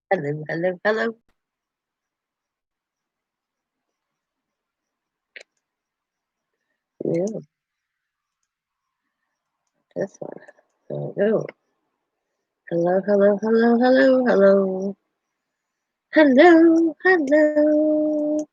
Hello, hello, hello. Yeah, this one. There we go. Hello, hello, hello, hello, hello. Hello, hello.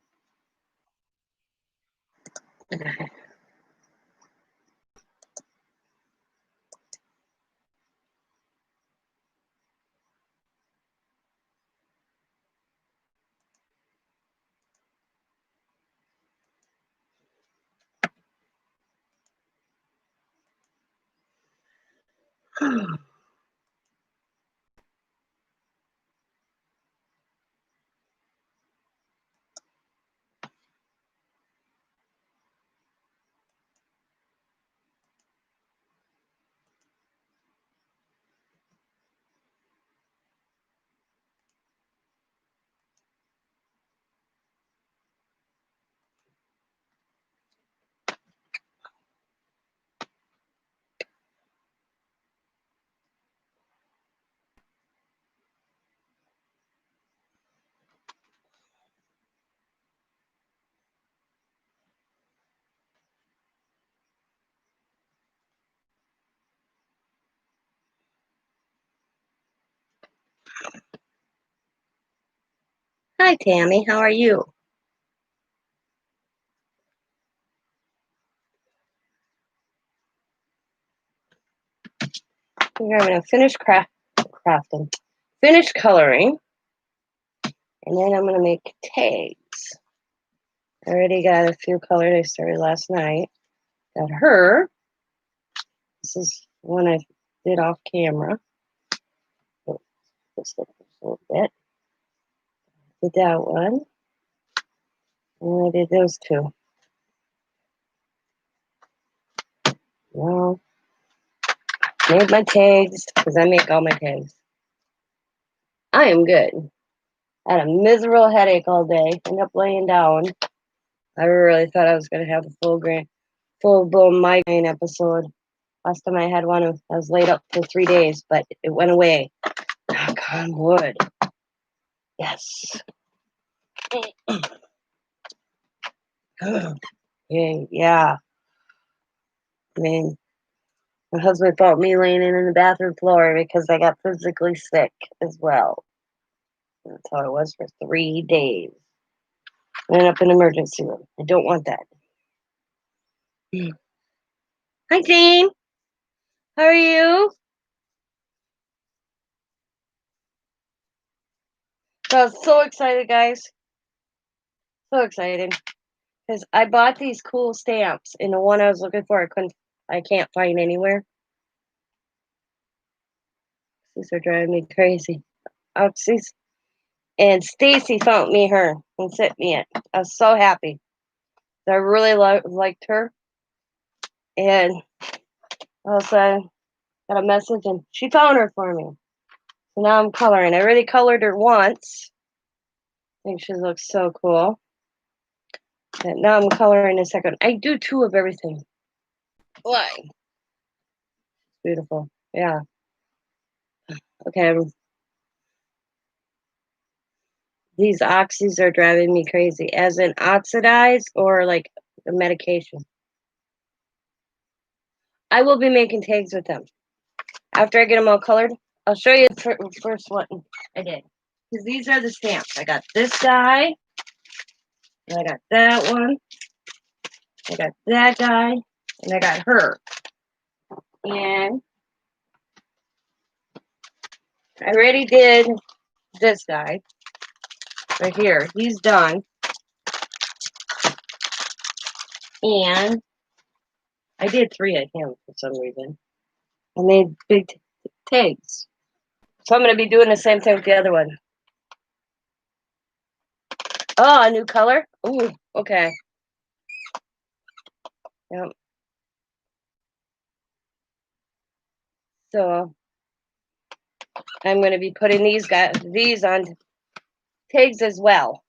Hi, Tammy. How are you? We're going to finish crafting, finish coloring, and then I'm going to make tags. I already got a few colored. I started last night. Got her. This is one I did off camera. Just a little bit. Did that one. And I did those two. Well, made my tags because I make all my tags. I am good. I had a miserable headache all day. Ended up laying down. I really thought I was going to have a full blown migraine episode. Last time I had one, I was laid up for 3 days, but it went away. Knock on wood. Yes. Yeah. I mean, my husband felt me laying in the bathroom floor because I got physically sick as well. That's how it was for 3 days. I ended up in the emergency room. I don't want that. Hi, Jane. How are you? I was so excited, guys. So excited. Because I bought these cool stamps, and the one I was looking for, I can't find anywhere. These are driving me crazy. Oopsies. And Stacy found me her and sent me it. I was so happy. I really liked her. And all of a sudden, got a message, and she found her for me. So now I'm coloring. I already colored her once. I think she looks so cool. And now I'm coloring a second. I do two of everything. Why? Beautiful. Yeah. Okay. These oxys are driving me crazy. As in oxidized or like the medication. I will be making tags with them. After I get them all colored, I'll show you the first one I did. Because these are the stamps. I got this guy. And I got that one. I got that guy. And I got her. And I already did this guy right here. He's done. And I did three of him for some reason. I made big tags. So I'm going to be doing the same thing with the other one. Oh, a new color? Ooh, okay. Yep. So I'm going to be putting these on tags as well.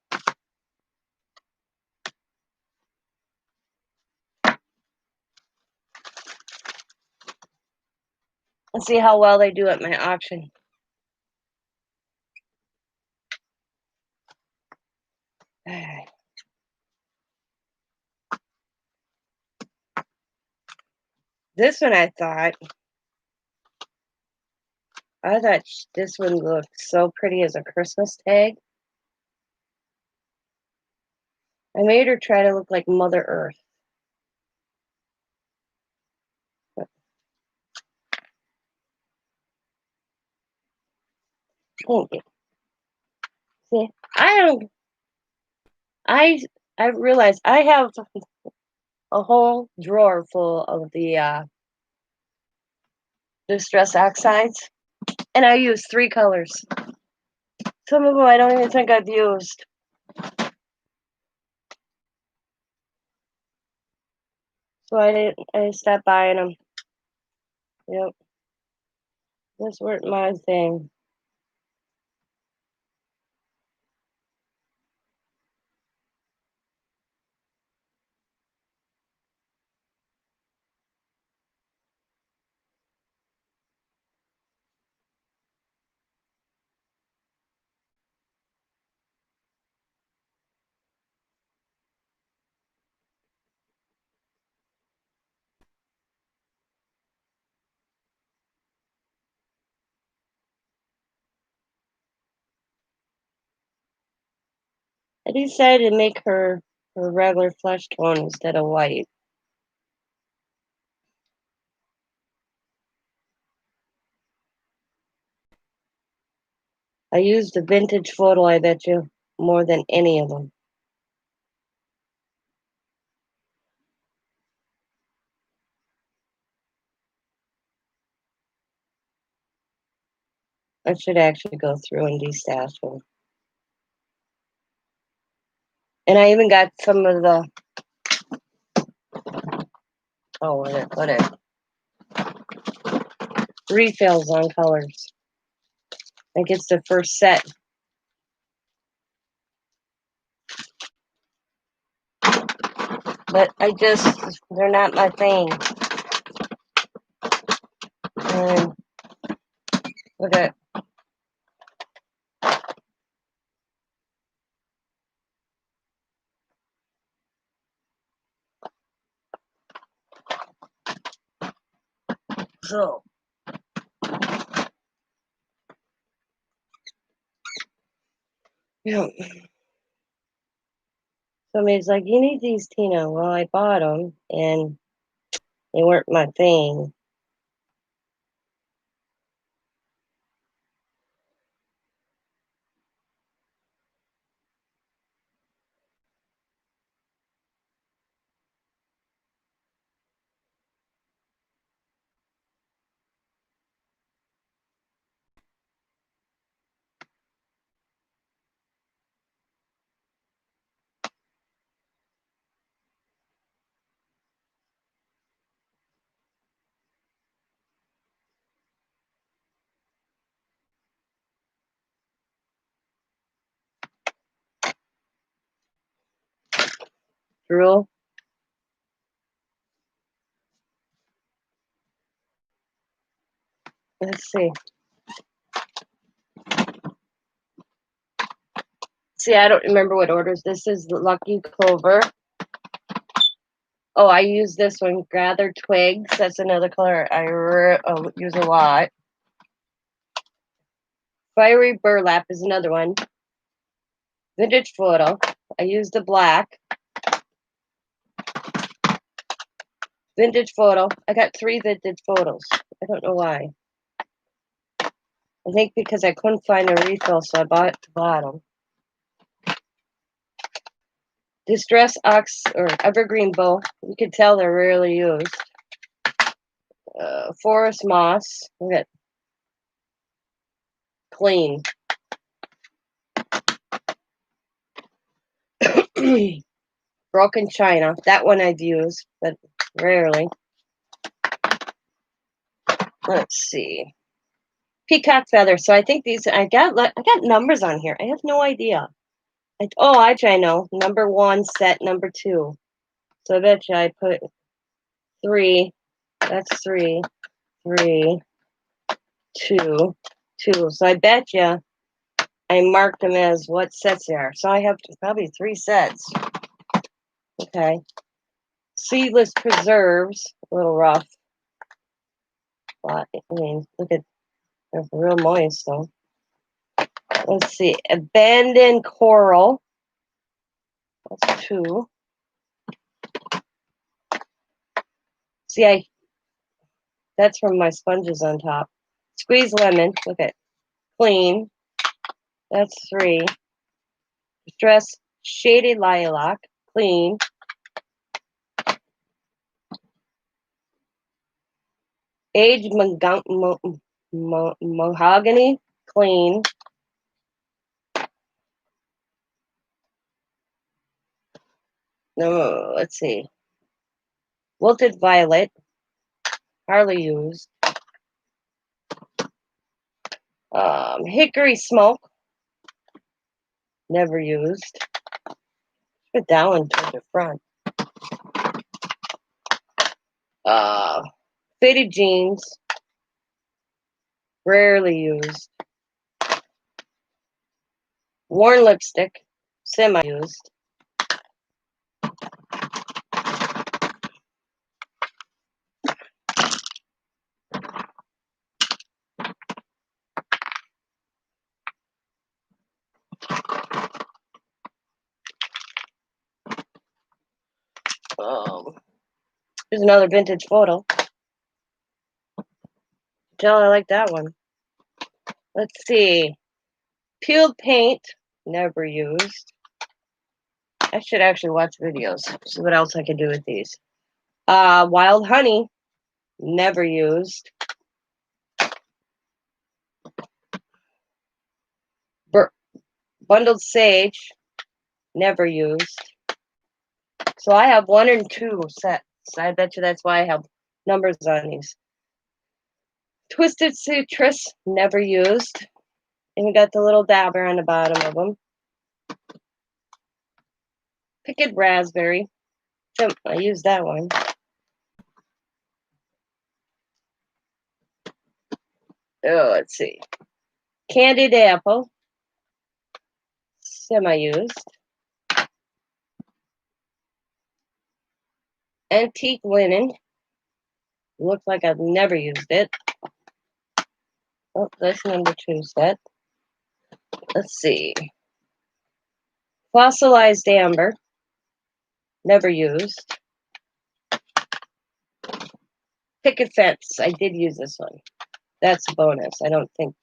And see how well they do at my auction. This one I thought this one looked so pretty as a Christmas tag. I made her try to look like Mother Earth. Thank you. See, I don't. I realized I have a whole drawer full of the distress oxides, and I use 3 colors. Some of them I don't even think I've used. So I stopped buying them. Yep. This weren't my thing. I decided to make her regular flesh tone instead of white. I used a vintage photo, I bet you, more than any of them. I should actually go through and destash them. And I even got some of the refills on colors. I think it's the first set. But they're not my thing. And look at so. Yeah. Somebody's like, "You need these, Tina." Well, I bought them, and they weren't my thing. Drew. Let's see. See, I don't remember what orders. This is the Lucky Clover. Oh, I use this one, Gather Twigs. That's another color I use a lot. Fiery Burlap is another one. Vintage Photo. I use the black. Vintage Photo. I got 3 vintage photos. I don't know why. I think because I couldn't find a refill, so I bought the bottom. Distress Ox or Evergreen Bow. You can tell they're rarely used. Forest Moss. Look at clean. Broken China. That one I've used, but rarely. Let's see. Peacock Feather. So I think these. I got numbers on here. I have no idea. Actually, I know. Number 1, set number 2. So I bet you I put 3. That's 3, 3, 2, 2. So I bet you I marked them as what sets they are. So I have probably 3 sets. Okay. Seedless preserves, a little rough. But, I mean, look at, they're real moist though. Let's see, abandoned coral. That's 2. See, that's from my sponges on top. Squeeze lemon, look at, clean. That's 3. Distress shady lilac, clean. Aged mahogany, clean. No, let's see. Wilted violet, hardly used. Hickory smoke, never used. Put that one to the front. Faded jeans, rarely used. Worn lipstick, semi-used. Here's another vintage photo. Tell I like that one. Let's see. Peeled paint, never used. I should actually watch videos. See what else I can do with these. Wild honey, never used. Bundled sage, never used. So I have 1 and 2 sets. I bet you that's why I have numbers on these. Twisted citrus, never used. And you got the little dabber on the bottom of them. Pickled raspberry. I used that one. Oh, let's see. Candied apple. Semi-used. Antique linen. Looks like I've never used it. Oh, that's number 2 set. Let's see. Fossilized amber. Never used. Picket fence. I did use this one. That's a bonus. I don't think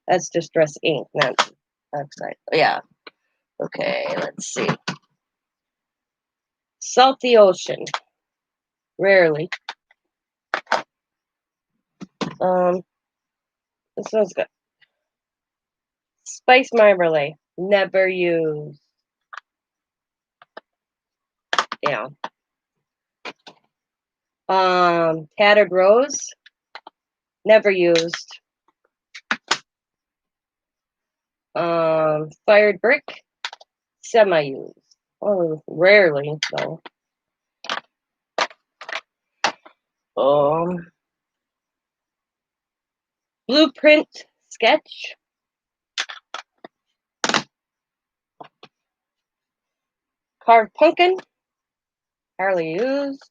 that's distress ink, not oxide. Yeah. Okay, let's see. Salty ocean. Rarely. This one's good. Spice marmalade. Never used. Yeah. Tattered rose. Never used. Fired brick. Semi-used. Oh, rarely though. Blueprint sketch. Carved pumpkin. Hardly used.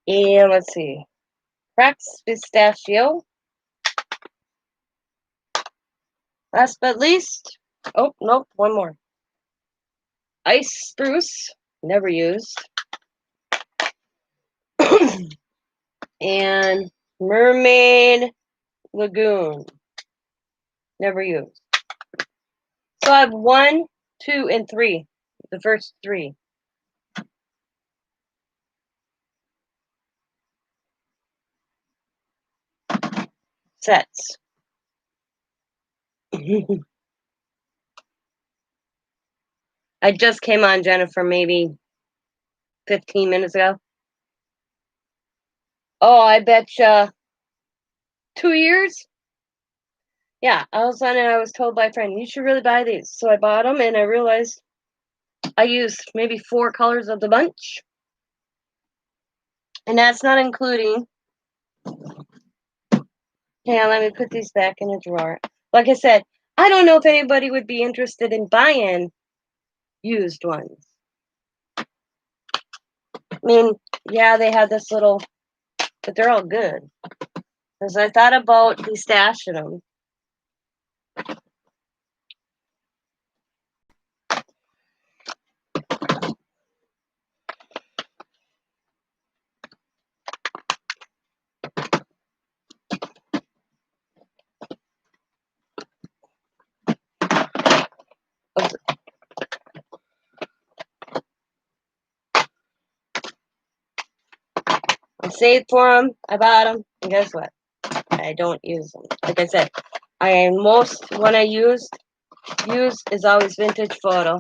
And let's see. Cracks pistachio. Last but least. Oh, nope, one more. Ice spruce. Never used. And mermaid lagoon. Never used. So I have 1, 2, and 3. The first 3. Sets. I just came on, Jennifer, maybe 15 minutes ago. Oh, I betcha 2 years? Yeah, all of a sudden I was told by a friend, you should really buy these. So I bought them and I realized I used maybe 4 colors of the bunch. And that's not including. Yeah, let me put these back in the drawer. Like I said, I don't know if anybody would be interested in buying used ones. I mean, yeah, they have this little, but they're all good. Because I thought about destashing them. I saved for them. I bought them. And guess what? I don't use them. Like I said, most one I use is always vintage photo.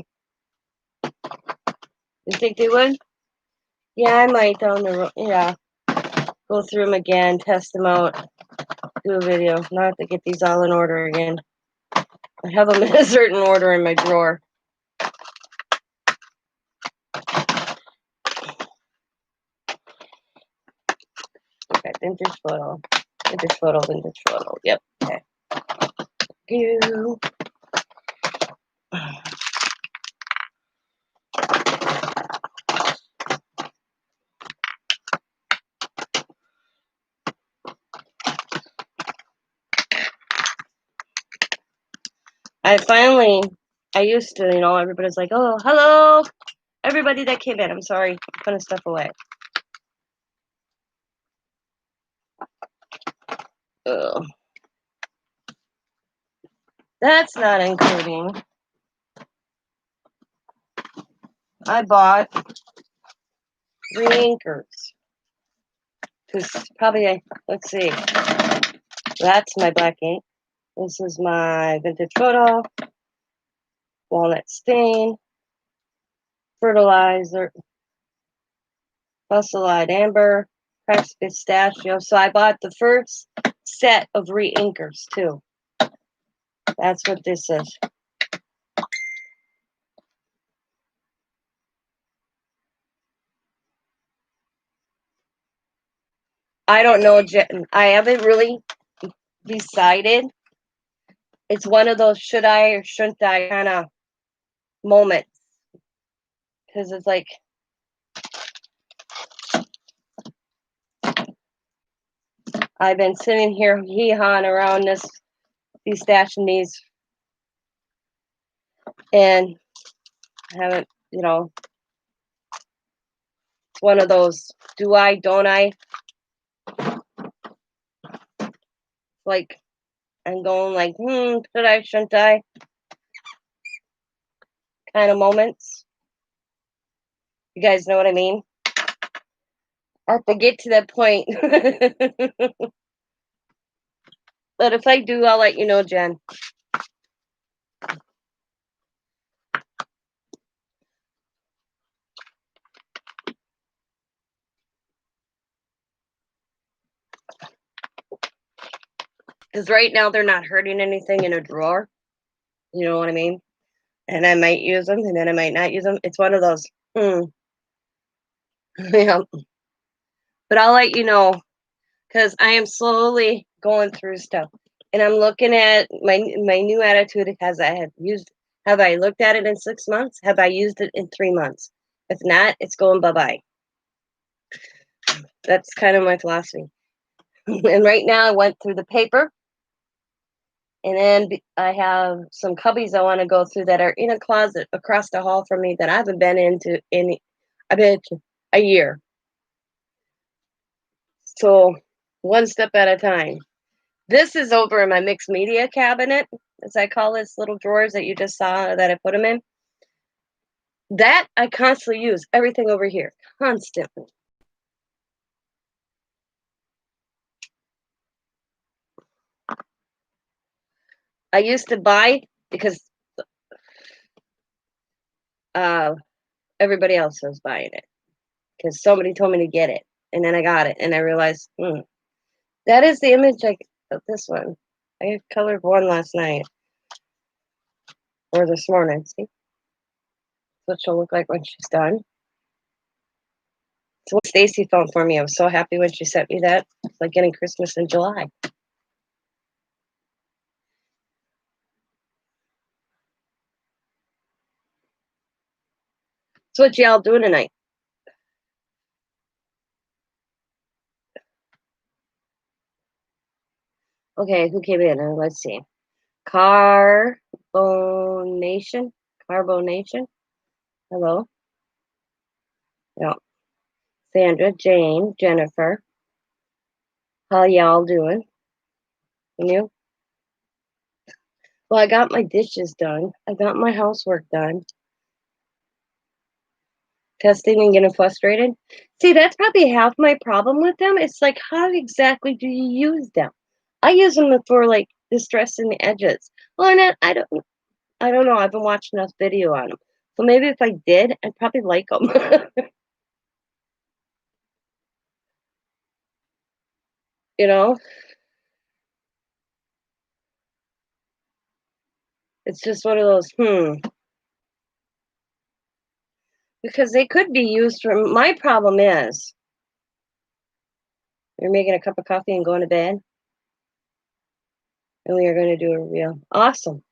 You think they would? Yeah, I might down the road. Yeah, go through them again, test them out, do a video. Now I have to get these all in order again. I have them in a certain order in my drawer. Okay, vintage photo. Vintage photo, vintage photo. Yep. Okay. You. I used to, everybody's like, oh, hello, everybody that came in. I'm sorry, putting stuff away. Ugh. That's not including. I bought 3 anchors. Because probably, let's see. That's my black ink. This is my vintage photo. Walnut stain. Fertilizer. Fossilized amber. Pressed pistachio. So I bought the first set of re-inkers too. That's what this is. I don't know. I haven't really decided. It's one of those should I or shouldn't I kind of moments. Because it's like, I've been sitting here hee-hawing around these stashing these, and I haven't, it's one of those, do I, don't I? Like, I'm going like, should I, shouldn't I? Kind of moments. You guys know what I mean? I have to get to that point. But if I do, I'll let you know, Jen. Because right now they're not hurting anything in a drawer. You know what I mean? And I might use them, and then I might not use them. It's one of those, yeah. But I'll let you know, because I am slowly going through stuff. And I'm looking at my new attitude. Have I looked at it in 6 months? Have I used it in 3 months? If not, it's going bye-bye. That's kind of my philosophy. And right now I went through the paper. And then I have some cubbies I want to go through that are in a closet across the hall from me that I haven't been into I've been a year. So one step at a time. This is over in my mixed media cabinet, as I call this, little drawers that you just saw that I put them in. That I constantly use, everything over here, constantly. I used to buy because everybody else was buying it because somebody told me to get it, and then I got it, and I realized, that is the image of this one. I colored one last night or this morning. See what she'll look like when she's done. It's what Stacy found for me. I was so happy when she sent me that. It's like getting Christmas in July. So what y'all doing tonight? Okay, who came in? Let's see. Carbonation. Carbonation. Hello. Yeah. Sandra, Jane, Jennifer. How y'all doing? And you? Well, I got my dishes done. I got my housework done. Testing and getting frustrated. See, that's probably half my problem with them. It's like, how exactly do you use them? I use them for like distressing the edges. Well, not, I don't know. I haven't watched enough video on them. So maybe if I did, I'd probably like them. You know, it's just one of those, because they could be used for. My problem is you're making a cup of coffee and going to bed, and we are going to do a review. Awesome.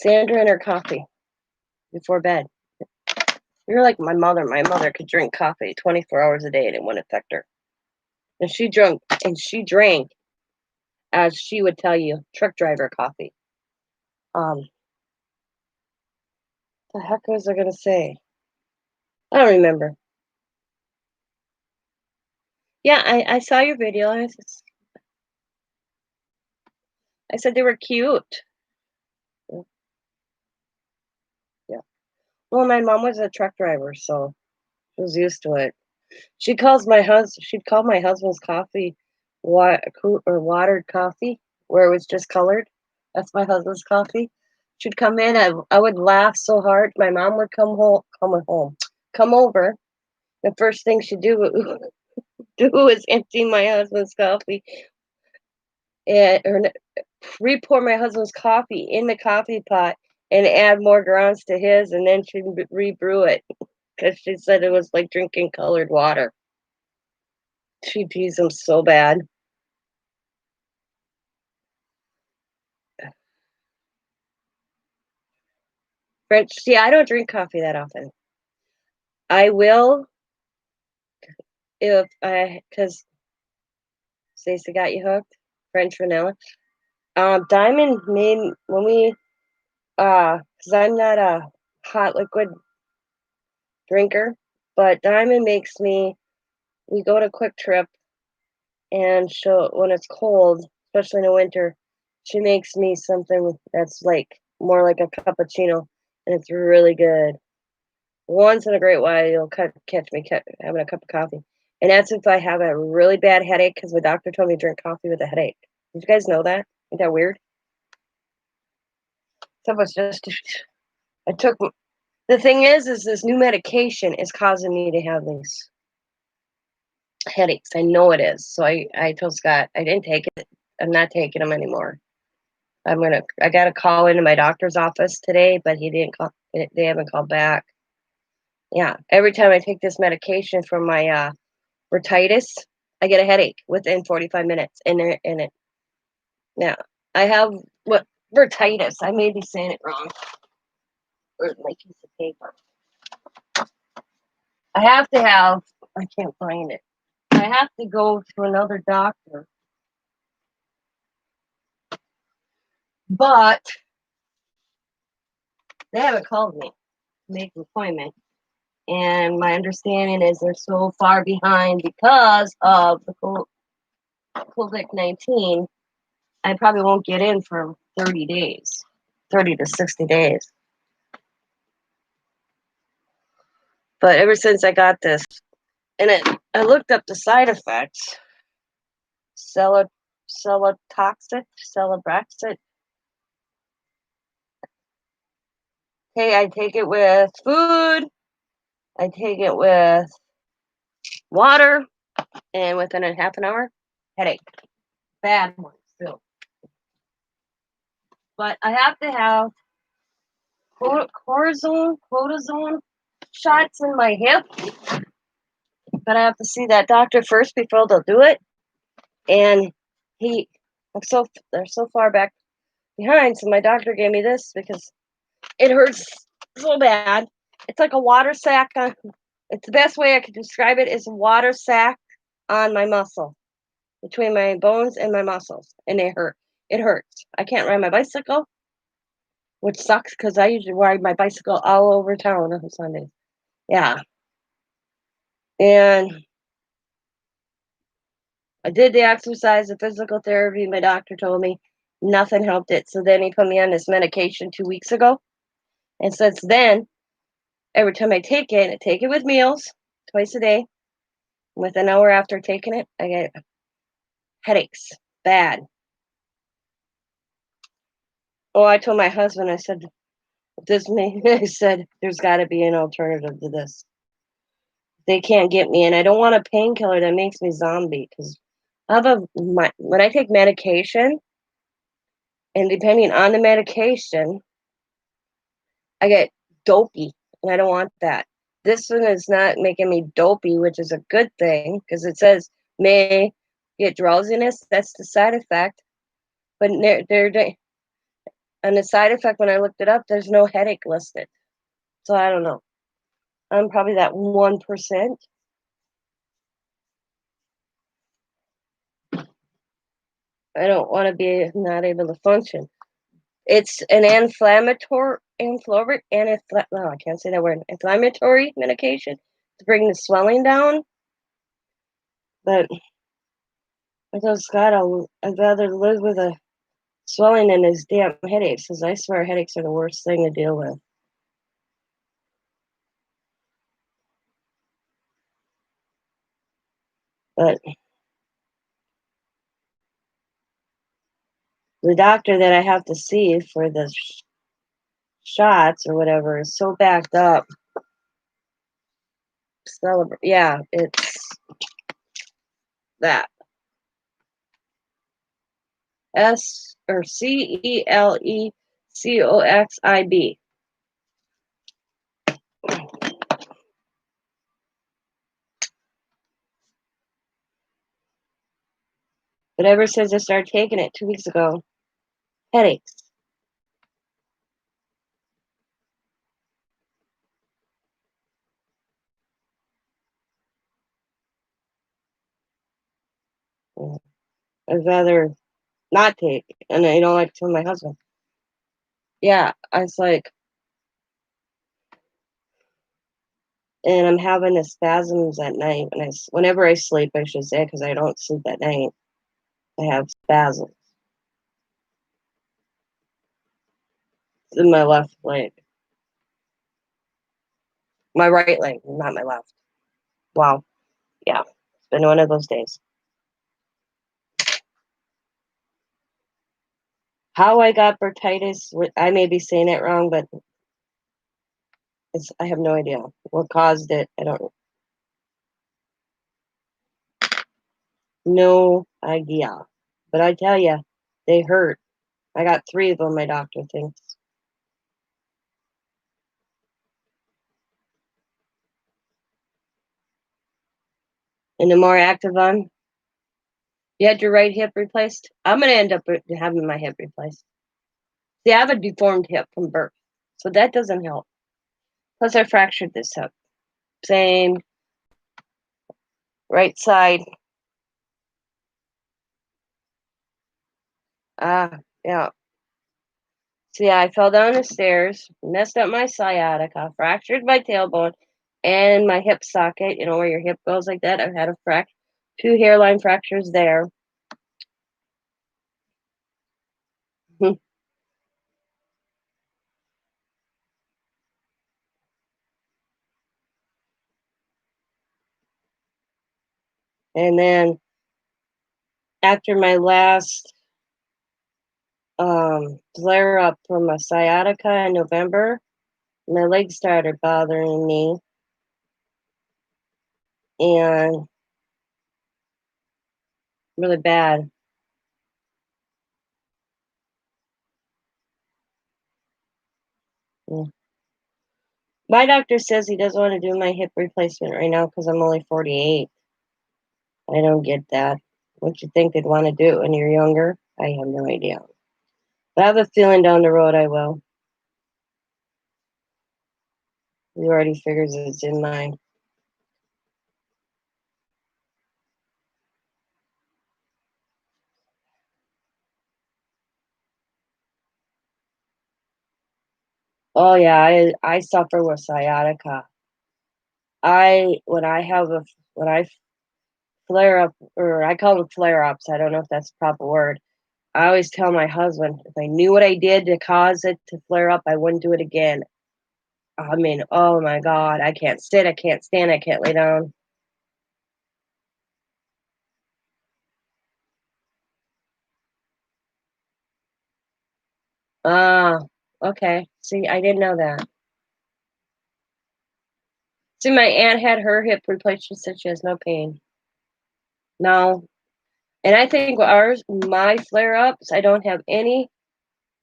Sandra and her coffee before bed. You're like my mother. My mother could drink coffee 24 hours a day and it wouldn't affect her. And she drank, as she would tell you, truck driver coffee. The heck was I gonna say? I don't remember. Yeah, I saw your video. I said they were cute. Yeah. Well, my mom was a truck driver, so she was used to it. She'd call my husband's coffee or watered coffee, where it was just colored. That's my husband's coffee. She'd come in. I would laugh so hard. My mom would come over. The first thing she'd do is empty my husband's coffee and re-pour my husband's coffee in the coffee pot and add more grounds to his, and then she'd re-brew it because she said it was like drinking colored water. She teased him so bad. French, see, I don't drink coffee that often. I will because Stacey got you hooked. French vanilla. Diamond made when we, because I'm not a hot liquid drinker, but Diamond makes me. We go to Quick Trip, and when it's cold, especially in the winter, she makes me something that's like more like a cappuccino, and it's really good. Once in a great while, you'll catch me having a cup of coffee. And that's if I have a really bad headache, because my doctor told me to drink coffee with a headache. Did you guys know that? Isn't that weird? So it's just, I took, the thing is this new medication is causing me to have these headaches. I know it is. So I told Scott, I didn't take it. I'm not taking them anymore. I got to call into my doctor's office today, but he didn't call, they haven't called back. Yeah. Every time I take this medication for my, rhinitis, I get a headache within 45 minutes. Yeah, I have what rhinitis. I may be saying it wrong. Where's my piece of paper? I have to have. I can't find it. I have to go to another doctor, but they haven't called me to make an appointment. And my understanding is they're so far behind because of the COVID-19. I probably won't get in for 30 days, 30 to 60 days. But ever since I got this, and I looked up the side effects. Celotoxic, celebraxit. Okay, I take it with food. I take it with water, and within a half an hour, headache. Bad one still. But I have to have cortisone shots in my hip. But I have to see that doctor first before they'll do it. And they're so far back behind. So my doctor gave me this because it hurts so bad. It's like a water sack on it's the best way I could describe it is a water sack on my muscle, between my bones and my muscles, and it hurt. It hurts. I can't ride my bicycle, which sucks because I usually ride my bicycle all over town on Sundays. Yeah, and I did the exercise, the physical therapy, my doctor told me nothing helped it, so then he put me on this medication 2 weeks ago, and since then, every time I take it with meals, twice a day. With an hour after taking it, I get headaches, bad. Oh, I told my husband, I said, "This may," I said, "There's gotta be an alternative to this. They can't get me, and I don't want a painkiller that makes me zombie, 'cause I have a my when I take medication, and depending on the medication, I get dopey, and I don't want that. This one is not making me dopey, which is a good thing, 'cause it says may get drowsiness, that's the side effect, but they and the side effect, when I looked it up, there's no headache listed. So I don't know. I'm probably that 1%. I don't wanna be not able to function. It's an well, I can't say that word, inflammatory medication to bring the swelling down, but I just I'd rather live with a swelling than these damn headaches, 'cause I swear headaches are the worst thing to deal with. But the doctor that I have to see for the shots or whatever is so backed up. Yeah, it's that. Celecoxib. But ever since I started taking it 2 weeks ago, headaches. Yeah, I'd rather not take, and I don't like to tell my husband. Yeah, I was like, and I'm having the spasms at night whenever I sleep, I should say, because I don't sleep at night. I have spasms in my left leg, my right leg, not my left. Wow, yeah, it's been one of those days. How I got bursitis, I may be saying it wrong, but I have no idea what caused it. I don't, no idea. But I tell you, they hurt. I got 3 of them, my doctor thinks. And the more active I'm, you had your right hip replaced? I'm gonna end up having my hip replaced. See, I have a deformed hip from birth, so that doesn't help. Plus, I fractured this hip. Same, right side. Ah, yeah. See, I fell down the stairs, messed up my sciatica, fractured my tailbone, and my hip socket. You know where your hip goes like that. I've had a 2 hairline fractures there. And then after my last flare up from my sciatica in November, my legs started bothering me, and really bad. Yeah. My doctor says he doesn't want to do my hip replacement right now because I'm only 48. I don't get that. What you think they'd want to do it when you're younger? I have no idea. But I have a feeling down the road I will. He already figures it's in mine. Oh yeah, I suffer with sciatica. When I flare up, or I call them flare ups. I don't know if that's the proper word. I always tell my husband if I knew what I did to cause it to flare up, I wouldn't do it again. I mean, oh my God, I can't sit, I can't stand, I can't lay down. Ah, okay. See, I didn't know that. See, my aunt had her hip replaced. She said she has no pain. No. And I think my flare ups, I don't have any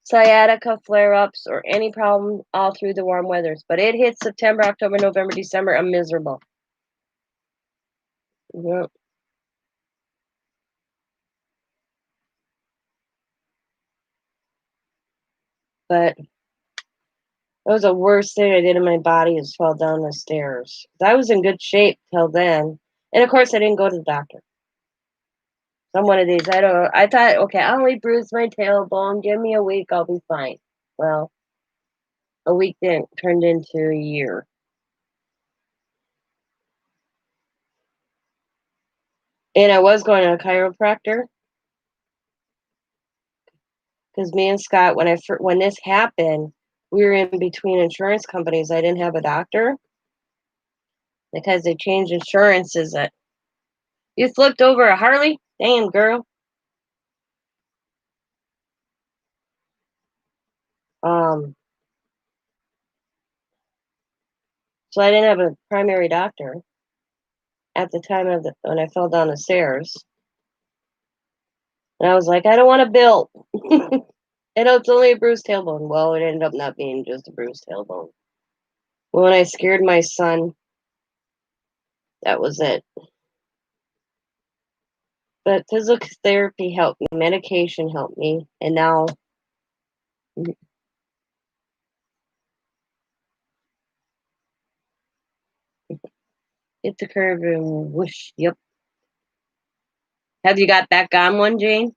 sciatica flare ups or any problem all through the warm weathers. But it hits September, October, November, December. I'm miserable. Yeah. But that was the worst thing I did in my body is fall down the stairs. I was in good shape till then. And of course, I didn't go to the doctor. Some one of these, I don't know. I thought, okay, I only bruised my tailbone. Give me a week, I'll be fine. Well, a week didn't turned into a year. And I was going to a chiropractor because me and Scott, when this happened, we were in between insurance companies. I didn't have a doctor because they changed insurances. You flipped over a Harley? Damn, girl. Um, so I didn't have a primary doctor at the time when I fell down the stairs. And I was like, I don't want a bill. And it's only a bruised tailbone. Well, it ended up not being just a bruised tailbone. When I scared my son, that was it. But physical therapy helped me, medication helped me, and now hit the curve and whoosh. Yep. Have you got back on one, Jane?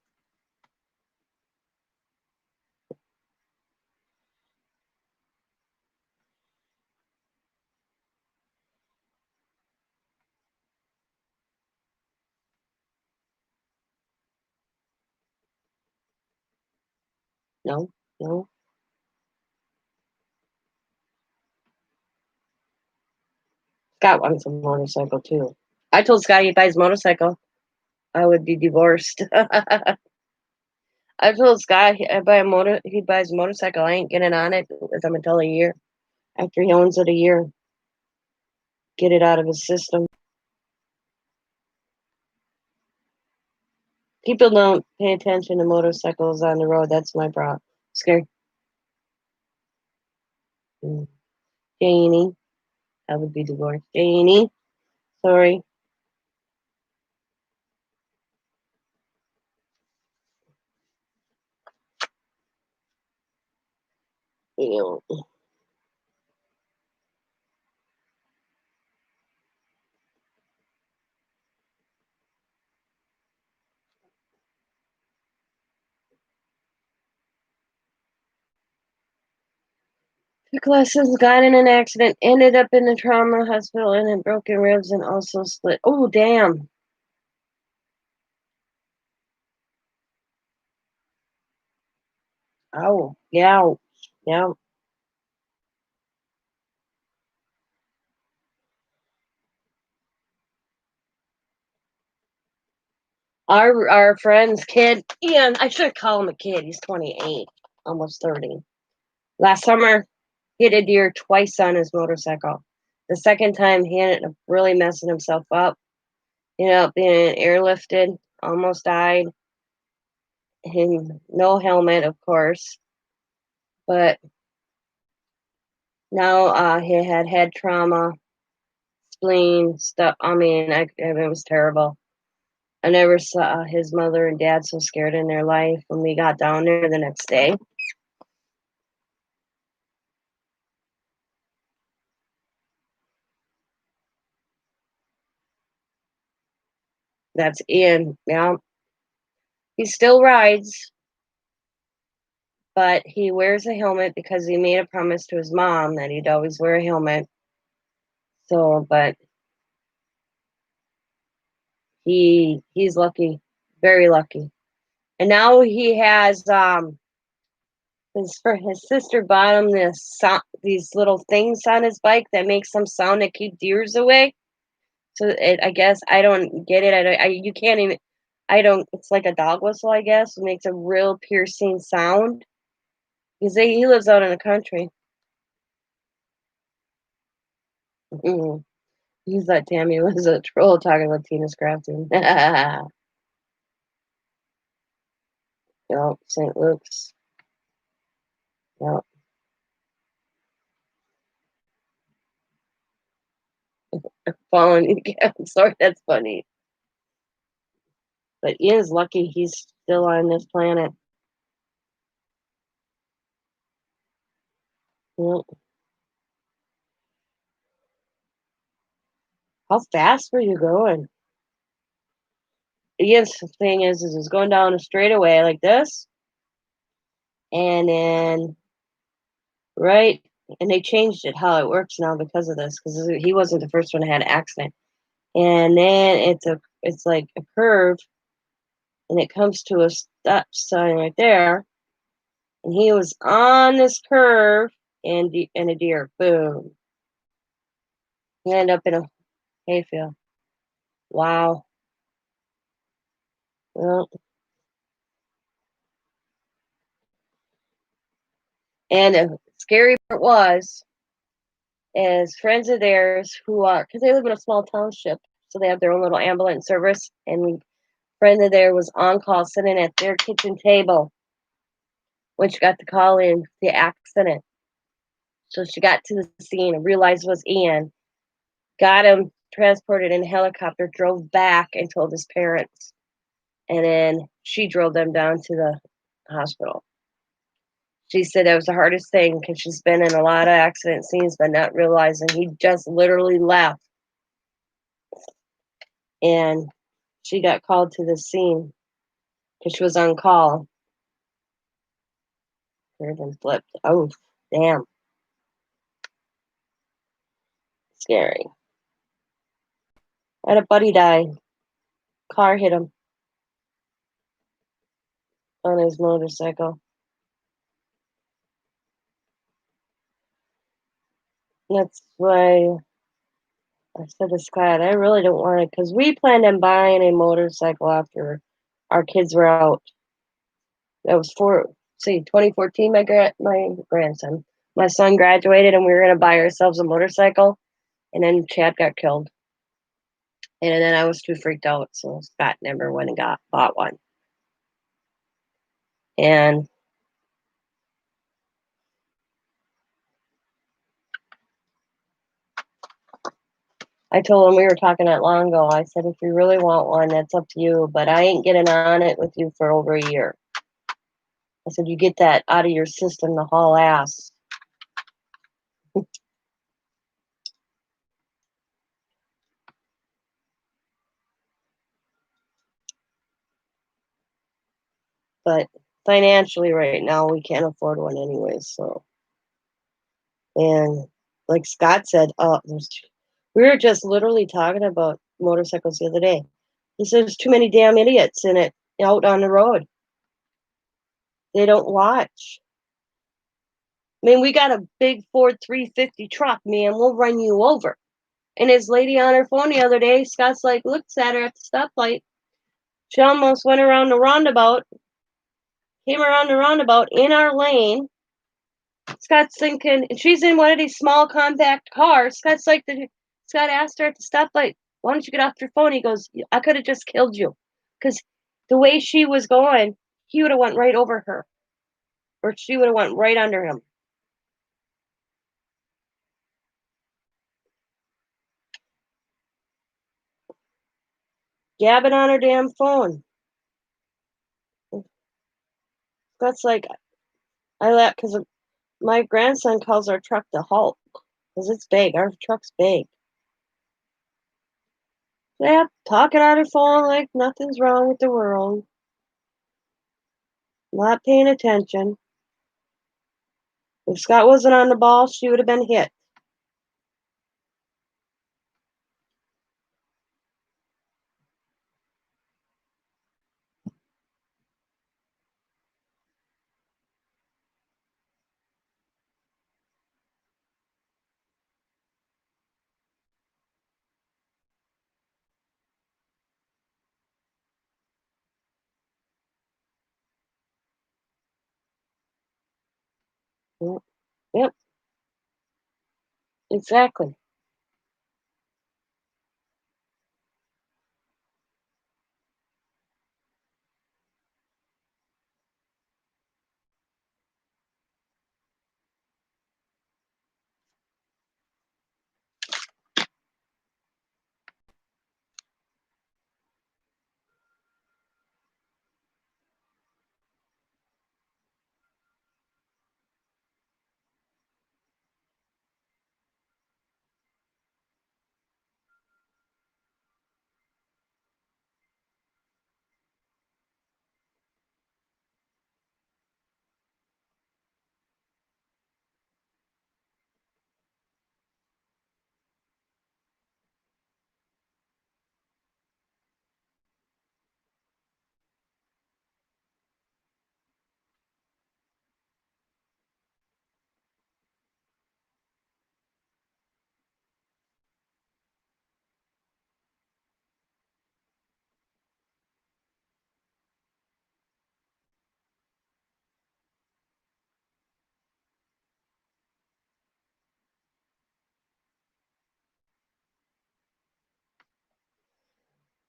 No, no. Scott wants a motorcycle too. I told Scott he buys a motorcycle, I would be divorced. I told Scott he buys a motorcycle. I ain't getting on it with him until a year. After he owns it a year, get it out of his system. People don't pay attention to motorcycles on the road. That's my problem. Scary. Mm. Janie, I would be divorced. Janie, sorry. You know, took lessons, got in an accident, ended up in the trauma hospital and had broken ribs and also split. Oh, damn. Oh, yeah. Yeah. Our friend's kid, Ian, I should call him a kid. He's 28, almost 30. Last summer, he hit a deer twice on his motorcycle. The second time, he ended up really messing himself up. He ended up being airlifted, almost died. No helmet, of course, but now he had head trauma, spleen stuff. I mean, it was terrible. I never saw his mother and dad so scared in their life when we got down there the next day. That's Ian. Yeah. He still rides, but he wears a helmet because he made a promise to his mom that he'd always wear a helmet. So, but he's lucky, very lucky. And now he has his sister bought him these little things on his bike that make some sound that keep deers away. So I guess I don't get it. You can't even. I don't. It's like a dog whistle, I guess. It makes a real piercing sound because he lives out in the country. Mm-hmm. He thought Tammy was a troll talking about Tina's crafting. No, St. Luke's. No, falling. Yeah, I'm sorry, that's funny. But Ian's lucky he's still on this planet. Yep. How fast were you going? Ian's thing is it's going down a straightaway like this, and then right, and they changed it how it works now because of this, because he wasn't the first one to had an accident. And then it's like a curve, and it comes to a stop sign right there, and he was on this curve, and a deer, boom, he ended up in a hayfield. Wow. Well, and the scary part was, is friends of theirs who are, because they live in a small township, so they have their own little ambulance service, and friend of theirs was on call sitting at their kitchen table when she got the call in the accident. So she got to the scene and realized it was Ian, got him transported in a helicopter, drove back and told his parents. And then she drove them down to the hospital. She said that was the hardest thing because she's been in a lot of accident scenes, but not realizing he just literally left. And she got called to the scene because she was on call. Everything flipped. Oh, damn. Scary. I had a buddy die. Car hit him on his motorcycle. That's why I said to Scott, I really don't want it because we planned on buying a motorcycle after our kids were out. That was 2014. My grandson, my son graduated, and we were gonna buy ourselves a motorcycle, and then Chad got killed, and then I was too freaked out, so Scott never went and bought one. And I told him, we were talking not long ago. I said, if you really want one, that's up to you, but I ain't getting on it with you for over a year. I said, you get that out of your system, the haul ass. But financially, right now, we can't afford one anyway. So, and like Scott said, we were just literally talking about motorcycles the other day. He said there's too many damn idiots in it out on the road. They don't watch. I mean, we got a big Ford 350 truck, man. We'll run you over. And his lady on her phone the other day, Scott's like, looks at her at the stoplight. She almost went around the roundabout, came around the roundabout in our lane. Scott's thinking, and she's in one of these small compact cars. Scott asked her at the stoplight, why don't you get off your phone? He goes, I could have just killed you. Because the way she was going, he would have went right over her. Or she would have went right under him. Gabbing on her damn phone. Scott's like, I laugh because my grandson calls our truck the Hulk. Because it's big. Our truck's big. Yeah, talking on her phone like nothing's wrong with the world. Not paying attention. If Scott wasn't on the ball, she would have been hit. Yep, yep, exactly.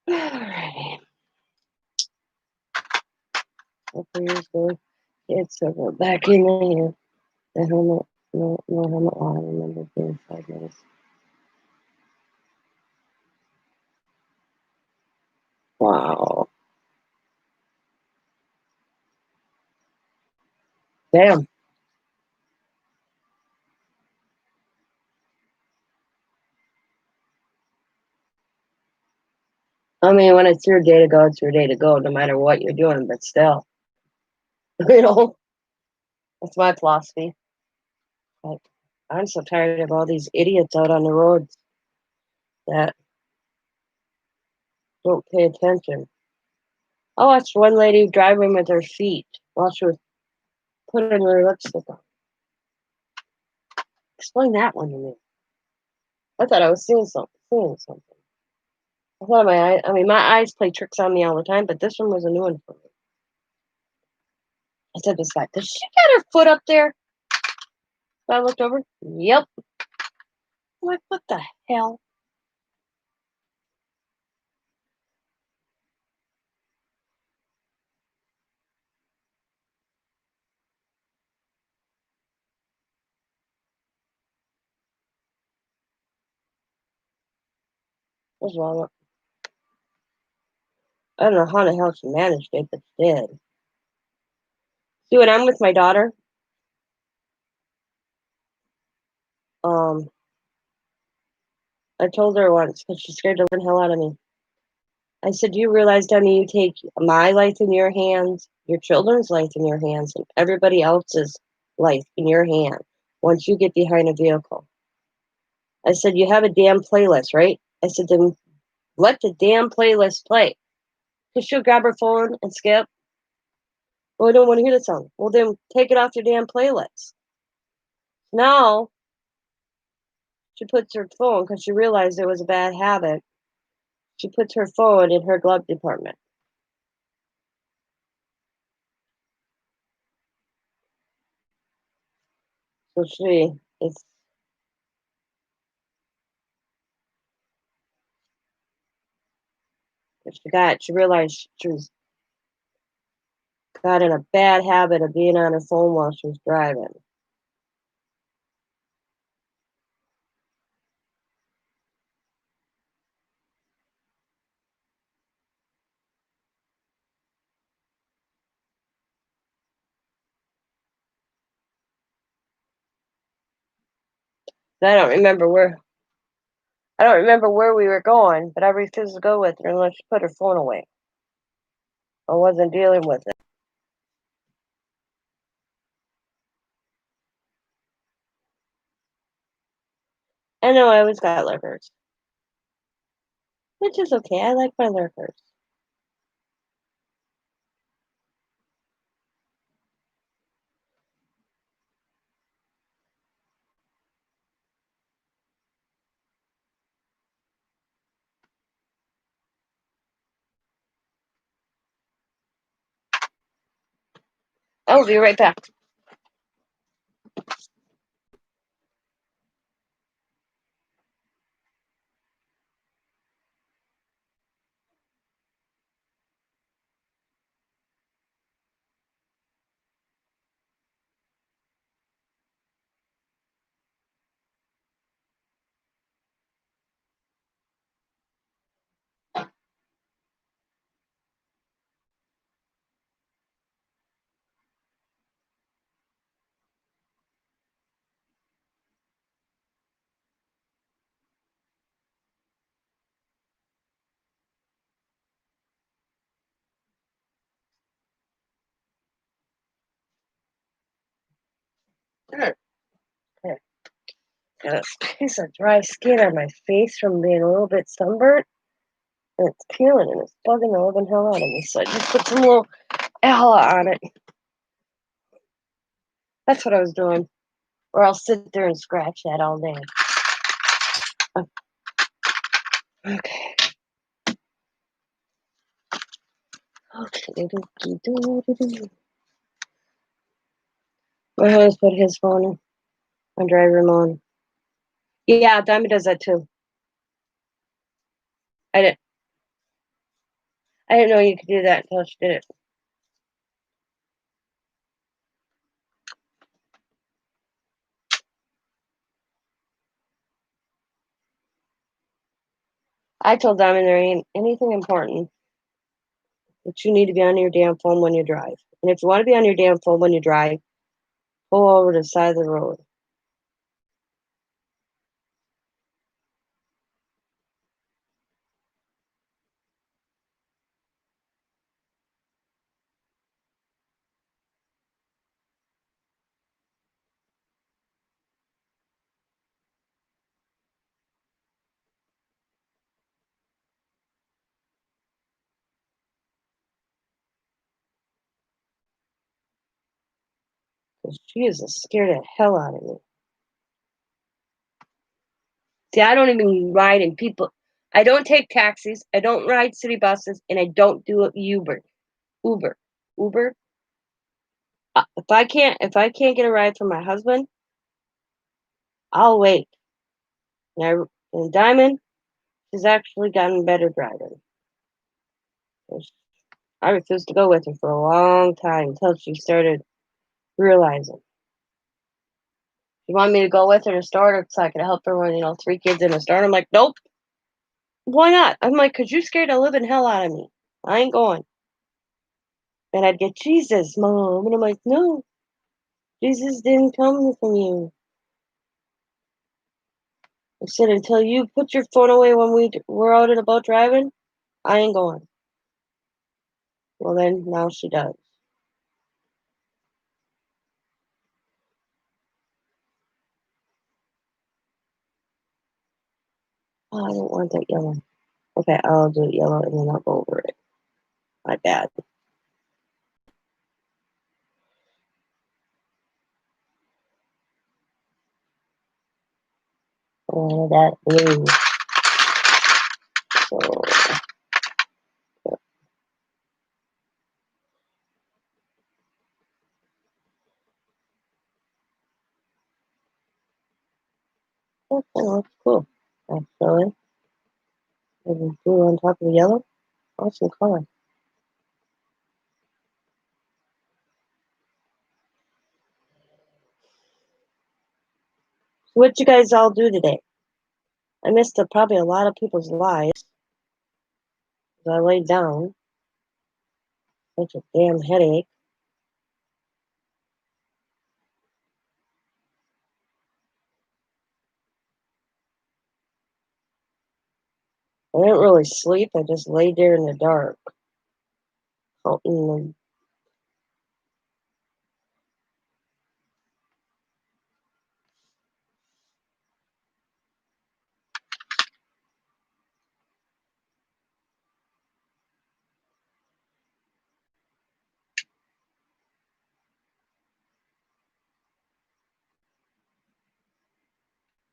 Alrighty. Hopefully it's good. It's over back in here. The helmet, no helmet on. I remember being 5 minutes. Wow. Damn. I mean, when it's your day to go, it's your day to go, no matter what you're doing, but still. You know, that's my philosophy. Like, I'm so tired of all these idiots out on the roads that don't pay attention. I watched one lady driving with her feet while she was putting her lipstick on. Explain that one to me. I thought I was seeing something. I thought my eye, I mean, my eyes play tricks on me all the time, but this one was a new one for me. I said to this guy, does she got her foot up there? So I looked over. Yep. I'm like, what the hell? What's wrong? I don't know how the hell she managed it, but she did. See, when I'm with my daughter, um, I told her once because she scared the living hell out of me. I said, "Do you realize, Demi, you take my life in your hands, your children's life in your hands, and everybody else's life in your hand once you get behind a vehicle." I said, "You have a damn playlist, right?" I said, "Then let the damn playlist play." Because she'll grab her phone and skip. "Oh, I don't want to hear the song." Well, then take it off your damn playlist. Now she puts her phone, because she realized it was a bad habit, she puts her phone in her glove compartment. So it's, she realized she was got in a bad habit of being on her phone while she was driving. I don't remember I don't remember where we were going, but I refused to go with her unless she put her phone away. I wasn't dealing with it. I know I always got lurkers, which is okay. I like my lurkers. I'll be right back. Sure. Here. Got a piece of dry skin on my face from being a little bit sunburnt, and it's peeling and it's bugging the living hell out of me. So I just put some little aloe on it. That's what I was doing. Or I'll sit there and scratch that all day. Okay. Okay. My husband put his phone on driver mode. Yeah, Diamond does that too. I didn't. I didn't know you could do that until she did it. I told Diamond there ain't anything important that you need to be on your damn phone when you drive. And if you want to be on your damn phone when you drive, pull over to the side of the road. Because she is scared the hell out of me. See, I don't even ride in people. I don't take taxis. I don't ride city buses, and I don't do Uber. Uber. Uber. If I can't get a ride from my husband, I'll wait. And Diamond has actually gotten better driving. I refused to go with her for a long time until she started realizing. She wanted me to go with her to the store so I could help her when, 3 kids in the store. And I'm like, nope. Why not? I'm like, because you scared the living hell out of me. I ain't going. And I'd get, Jesus, Mom. And I'm like, no, Jesus didn't come from you. I said, until you put your phone away when we're out and about driving, I ain't going. Well, then, now she does. Oh, I don't want that yellow. Okay, I'll do it yellow and then I'll go over it. My bad. Oh, that blue. So, that kind of looks cool, actually. Maybe blue on top of the yellow. Awesome color. So what you guys all do today? I missed probably a lot of people's lives. I laid down. Such a damn headache. I didn't really sleep. I just laid there in the dark. Out in the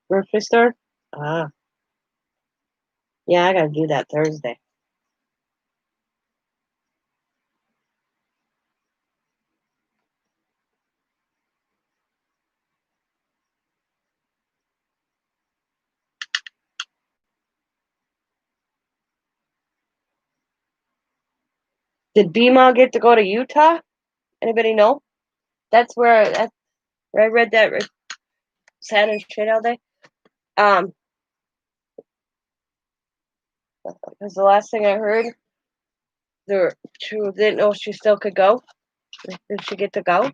grocery store. Ah, yeah, I gotta do that Thursday. Did B-Ma get to go to Utah? Anybody know? That's where I read that sad and shit all day. Um, because the last thing I heard, she didn't know if she still could go. Did she get to go?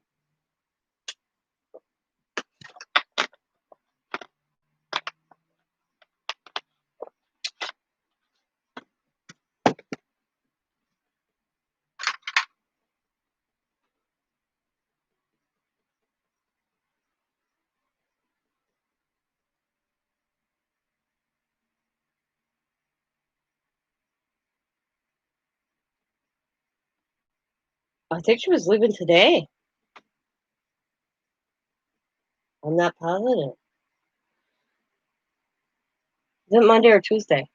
I think she was leaving today. I'm not positive. Is it Monday or Tuesday?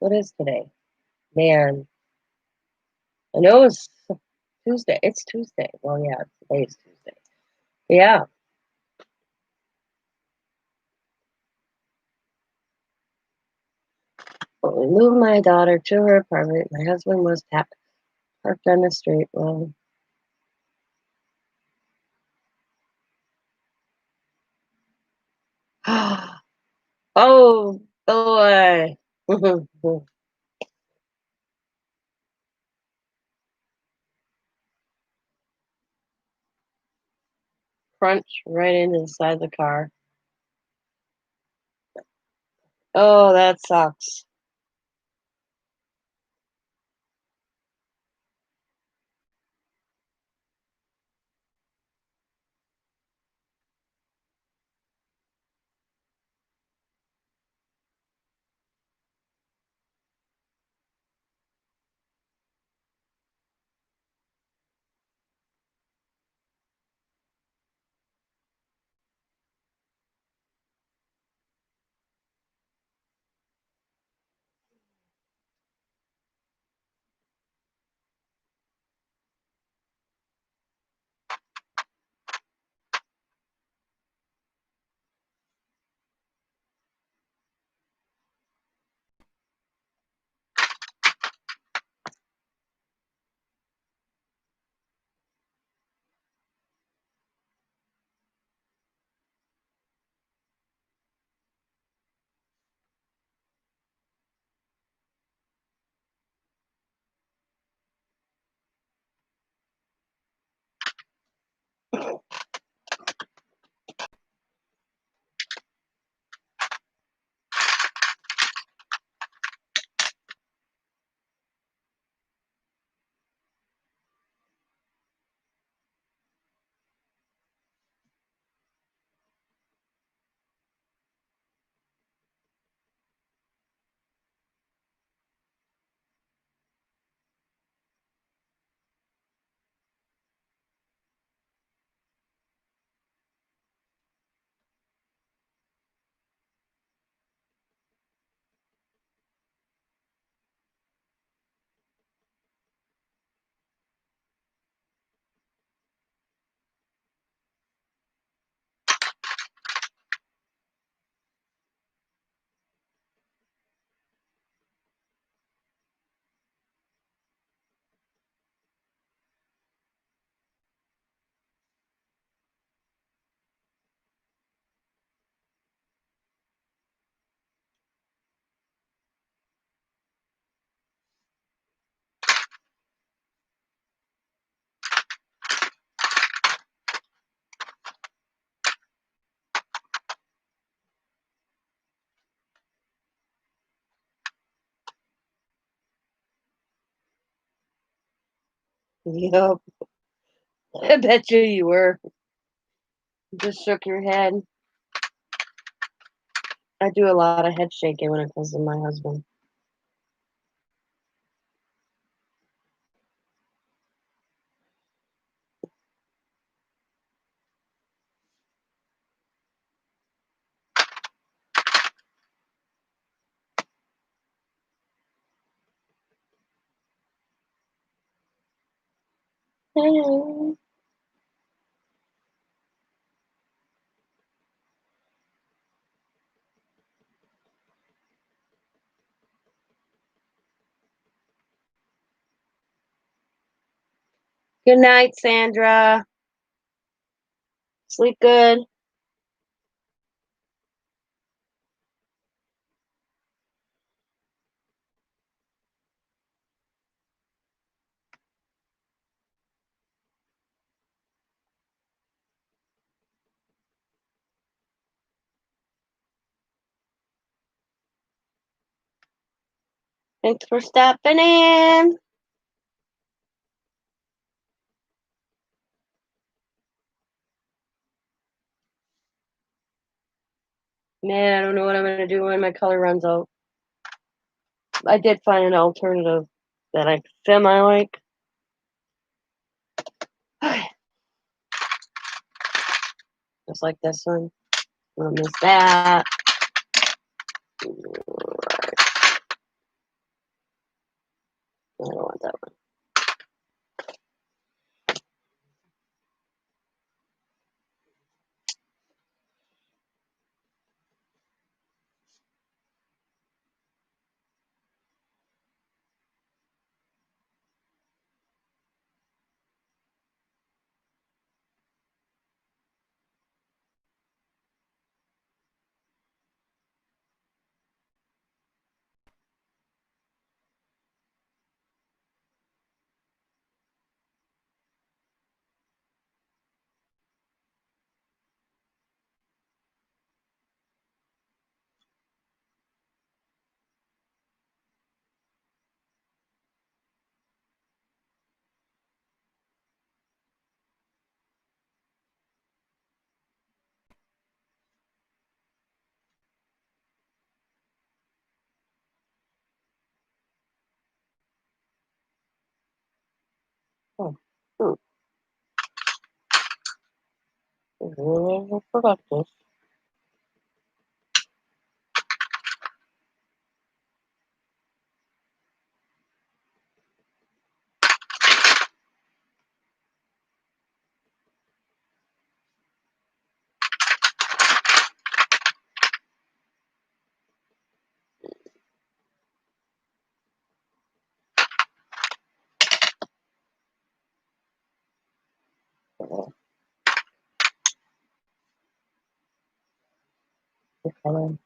What is today? Man, I know it's Tuesday. It's Tuesday. Well, yeah, today is Tuesday. Yeah. But we moved my daughter to her apartment. My husband was parked on the street. Well, oh boy. Crunch right into the side of the car. Oh, that sucks. Yup. I bet you were. Just shook your head. I do a lot of head shaking when it comes to my husband. Good night, Sandra. Sleep good. Thanks for stopping in. Man, I don't know what I'm going to do when my color runs out. I did find an alternative that I semi like. Just like this one. We'll miss that. I don't want that one. Oh, really forgot this. The color.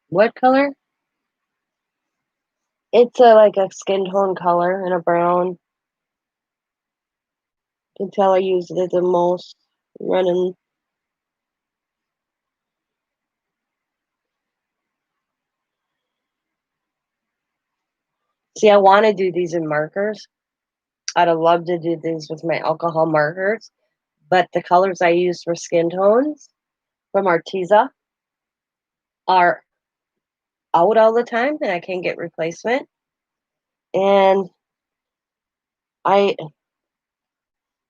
What color? It's like a skin tone color and a brown. You can tell I used it the most running. See, I want to do these in markers. I'd have loved to do these with my alcohol markers, but the colors I use for skin tones from Arteza are out all the time and I can't get replacement. And I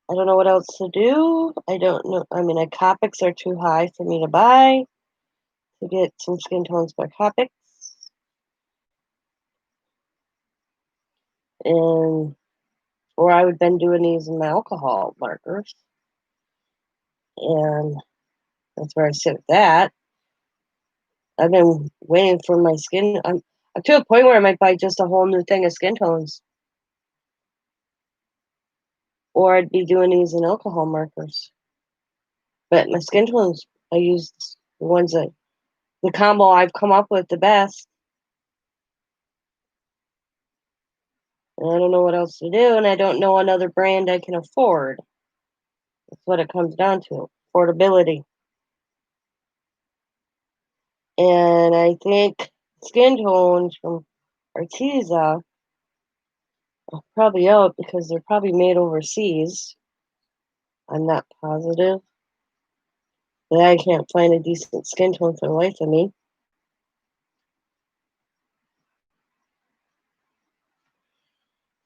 don't know what else to do. I don't know. I mean, Copics are too high for me to buy to get some skin tones by Copics. And or I would been doing these in my alcohol markers. And that's where I sit with that. I've been waiting for my skin. I'm to a point where I might buy just a whole new thing of skin tones. Or I'd be doing these in alcohol markers. But my skin tones, I use the ones that the combo I've come up with the best. And I don't know what else to do, and I don't know another brand I can afford. That's what it comes down to, affordability. And I think skin tones from Arteza Probably out because they're probably made overseas. I'm not positive. But I can't find a decent skin tone for the life of me.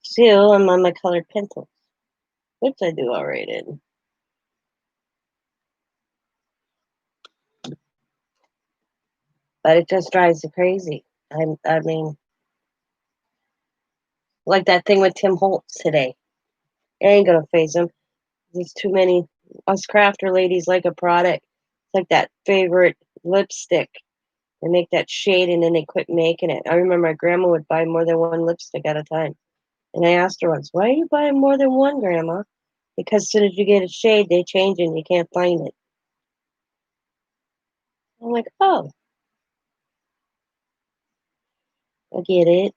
Still, I'm on my colored pencils, which I do alright in. But it just drives you crazy. I mean, like that thing with Tim Holtz today. It ain't gonna phase him. There's too many. Us crafter ladies like a product. It's like that favorite lipstick. They make that shade and then they quit making it. I remember my grandma would buy more than one lipstick at a time. And I asked her once, why are you buying more than one, Grandma? Because as soon as you get a shade, they change it and you can't find it. I'm like, oh, I get it.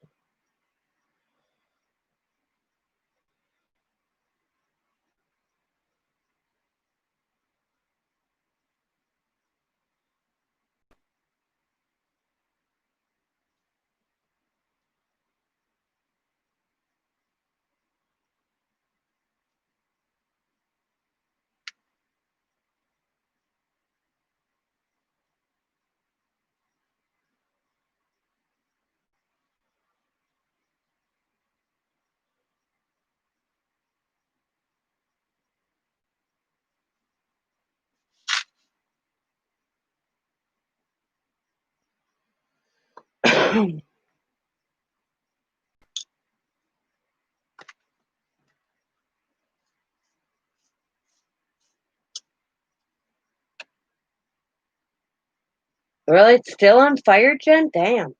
Really? It's still on fire, Jen? Damn.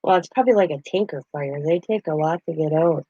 Well, it's probably like a tinker fire. They take a lot to get out.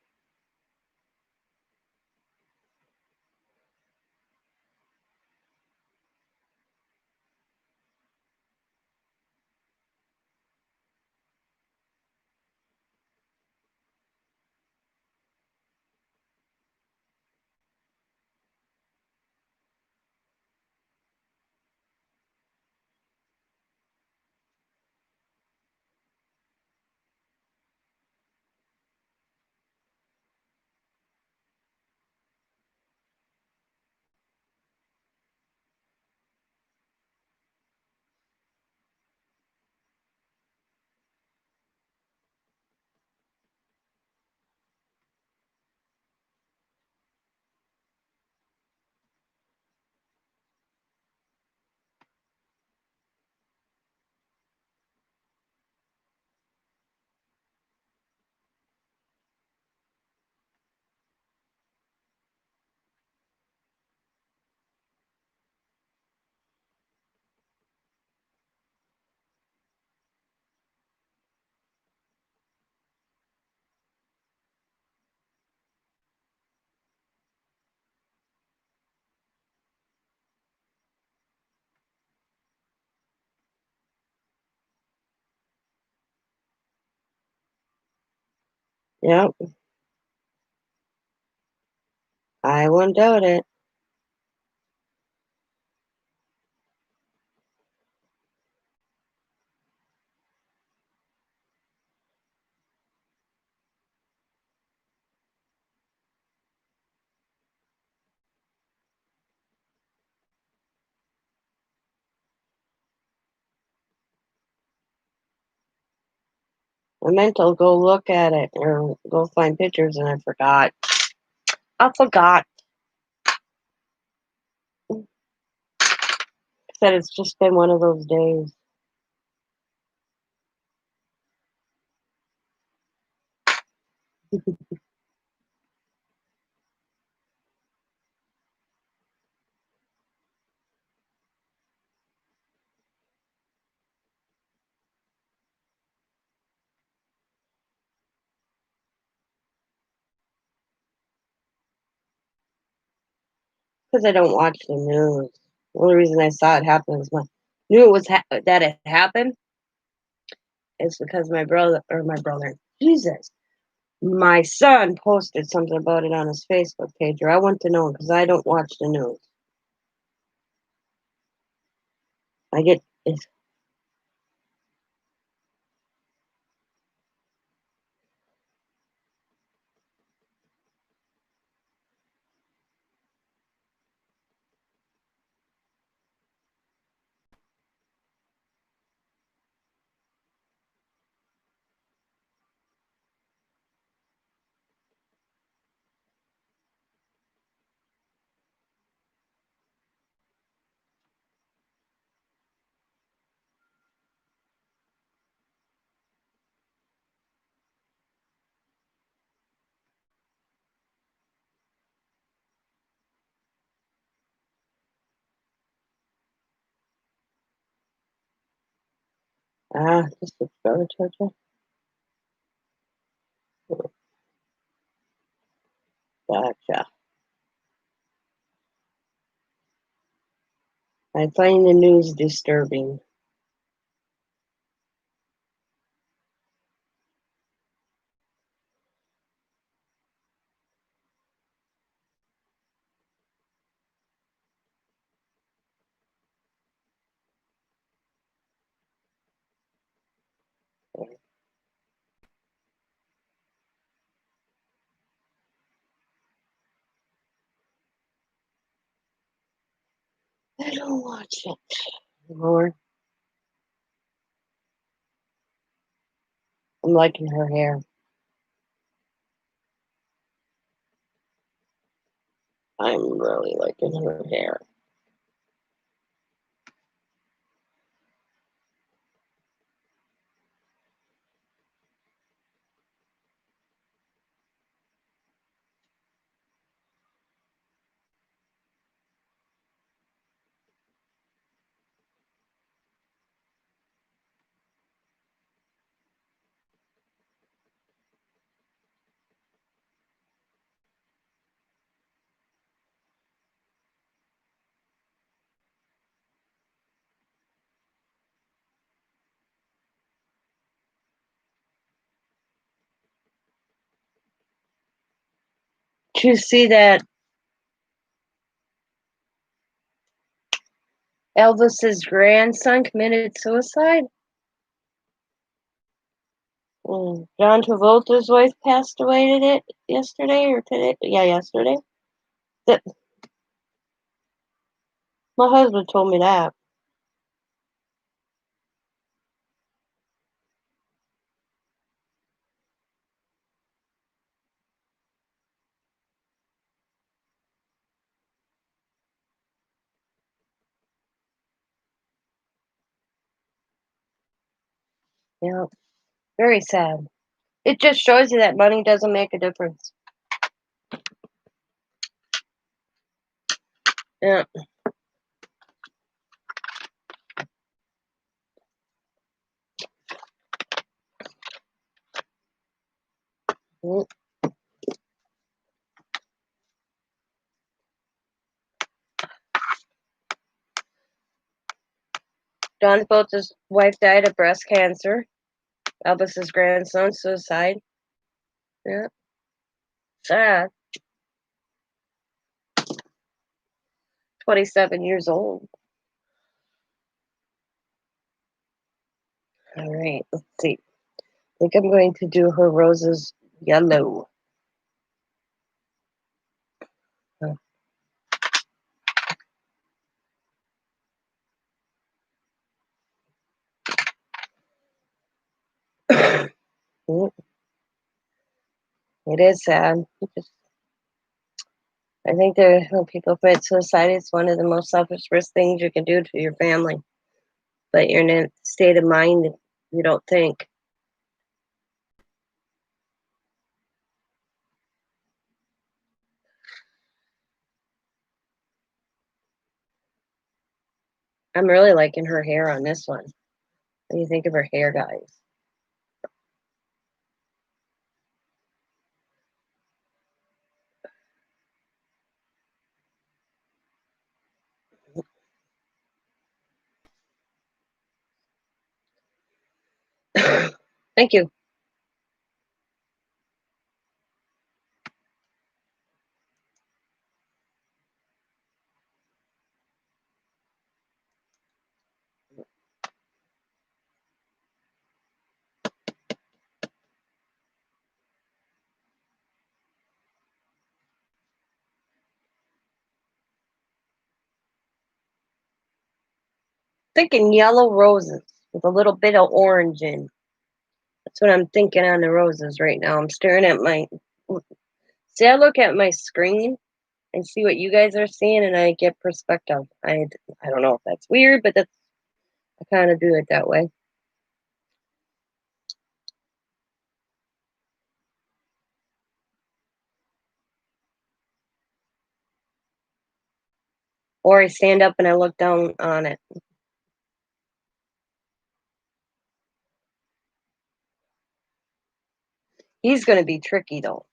Yep, I wouldn't doubt it. I meant to go look at it or go find pictures and I forgot. I forgot. Said it's just been one of those days. Because I don't watch the news. The only reason I saw it happen was my knew it was that it happened is because Jesus, my son posted something about it on his Facebook page, or I want to know because I don't watch the news. I get it's, Ah, this is brother Georgia. Gotcha. I find the news disturbing. I don't watch it anymore. I'm liking her hair. I'm really liking her hair. Did you see that Elvis's grandson committed suicide? John Travolta's wife passed away today, yesterday or today? Yeah, yesterday. That my husband told me that. Yeah, very sad. It just shows you that money doesn't make a difference. Yeah. Mm. John Travolta's wife died of breast cancer. Elvis's grandson suicide. Yeah, sad. 27 years old. All right, let's see. I think I'm going to do her roses yellow. Uh, mm, it is sad. I think that when people commit suicide, it's one of the most selfish things you can do to your family. But you're in a state of mind that you don't think. I'm really liking her hair on this one. What do you think of her hair, guys? Thank you. Thinking yellow roses with a little bit of orange in. That's what I'm thinking on the roses right now. I'm staring at my. See, I look at my screen and see what you guys are seeing, and I get perspective. I don't know if that's weird, but that's I kind of do it that way. Or I stand up and I look down on it. He's going to be tricky though.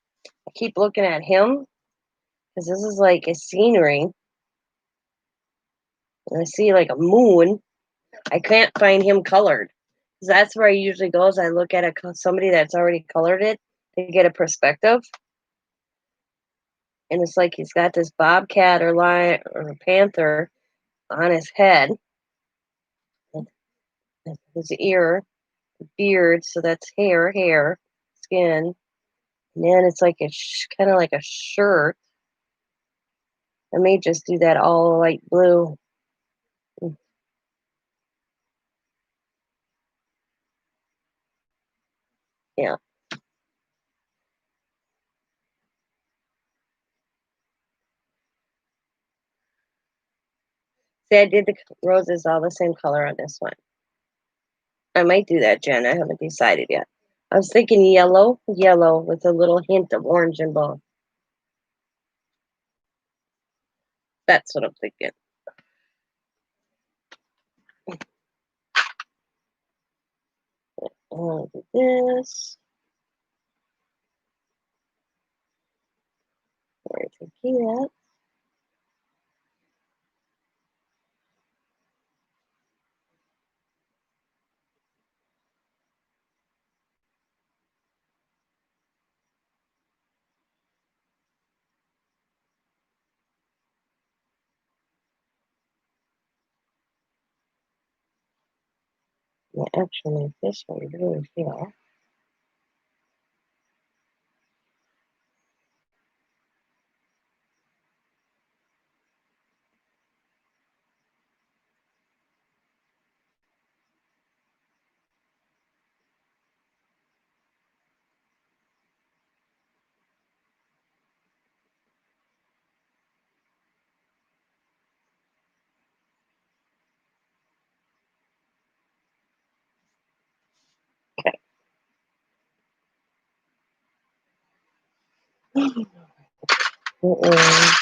I keep looking at him because this is like a scenery. And I see like a moon. I can't find him colored. 'Cause that's where I usually go. Is I look at somebody that's already colored it to get a perspective. And it's like he's got this bobcat or lion or panther on his head, and his ear, beard. So that's hair, skin. And then it's like a kind of like a shirt. I may just do that all light blue. Mm, yeah. See, I did the roses all the same color on this one. I might do that, Jen. I haven't decided yet. I was thinking yellow with a little hint of orange and both. That's what I'm thinking. I'll do this. Where I take that. Yeah, actually, this one really here. Okay. Mm-mm.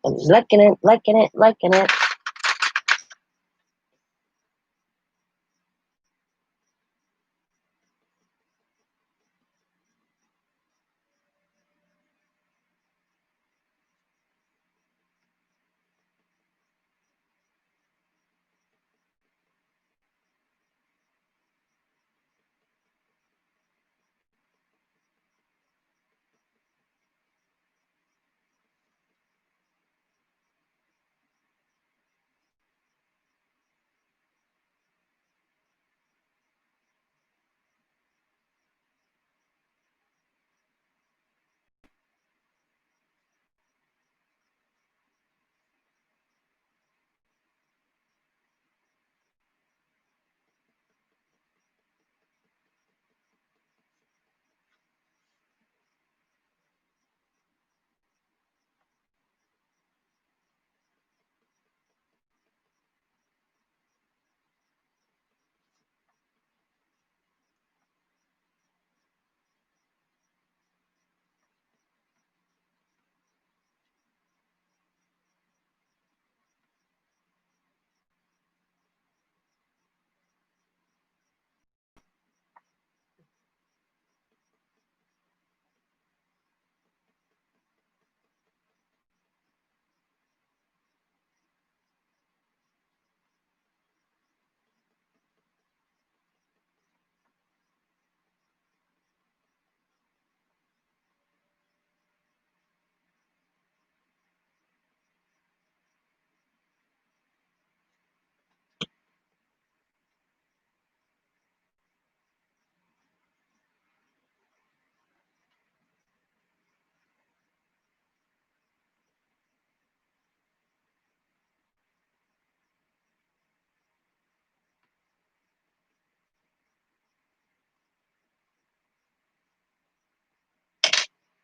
I'm liking it, liking it, liking it.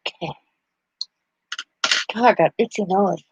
Okay. God, I got itchy nose.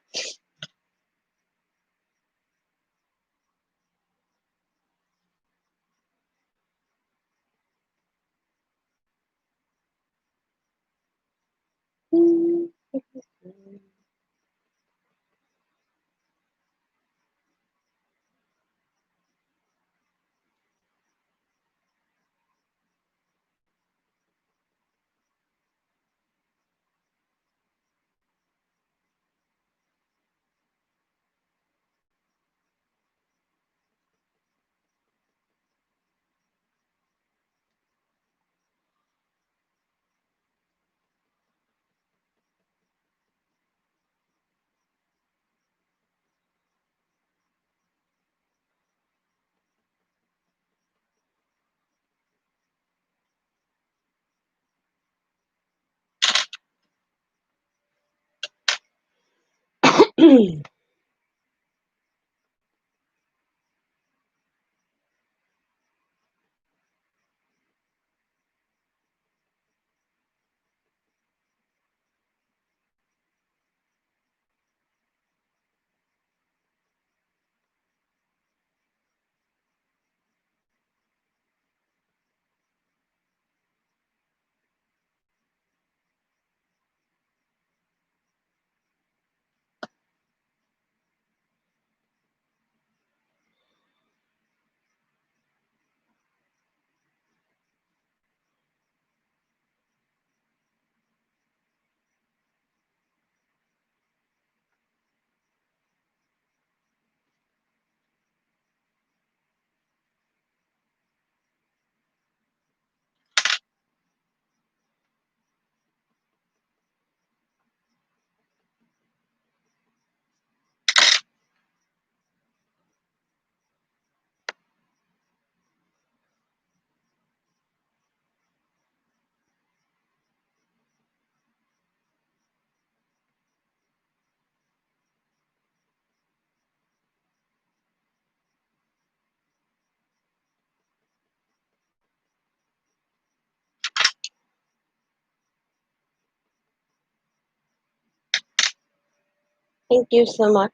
Thank you so much.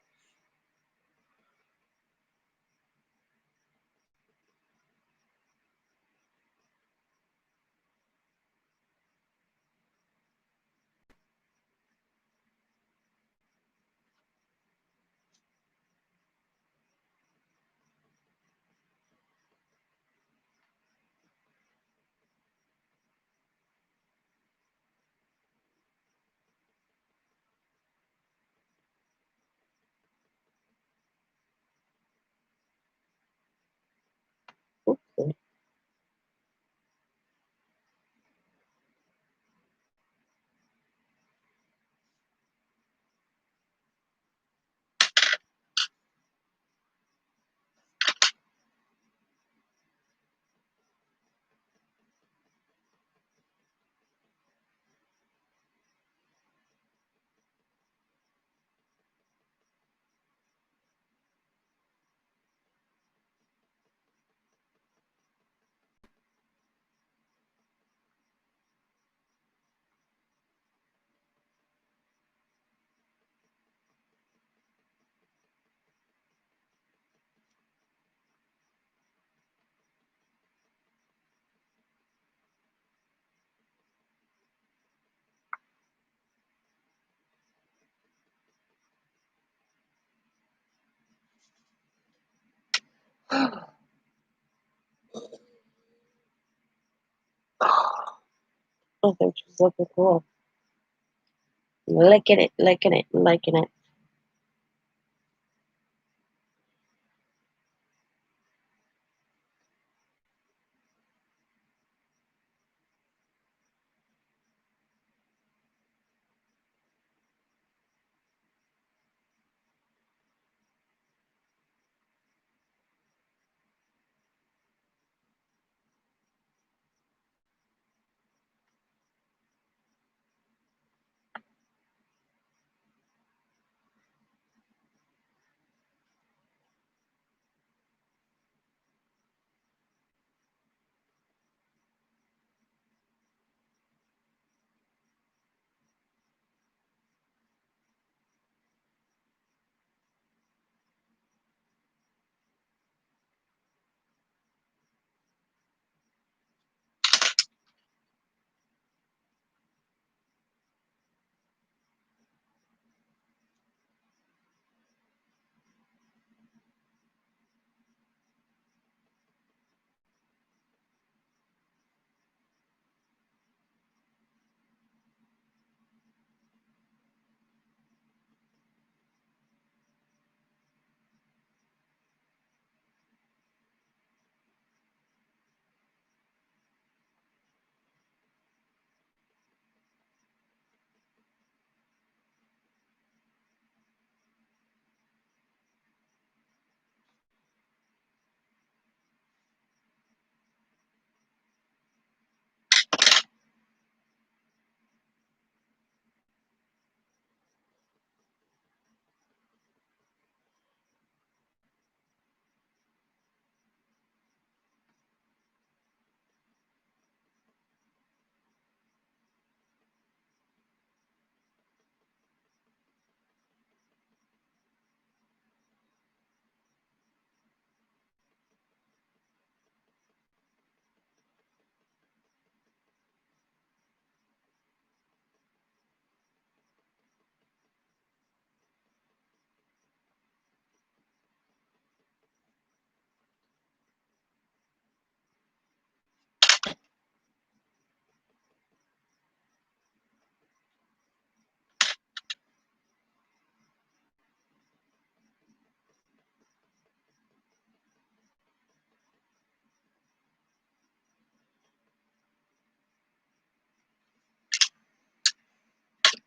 Oopsie. I think she's looking cool. Licking it, licking it, liking it.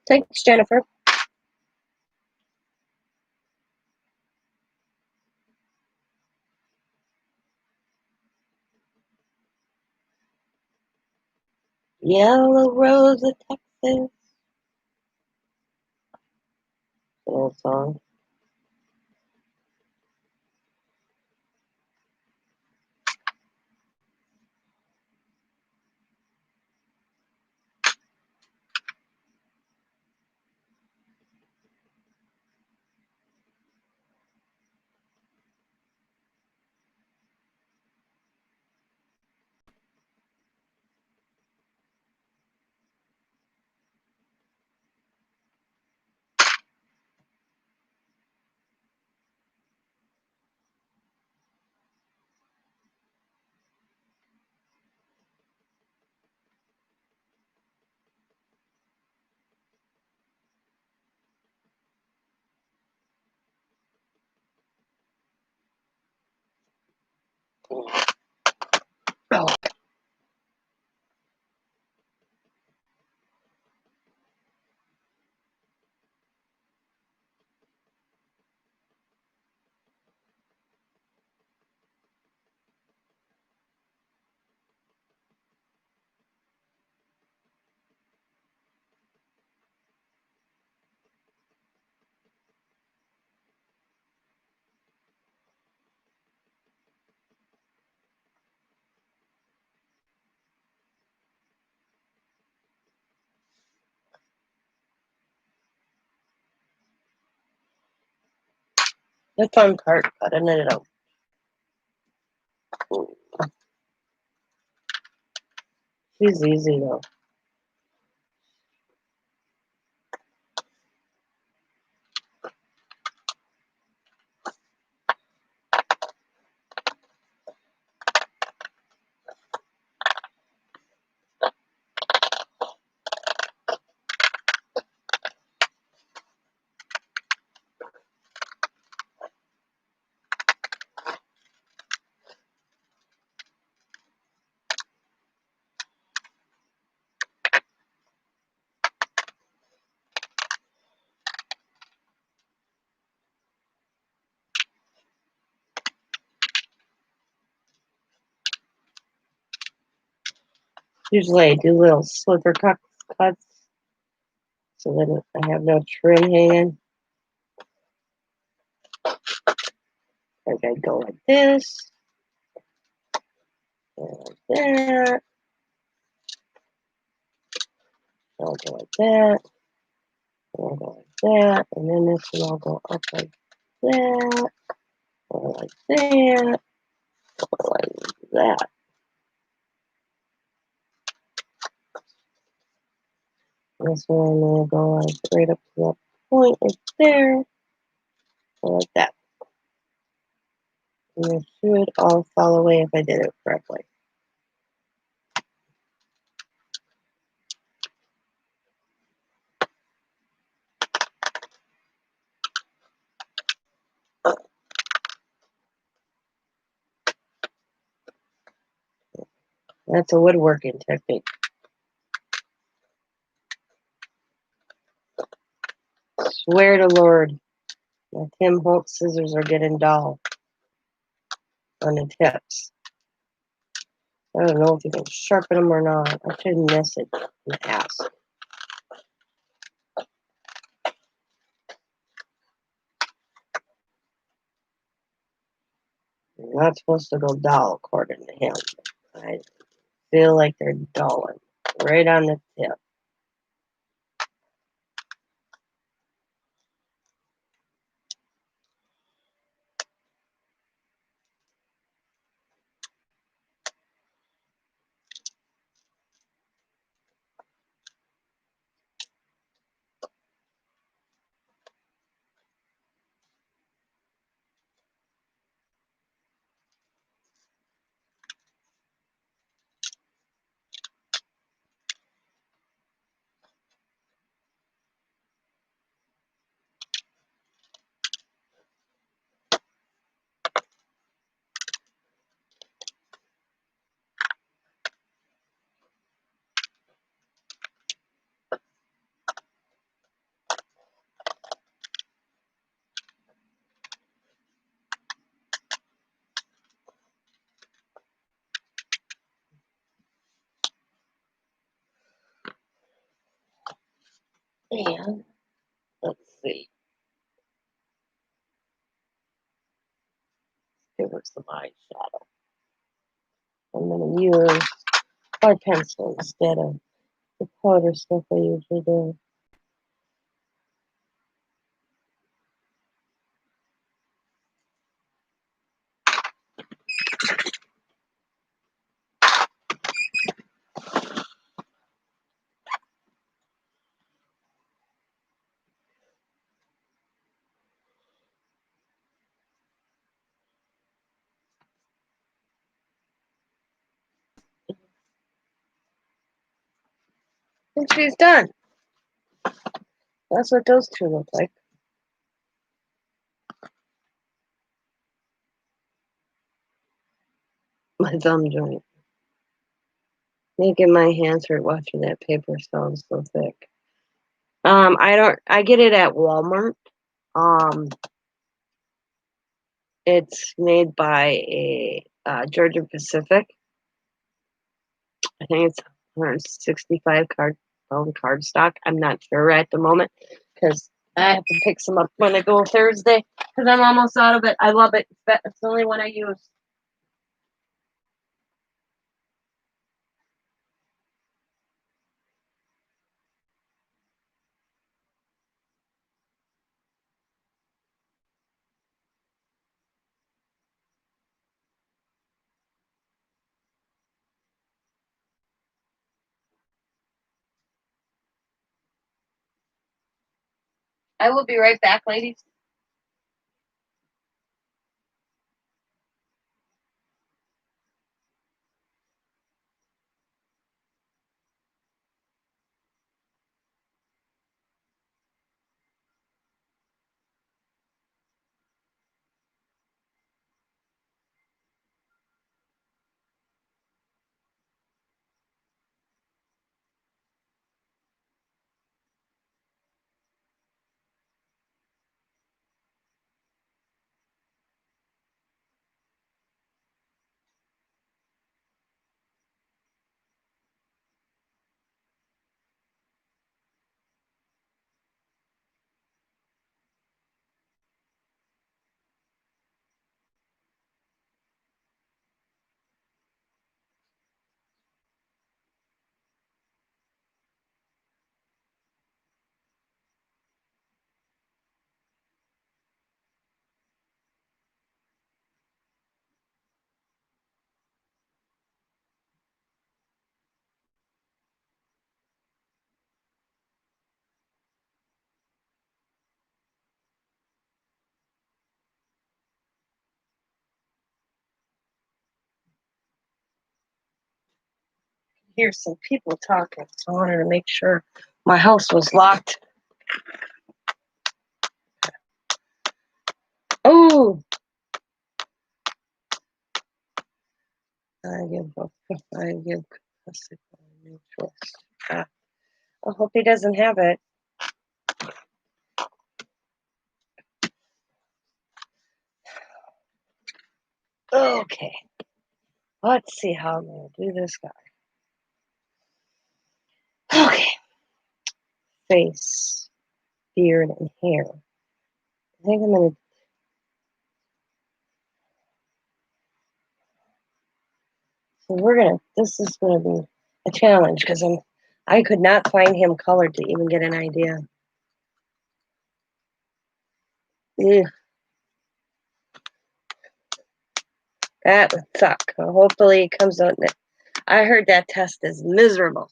Thanks, Jennifer. Yellow Rose of Texas. Old song. Oh. The fun part, cutting it out. She's easy though. Usually I do little slipper cuts so that I have no trim hanging. Like I go like this, and like that, I'll go like that, and I'll go like that, and then this one I'll go up like that, or like that, or like that. This one will go like right up to that point right there, or like that. And it should all fall away if I did it correctly. That's a woodworking technique. Swear to Lord, my Tim Holtz scissors are getting dull on the tips. I don't know if you can sharpen them or not. I should miss it and ask. They're not supposed to go dull according to him. I feel like they're dulling right on the tip. And let's see. Give her some eyeshadow. I'm going to use my pencil instead of the powder stuff I usually do. And she's done. That's what those two look like. my thumb joint. Making my hands hurt watching that paper sound so thick. I get it at Walmart. It's made by a Georgia Pacific. I think it's 165 pound cardstock. I'm not sure at the moment because I have to pick some up when I go Thursday because I'm almost out of it. I love it. It's the only one I use. I will be right back, ladies. Hear some people talking, so I wanted to make sure my house was locked. Oh, I give custody a new choice. I hope he doesn't have it. Okay, let's see how I'm gonna do this guy. Okay, face, beard, and hair. I think I'm gonna. So we're gonna. This is gonna be a challenge because I could not find him colored to even get an idea. Ugh, that would suck. Hopefully it comes out. I heard that test is miserable.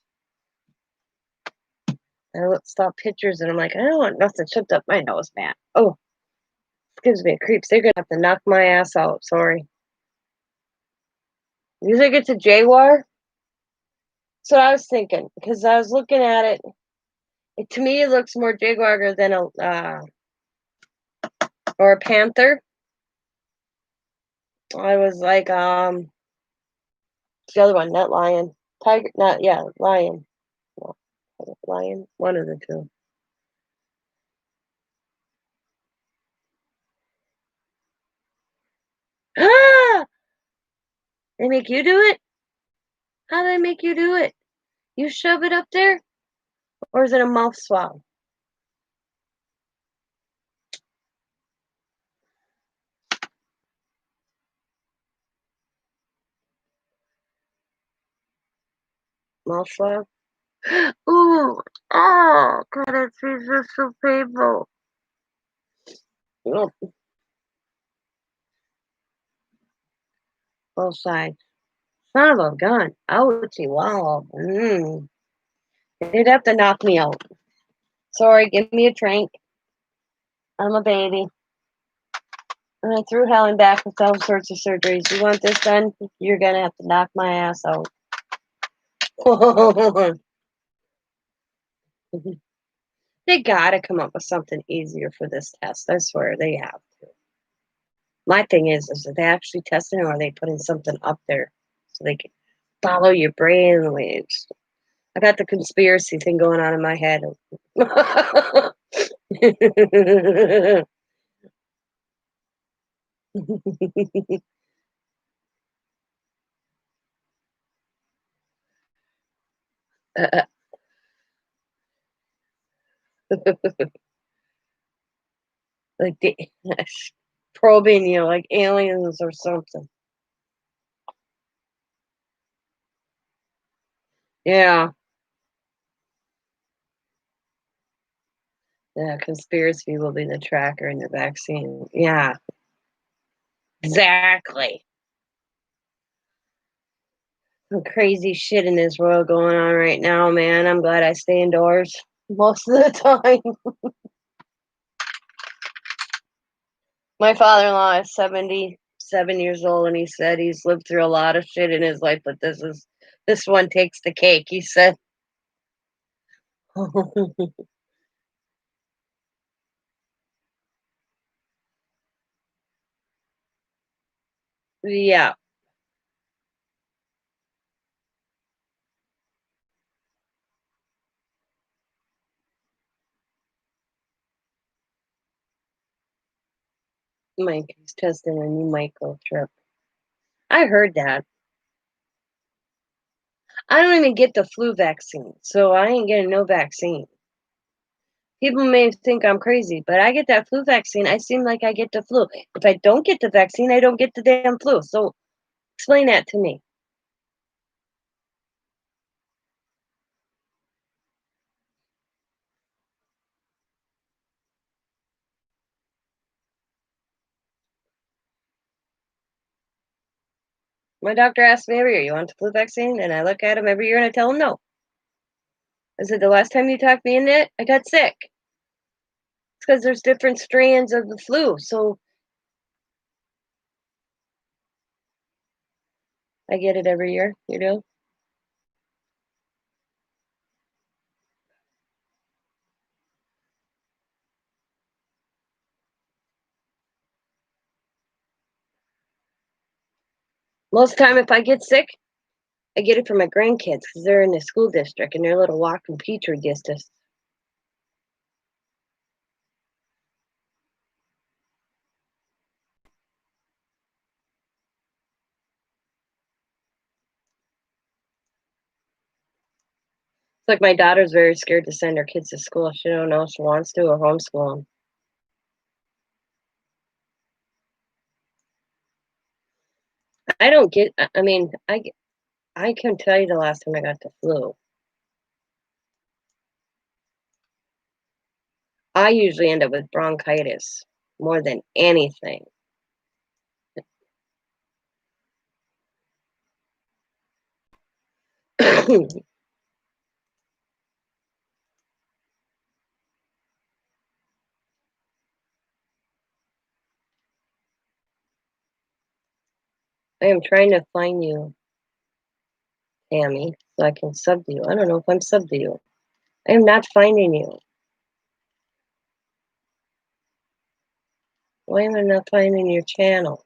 I saw pictures and I'm like, I don't want nothing shoved up my nose, man. Oh, this gives me a creeps. They're gonna have to knock my ass out. Sorry. You think it's a jaguar? So I was thinking because I was looking at it. To me, it looks more jaguar than a or a panther. I was like, the other one, not lion, tiger, not lion, no, lion, one of the two. Ah! They make you do it? How do they make you do it? You shove it up there, or is it a mouth swab? Mouth swab. Ooh, oh, God, that feels just so painful. Oh, both sides. Son of a gun. Ouchie, wow. You'd have to knock me out. Sorry, give me a drink. I'm a baby. And I threw hell and back with all sorts of surgeries. You want this done? You're going to have to knock my ass out. They got to come up with something easier for this test. I swear they have to. My thing is they actually testing or are they putting something up there? so they can follow your brain waves. I got the conspiracy thing going on in my head. like the, probing you like aliens or something. Yeah, yeah. Conspiracy will be the tracker in the vaccine. Yeah, exactly. Some crazy shit in this world going on right now, man. I'm glad I stay indoors most of the time. My father-in-law is 77 years old, and he said he's lived through a lot of shit in his life, but this one takes the cake. He said, "Yeah, Mike is testing a new microchip." I heard that. I don't even get the flu vaccine, so I ain't getting no vaccine. People may think I'm crazy, but I get that flu vaccine. I seem like I get the flu. If I don't get the vaccine, I don't get the damn flu. So explain that to me. My doctor asks me every year, "You want the flu vaccine?" And I look at him every year and I tell him no. I said, "The last time you talked me into it, I got sick." It's because there's different strands of the flu. So I get it every year, you know? Most of the time, if I get sick, I get it from my grandkids because they're in the school district and they're little walking petri dishes. It's like my daughter's very scared to send her kids to school. She don't know if she wants to or homeschool them. I don't get. I mean, I can tell you the last time I got the flu. I usually end up with bronchitis more than anything. I am trying to find you, Tammy, so I can sub to you. I don't know if I'm sub to you. I am not finding you. Why am I not finding your channel?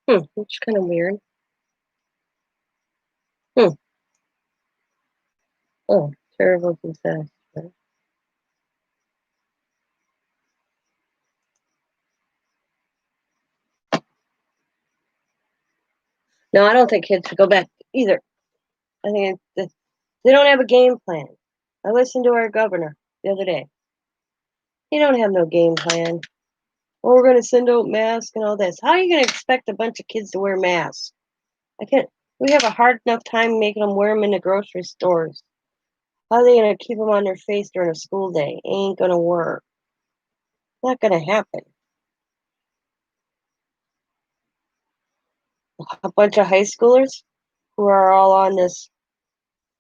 It's kind of weird. Hmm. Oh, terrible disaster. No, I don't think kids should go back either. I think they don't have a game plan. I listened to our governor the other day. He don't have no game plan. Well, we're going to send out masks and all this. How are you going to expect a bunch of kids to wear masks? I can't. We have a hard enough time making them wear them in the grocery stores. How are they going to keep them on their face during a school day? Ain't going to work. Not going to happen. A bunch of high schoolers who are all on this,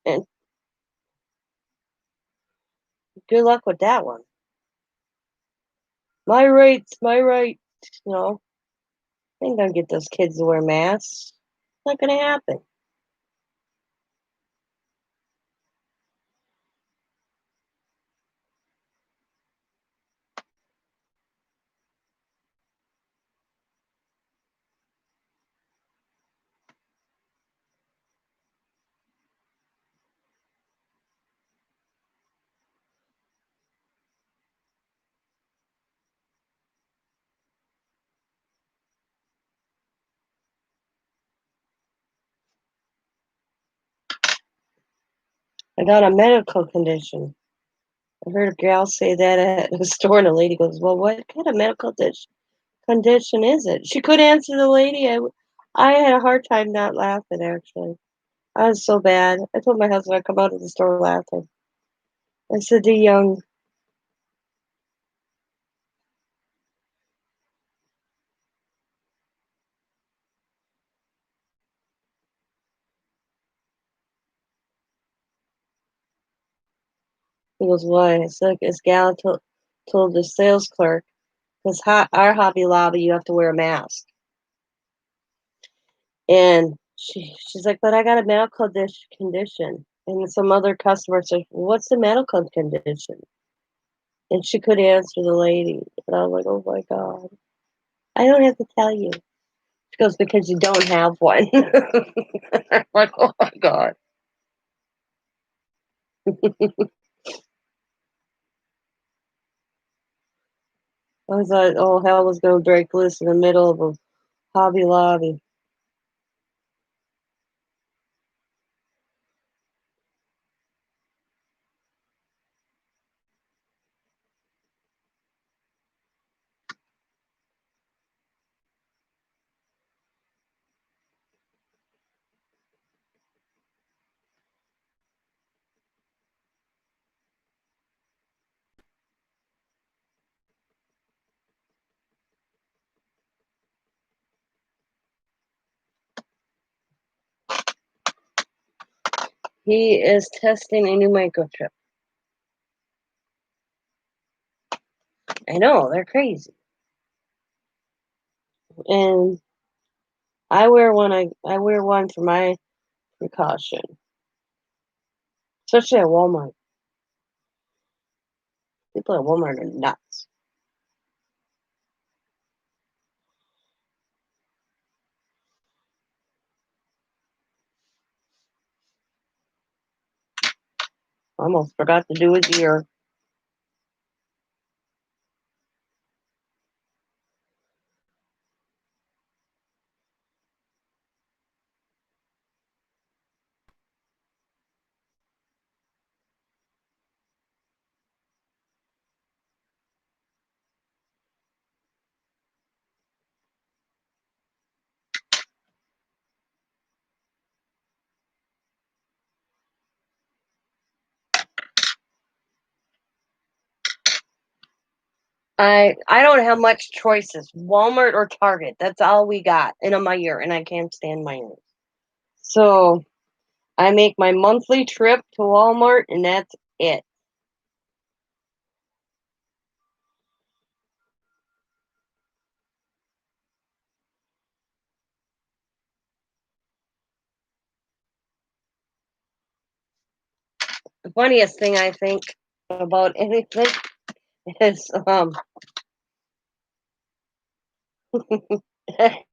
and good luck with that one. My rights, my rights. You know, ain't gonna get those kids to wear masks. Not gonna happen. I got a medical condition. I heard a gal say that at a store, and the lady goes, "Well, what kind of medical condition is it?" She could answer the lady. I had a hard time not laughing, actually. I was so bad. I told my husband I'd come out of the store laughing. I said, "The young." He goes, "Why?" I said, "This gal told the sales clerk, because our Hobby Lobby, you have to wear a mask." And she's like, "But I got a medical condition." And some other customer said, "What's the medical condition?" And she could answer the lady. And I was like, "Oh my God, I don't have to tell you." She goes, "Because you don't have one." I'm like, "Oh my God." I thought, oh, hell was going to break loose in the middle of a Hobby Lobby. He is testing a new microchip. I know, they're crazy. And I wear one. I wear one for my precaution, especially at Walmart. People at Walmart are nuts. I almost forgot to do his ear. I don't have much choices. Walmart or Target. That's all we got in a Meyer, and I can't stand Meyers. So I make my monthly trip to Walmart, and that's it. The funniest thing I think about anything is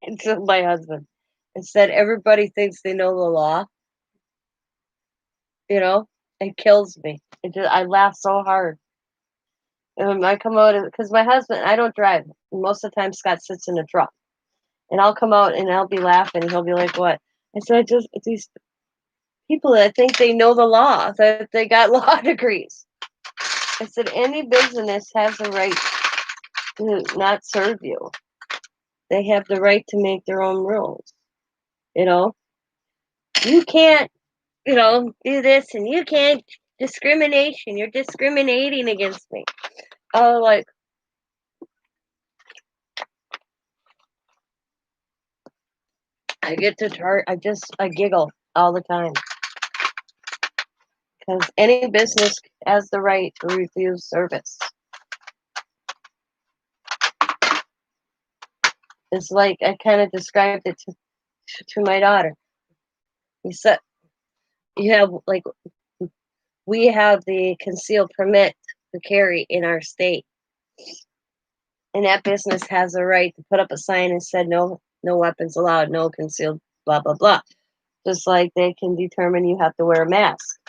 it's my husband. Instead, everybody thinks they know the law. You know, it kills me. I laugh so hard. I come out because my husband, I don't drive. Most of the time, Scott sits in the truck, and I'll come out and I'll be laughing. And he'll be like, "What?" I said, "Just these people that think they know the law, that they got law degrees." I said, "Any business has the right to not serve you. They have the right to make their own rules. You know, you can't, do this, and you can't discrimination. You're discriminating against me." Oh, like I get to chart. I giggle all the time because any business has the right to refuse service. It's like I kind of described it to my daughter. You said you have like we have the concealed permit to carry in our state, and that business has a right to put up a sign and said no weapons allowed, no concealed, blah blah blah. Just like they can determine you have to wear a mask.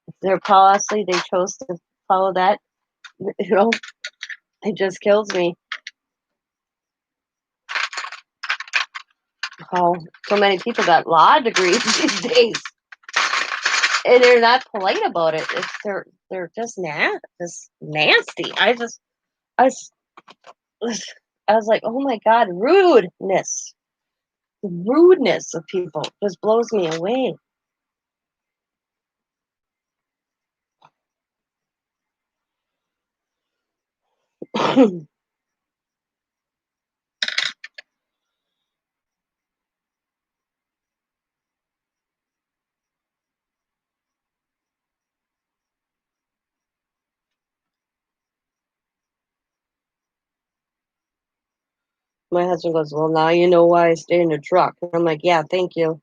If their policy, they chose to follow that. You know, it just kills me how so many people got law degrees these days. and they're not polite about it. They're just nasty. I, s- I was like, oh my god, rudeness. The rudeness of people just blows me away. My husband goes, well, now you know why I stay in the truck. I'm like, yeah, thank you.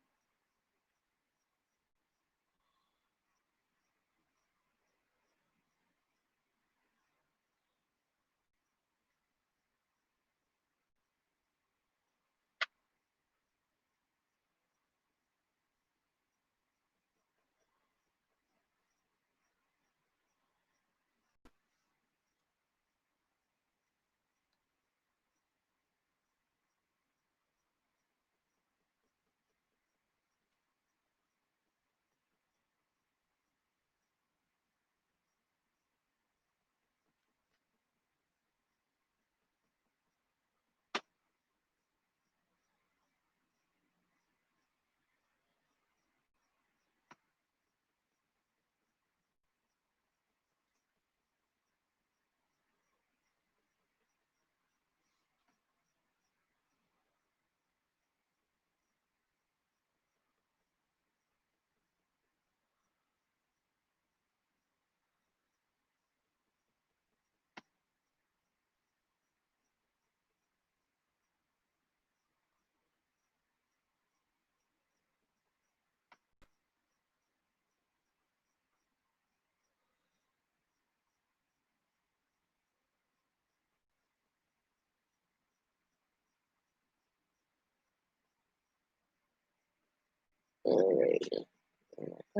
All right.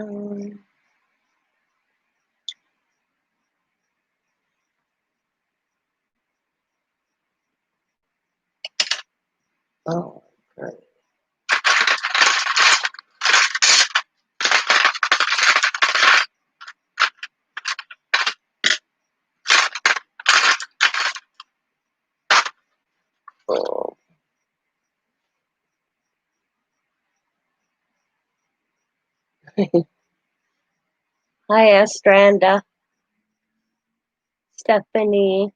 Um, oh, great. Oh. Hi, Estranda, Stephanie.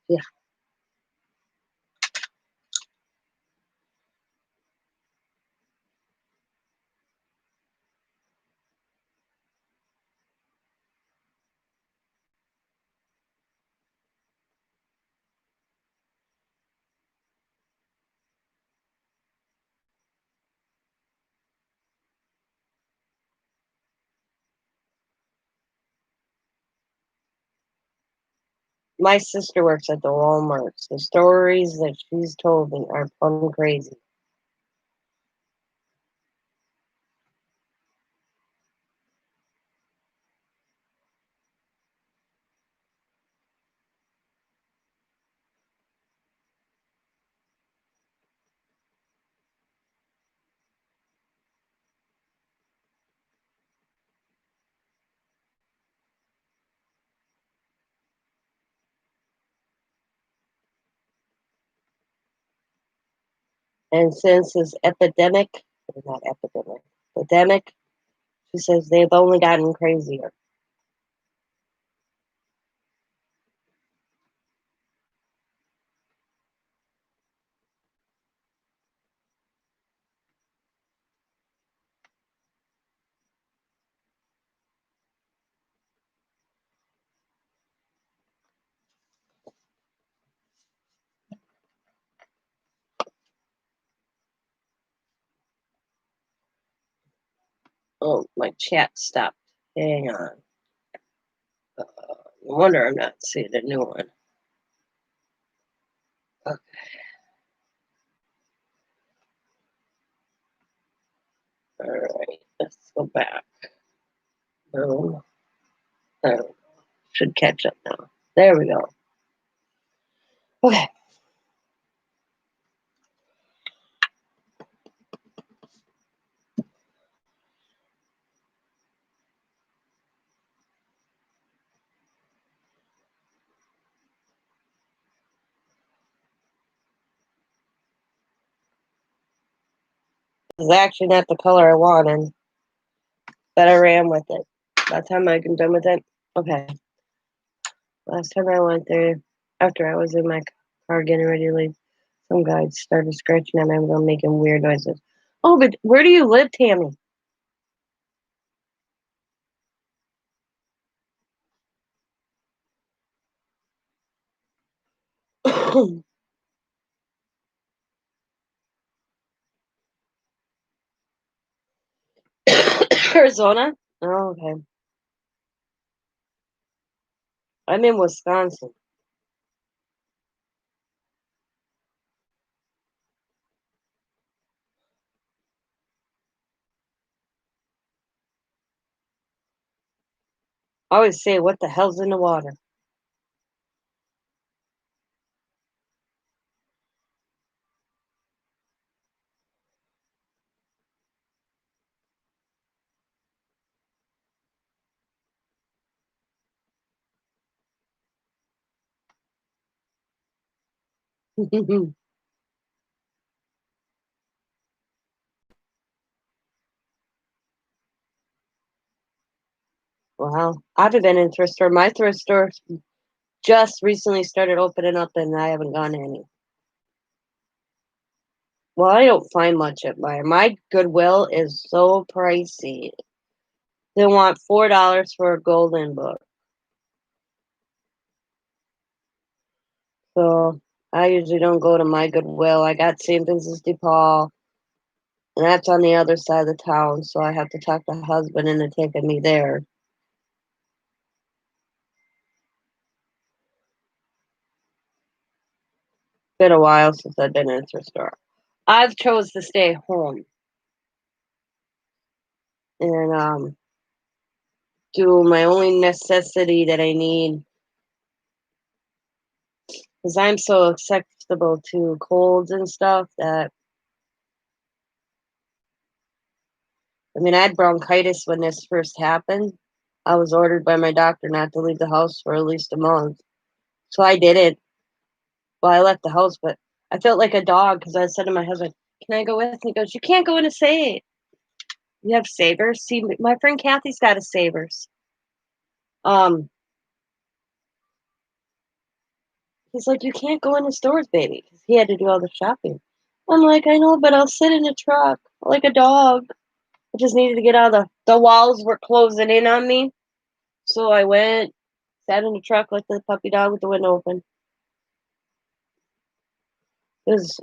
Yeah, my sister works at the Walmarts. The stories that she's told me are plumb crazy. And since this epidemic, she says they've only gotten crazier. Oh, my chat stopped. Hang on. No wonder I'm not seeing a new one. Okay, all right, let's go back. Boom. Oh, should catch up now. There we go. Okay. It's actually not the color I wanted, but I ran with it. By the time I'm done with it, okay. Last time I went there, after I was in my car getting ready to leave, some guy started scratching at my window, making weird noises. Oh, but where do you live, Tammy? Arizona? Oh, okay. I'm in Wisconsin. I always say, what the hell's in the water? Wow. I've been in a thrift store. My thrift store just recently started opening up, and I haven't gone to any. Well, I don't find much at my Goodwill is so pricey. They want $4 for a golden book. So I usually don't go to my Goodwill. I got St. Vincent's de Paul, and that's on the other side of the town. So I have to talk the husband into taking me there. Been a while since I've been in a thrift store. I've chose to stay home and do my only necessity that I need because I'm so susceptible to colds and stuff that I mean, I had bronchitis when this first happened. I was ordered by my doctor not to leave the house for at least a month. So I did it. Well, I left the house, but I felt like a dog because I said to my husband, "Can I go with?" And he goes, "You can't go in a save. You have savers." See, my friend Kathy's got a savers. Um, he's like, "You can't go in the stores, baby," because he had to do all the shopping. I'm like, "I know, but I'll sit in the truck like a dog." I just needed to get out of the walls were closing in on me. So I went, sat in the truck like the puppy dog with the window open. It was,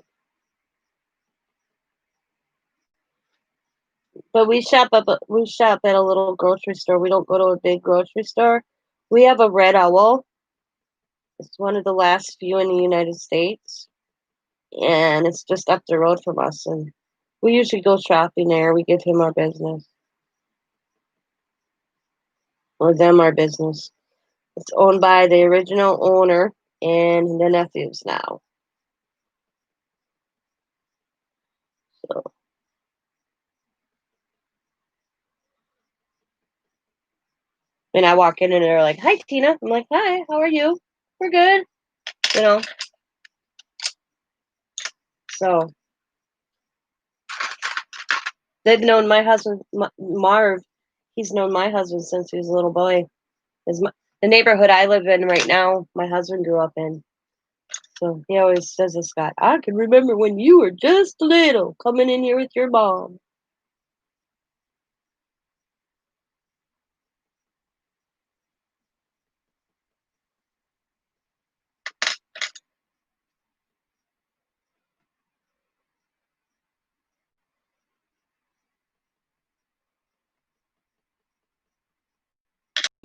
but we shop at a little grocery store. We don't go to a big grocery store. We have a Red Owl. It's one of the last few in the United States, and it's just up the road from us. And we usually go shopping there. We give him our business, or them our business. It's owned by the original owner and the nephews now. So, and I walk in and they're like, "Hi, Tina." I'm like, "Hi, how are you?" "We're good." You know. So they've known my husband, Marv. He's known my husband since he was a little boy. Is the neighborhood I live in right now, my husband grew up in. So he always says to Scott, "I can remember when you were just little coming in here with your mom."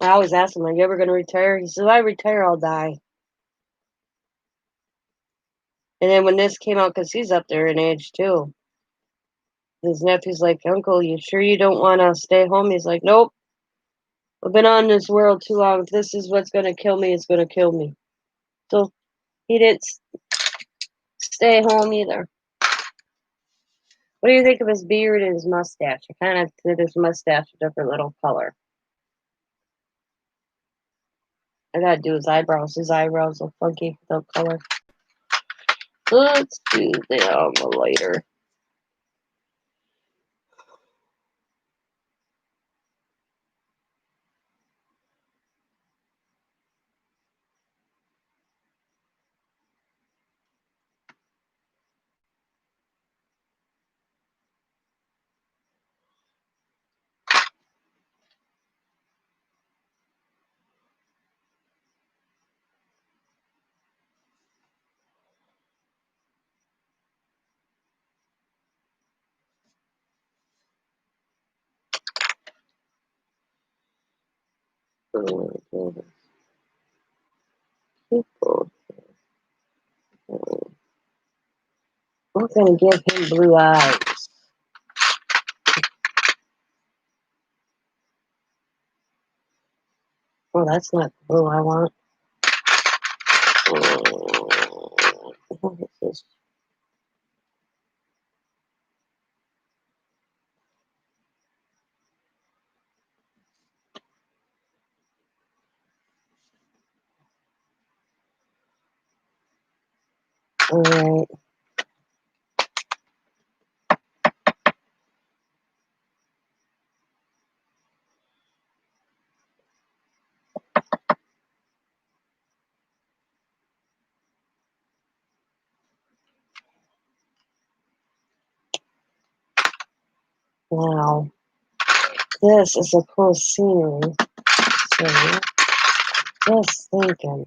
I always ask him, "Are you ever going to retire?" He says, "If I retire, I'll die." And then when this came out, because he's up there in age too, his nephew's like, "Uncle, you sure you don't want to stay home?" He's like, "Nope. I've been on this world too long. If this is what's going to kill me, it's going to kill me." So he didn't stay home either. What do you think of his beard and his mustache? I kind of did his mustache a different little color. I gotta do his eyebrows. His eyebrows are funky without color. Let's do them later. Oh my goodness. People. I'm gonna give him blue eyes. Oh, that's not the blue I want. What is this? All right. Wow. This is a cool scenery. So, just thinking.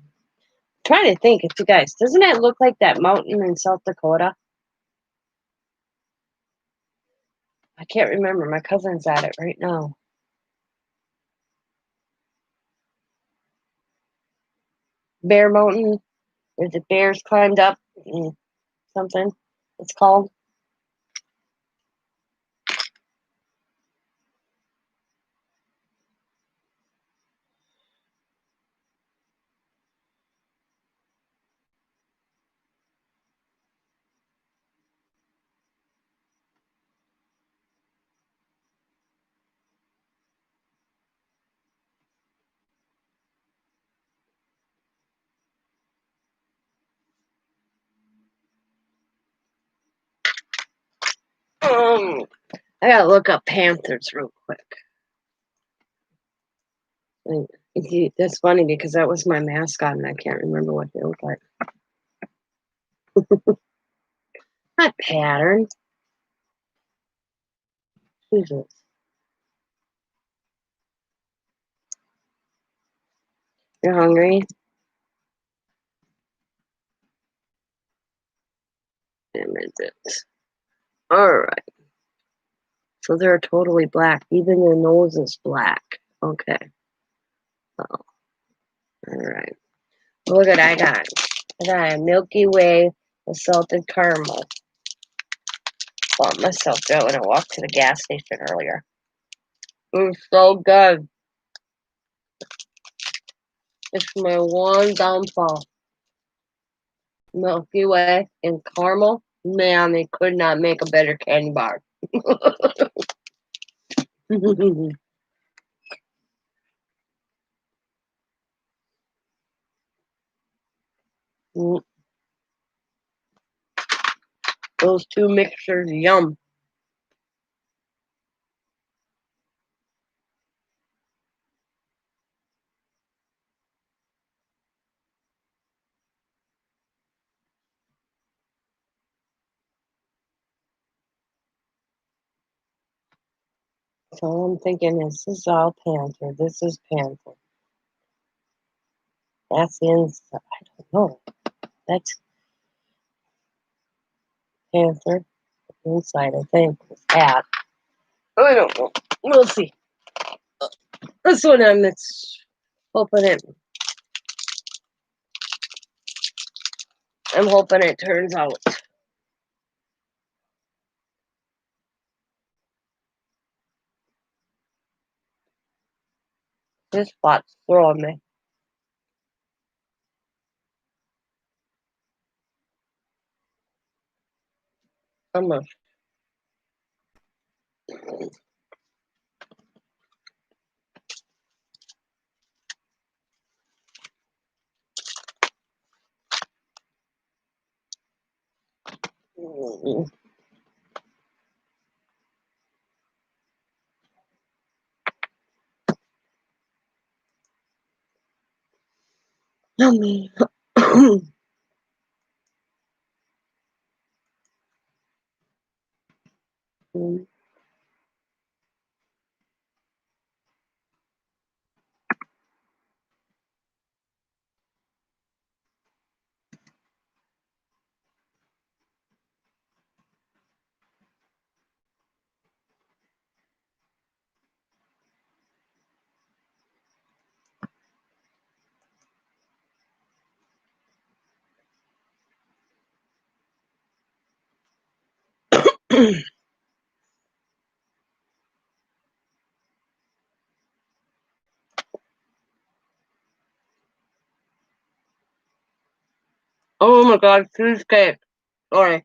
Trying to think, if you guys, doesn't it look like that mountain in South Dakota? I can't remember. My cousin's at it right now. Bear Mountain, where the bears climbed up and something. It's called. I gotta look up panthers real quick. That's funny because that was my mascot and I can't remember what they look like. Not pattern. Jesus. You're hungry? Damn it. Alright. So they're totally black. Even their nose is black. Okay. Oh, alright. Look what I got. I got a Milky Way with salted caramel. Bought myself that when I walked to the gas station earlier. It was so good. It's my one downfall. Milky Way and caramel. Man, they could not make a better candy bar. Those two mixtures, yum. So I'm thinking this is all Panther. This is Panther. That's the inside. I don't know. That's Panther. Inside, I think. It's hat. I don't know. We'll see. This one hoping it. I'm hoping it turns out. This spot's throwing me. Almost. Yummy. Oh my god, cheesecake. Sorry.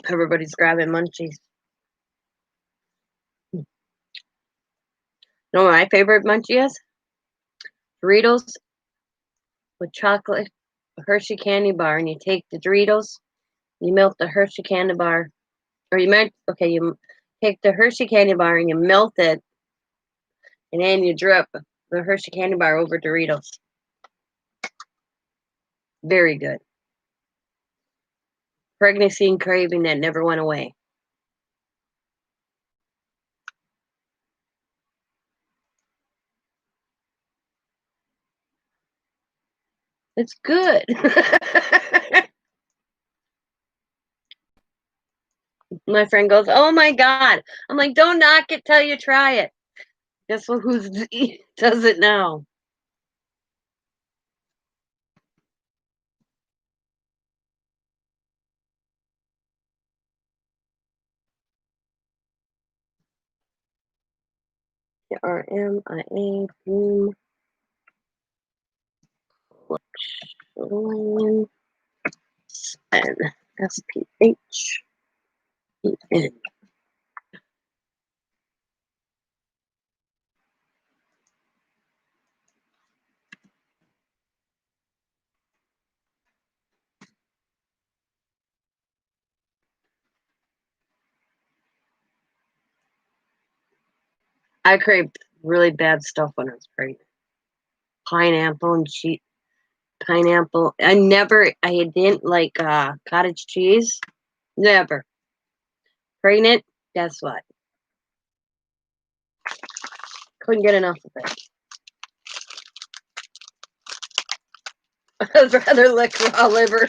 Everybody's grabbing munchies. You know what my favorite munchie is? Doritos with chocolate Hershey candy bar, and you take the Doritos, you melt the Hershey candy bar, or you take the Hershey candy bar and you melt it, and then you drip the Hershey candy bar over Doritos. Very good. Pregnancy and craving that never went away. It's good. My friend goes, "Oh my god!" I'm like, "Don't knock it till you try it." Guess who does it now? RMIA Boom Collection and SPHEN. I craved really bad stuff when I was pregnant. Pineapple and cheese. Pineapple. I didn't like cottage cheese. Never. Pregnant, guess what? Couldn't get enough of it. I'd rather lick raw liver.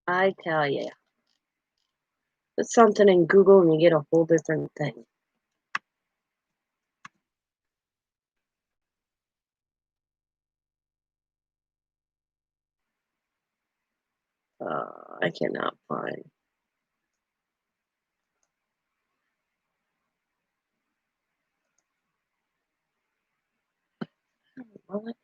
I tell you, put something in Google and you get a whole different thing. I cannot find. What?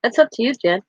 That's up to you, Jen.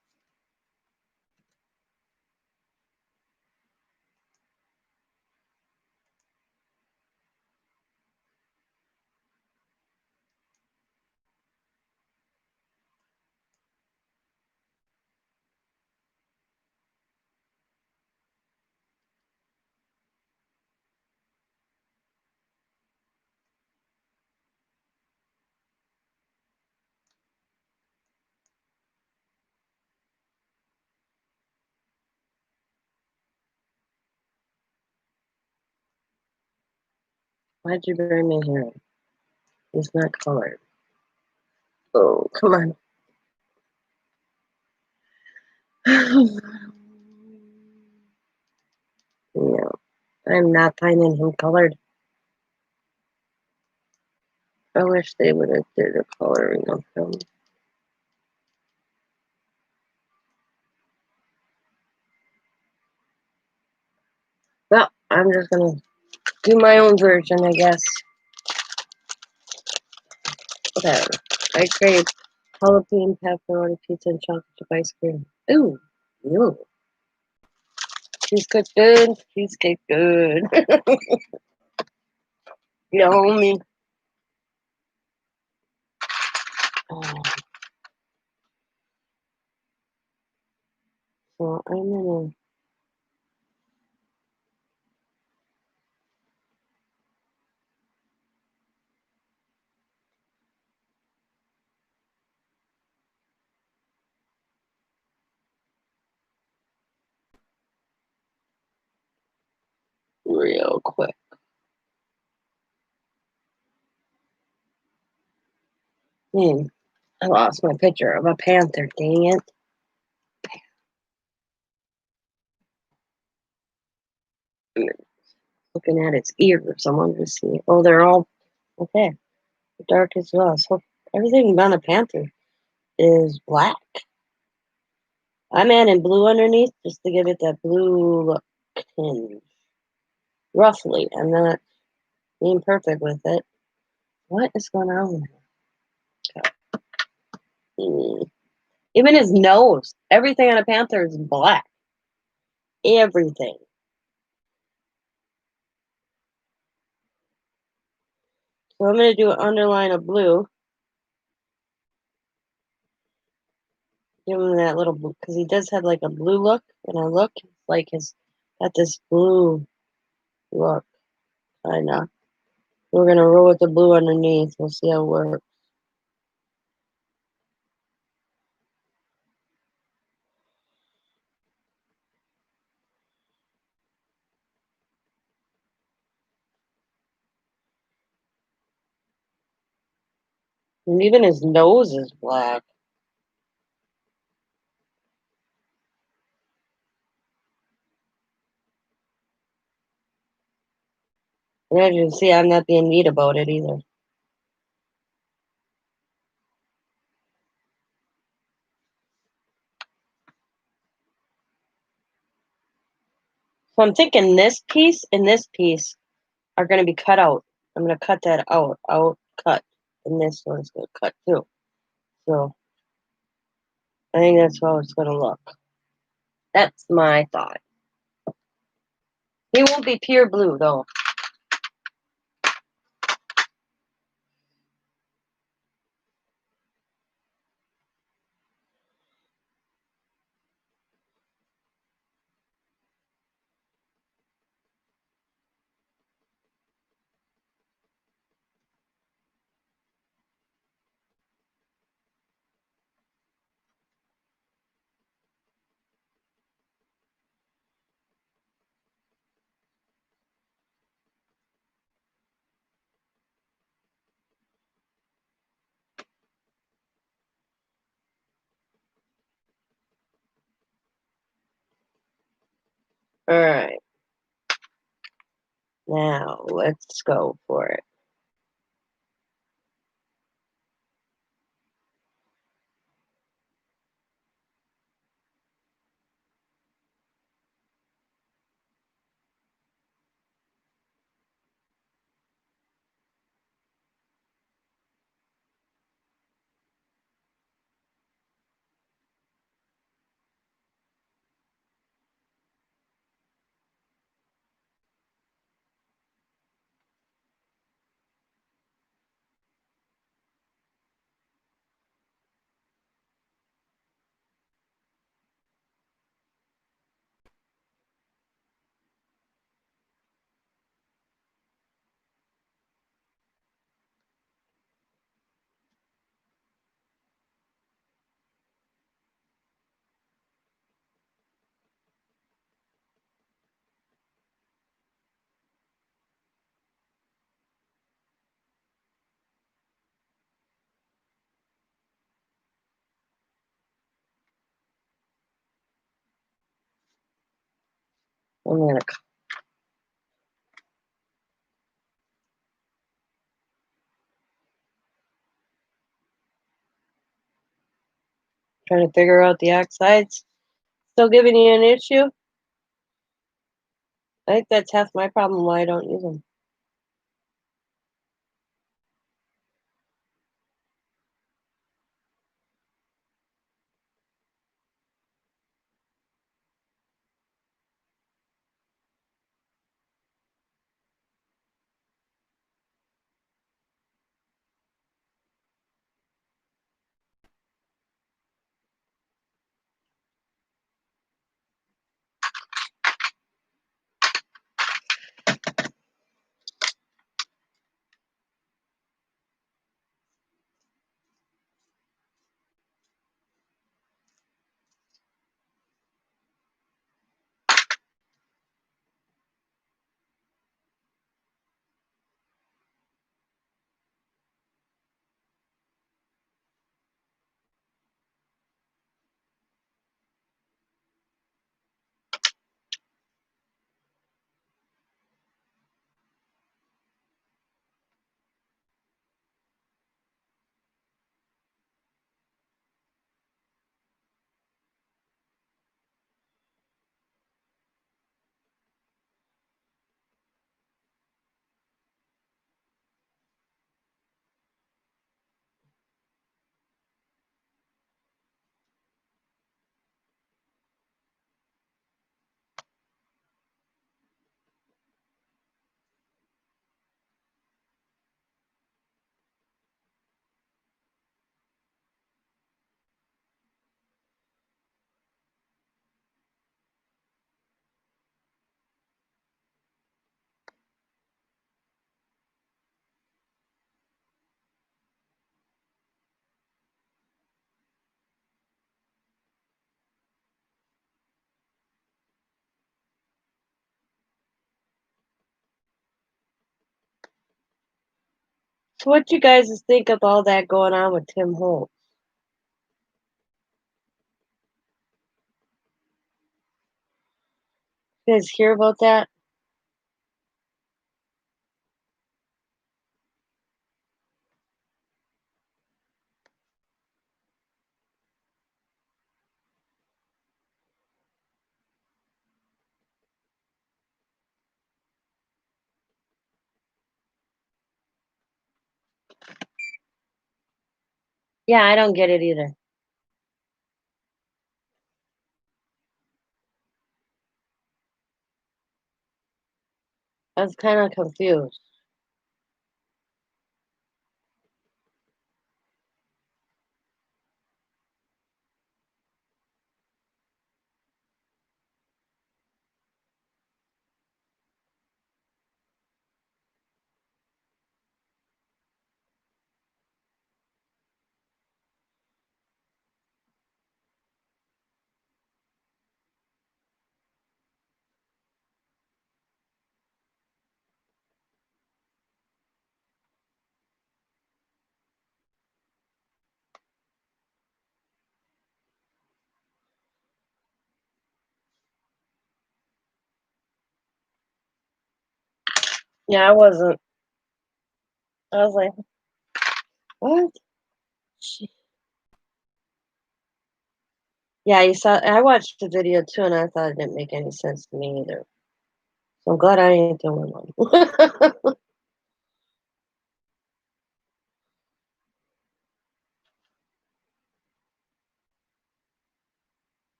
Why'd you burn my hair? It's not colored. Oh, come on. No, I'm not finding him colored. I wish they would have did a coloring of him. Well, I'm just gonna do my own version, I guess. Whatever. I crave jalapeno pepperoni pizza and chocolate chip ice cream. Ooh, no. Cheesecake good. Cheesecake good. Yummy. Oh, so I'm gonna real quick. I lost my picture of a panther. Dang it. I'm looking at its ears. I wanted to see. Oh, they're all okay. Dark as well. So everything about a panther is black. I'm adding blue underneath just to give it that blue look tinge. Roughly. I'm not being perfect with it. What is going on with it? Even his nose. Everything on a panther is black. Everything. So I'm going to do an underline of blue. Give him that little blue, because he does have like a blue look. And I look like he's got this blue look, kind of. We're going to roll with the blue underneath. We'll see how it works. And even his nose is black. And as you can see, I'm not being neat about it either. So I'm thinking this piece and this piece are going to be cut out. I'm going to cut that out, cut. And this one's going to cut too. So I think that's how it's going to look. That's my thought. He won't be pure blue, though. All right. Now, let's go for it. I'm gonna try to figure out the oxides. Still giving you an issue? I think that's half my problem why I don't use them. So what you guys think of all that going on with Tim Holt? You guys hear about that? Yeah, I don't get it either. I was kind of confused. Yeah, I wasn't. I was like, what? Yeah, you saw. I watched the video too, and I thought it didn't make any sense to me either. So I'm glad I ain't the only one.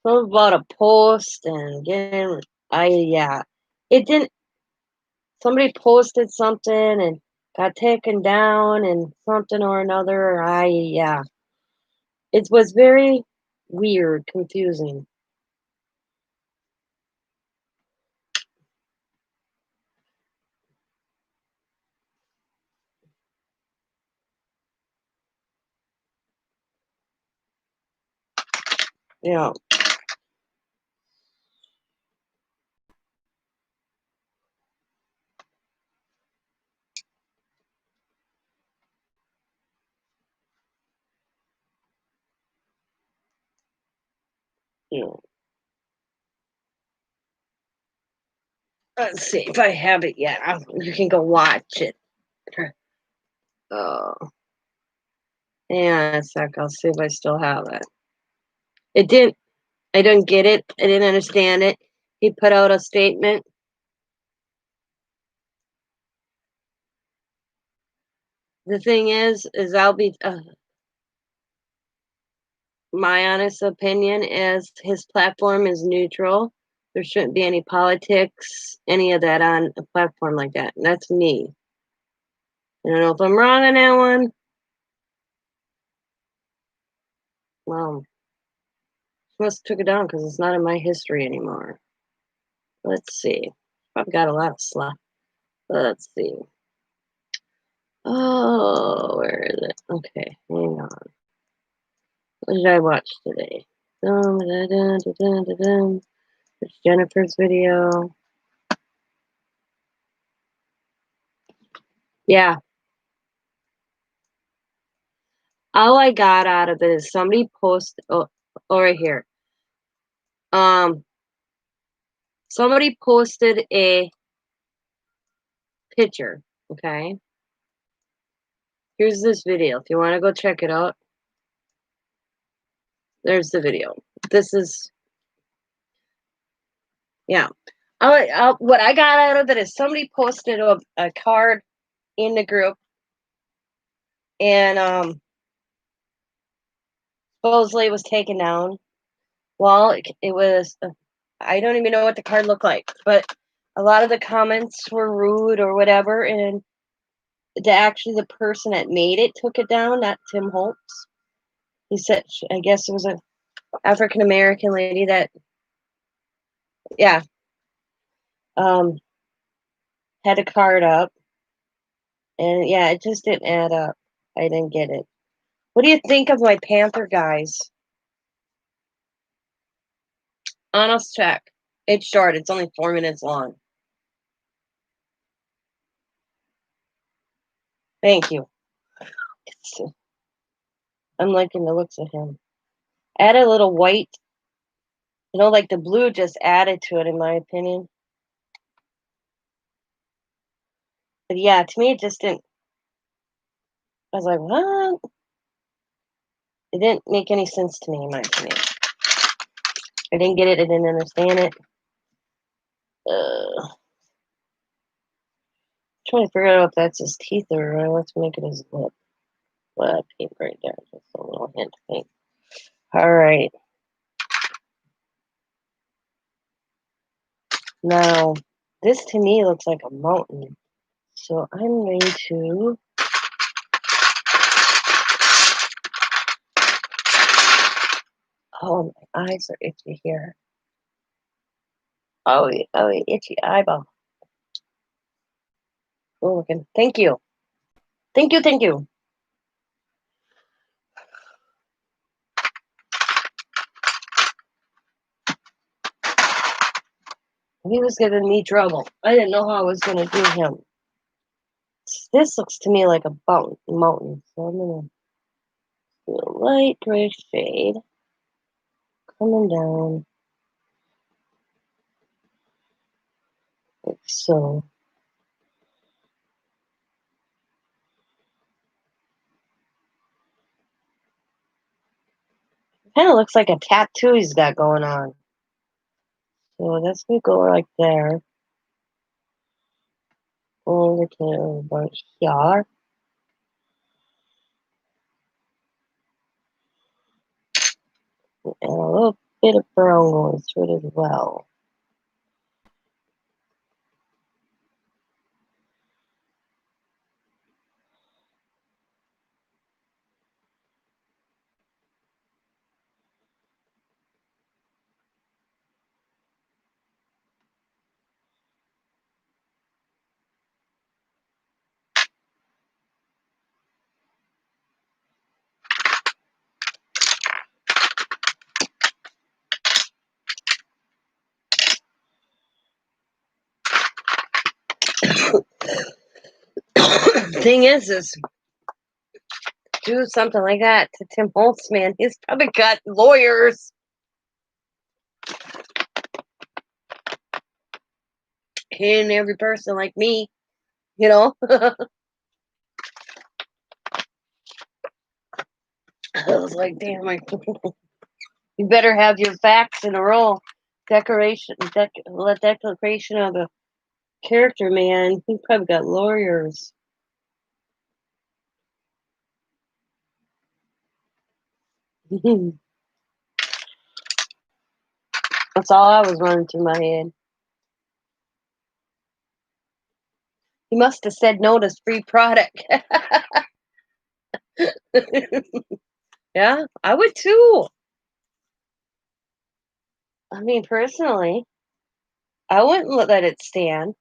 Something about a post and getting. Yeah, it didn't. Somebody posted something and got taken down and something or another. Yeah, it was very weird, confusing. Yeah. Let's see if I have it yet. You can go watch it. Oh, yeah, a sec. I'll see if I still have it. It didn't. I didn't get it. I didn't understand it. He put out a statement. The thing is I'll be. My honest opinion is his platform is neutral. There shouldn't be any politics, any of that on a platform like that. And that's me. I don't know if I'm wrong on that one. Well, she must have took it down because it's not in my history anymore. Let's see. I've got a lot of stuff. Let's see. Oh, where is it? Okay, hang on. What did I watch today? It's Jennifer's video. Yeah. All I got out of it is somebody posted right here. Somebody posted a picture, okay? Here's this video. If you want to go check it out, there's the video. This is, yeah. What I got out of it is somebody posted a card in the group, and supposedly it was taken down. Well, it was, I don't even know what the card looked like, but a lot of the comments were rude or whatever, and the person that made it took it down, not Tim Holtz. He said, I guess it was an African American lady that, yeah, had a card up, and yeah, it just didn't add up. I didn't get it. What do you think of my Panther guys? Honest check. It's short. It's only 4 minutes long. Thank you. I'm liking the looks of him. Add a little white. Like the blue just added to it, in my opinion. But yeah, to me, it just didn't. I was like, what? It didn't make any sense to me, in my opinion. I didn't get it. I didn't understand it. Trying to figure out if that's his teeth or let's make it his lip. Well, paint right there. Just a little hint of paint. All right. Now, this to me looks like a mountain. So I'm going to. Oh, my eyes are itchy here. Oh, itchy eyeball. Oh, looking. Thank you. Thank you. Thank you. He was giving me trouble. I didn't know how I was going to do him. This looks to me like a mountain. So I'm going to do a light gray shade. Coming down. Like so. Kind of looks like a tattoo he's got going on. So that's going to go right there. Over to about here. And a little bit of brown going through it as well. Thing is do something like that to Tim Holtz, man. He's probably got lawyers. hitting every person like me, you know? I was like, damn, you better have your facts in a row. Declaration of the character, man. He probably got lawyers. That's all I was running through my head. He must have said no to free product. Yeah, I would too. I mean, personally, I wouldn't let it stand.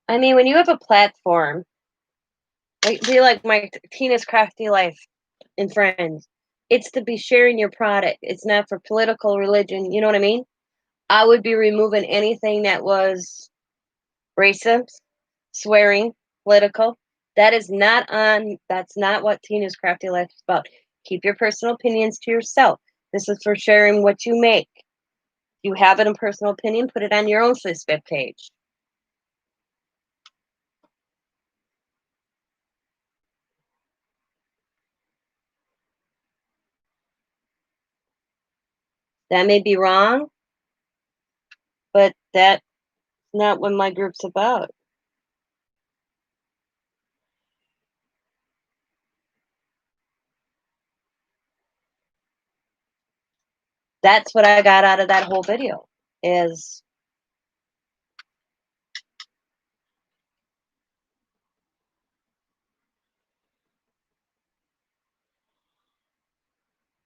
I mean, when you have a platform, like be like my Tina's Crafty Life and Friends, it's to be sharing your product. It's not for political religion. You know what I mean? I would be removing anything that was racist, swearing, political. That is not on. That's not what Tina's Crafty Life is about. Keep your personal opinions to yourself. This is for sharing what you make. You have it in personal opinion, put it on your own Facebook page. That may be wrong, but that's not what my group's about. That's what I got out of that whole video is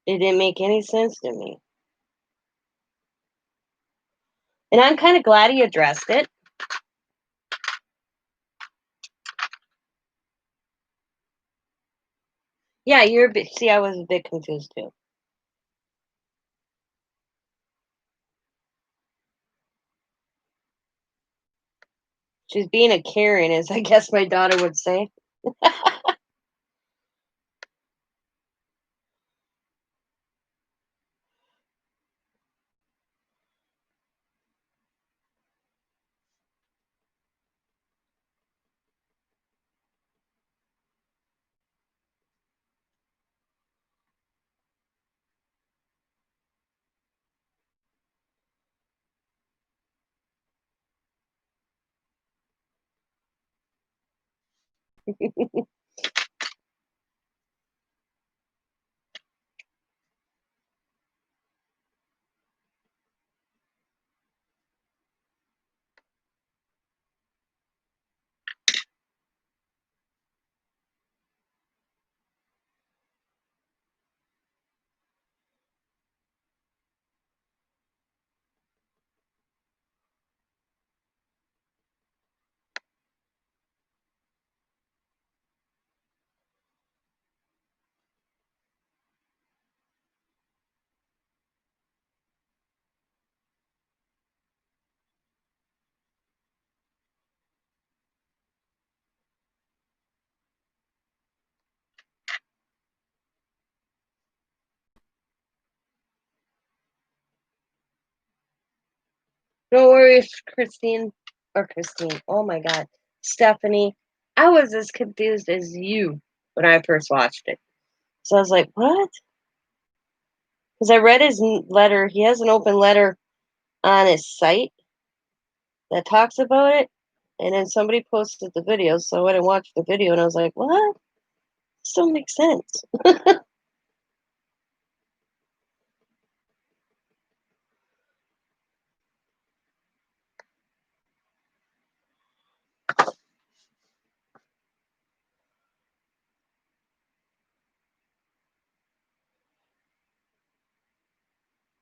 it didn't make any sense to me. And I'm kind of glad he addressed it. Yeah, you're a bit, see, I was a bit confused too. She's being a Karen, as I guess my daughter would say. Don't worry, Christine, or Christine. Oh my God, Stephanie. I was as confused as you when I first watched it. So I was like, what? Because I read his letter. He has an open letter on his site that talks about it. And then somebody posted the video. So I went and watched the video and I was like, what? This don't make sense.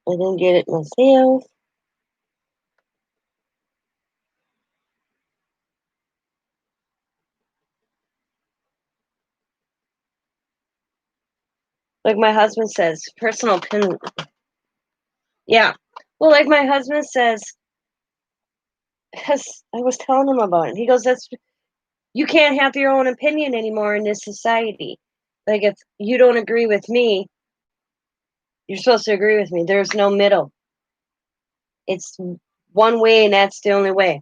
I didn't get it myself. Like my husband says, personal opinion. Yeah. Well, like my husband says, because I was telling him about it. He goes, "That's you can't have your own opinion anymore in this society. Like if you don't agree with me, You're supposed to agree with me. There's no middle. It's one way, and that's the only way.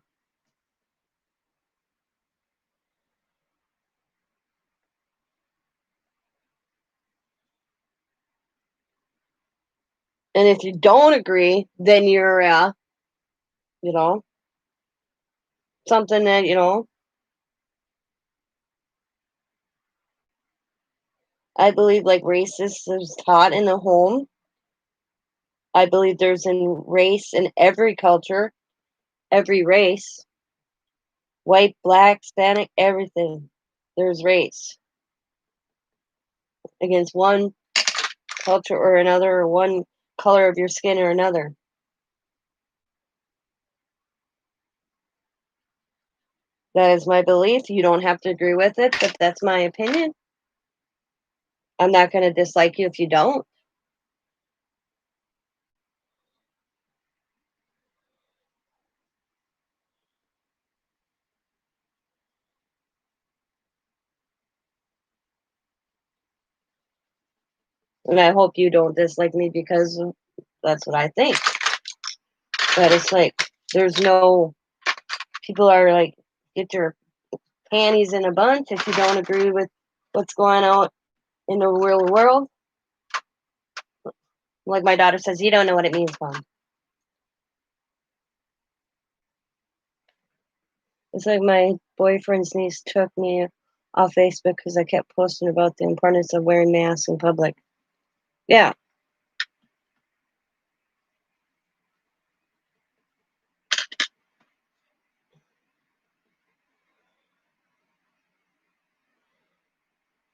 And if you don't agree, then you're, you know, something that, I believe like racist is taught in the home. I believe there's in race in every culture, every race, white, black, Hispanic, everything. There's race against one culture or another, or one color of your skin or another. That is my belief. You don't have to agree with it, but that's my opinion. I'm not going to dislike you if you don't. And I hope you don't dislike me because that's what I think. But it's like, there's no, people are like, get your panties in a bunch if you don't agree with what's going on in the real world. Like my daughter says, you don't know what it means, Mom. It's like my boyfriend's niece took me off Facebook because I kept posting about the importance of wearing masks in public. Yeah.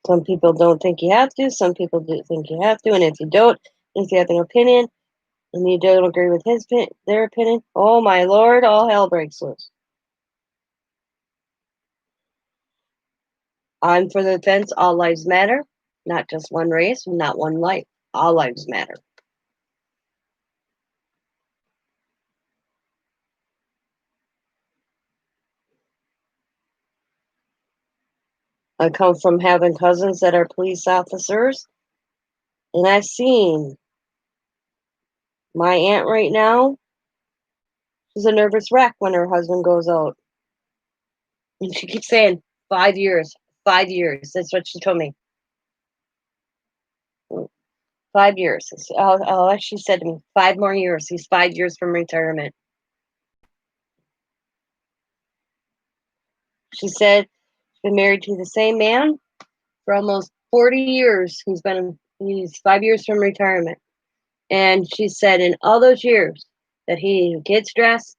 Some people don't think you have to. Some people do think you have to. And if you don't, if you have an opinion and you don't agree with their opinion, oh my Lord, all hell breaks loose. I'm for the defense. All lives matter, not just one race, not one life. All lives matter. I come from having cousins that are police officers, and I've seen my aunt right now. She's a nervous wreck when her husband goes out. And she keeps saying, 5 years, 5 years. That's what she told me. 5 years. She said to me, 5 more years. He's 5 years from retirement. She said she's been married to the same man for almost 40 years. He's 5 years from retirement. And she said in all those years that he gets dressed,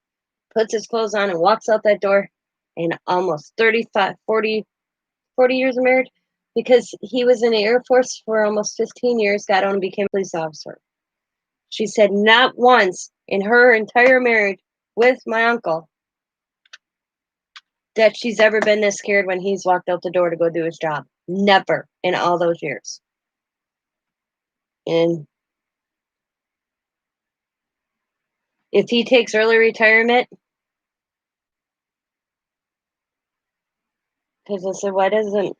puts his clothes on, and walks out that door, in almost 35, 40 years of marriage, because he was in the Air Force for almost 15 years, got on and became a police officer. She said not once in her entire marriage with my uncle that she's ever been this scared when he's walked out the door to go do his job. Never in all those years. And if he takes early retirement, because I said, why doesn't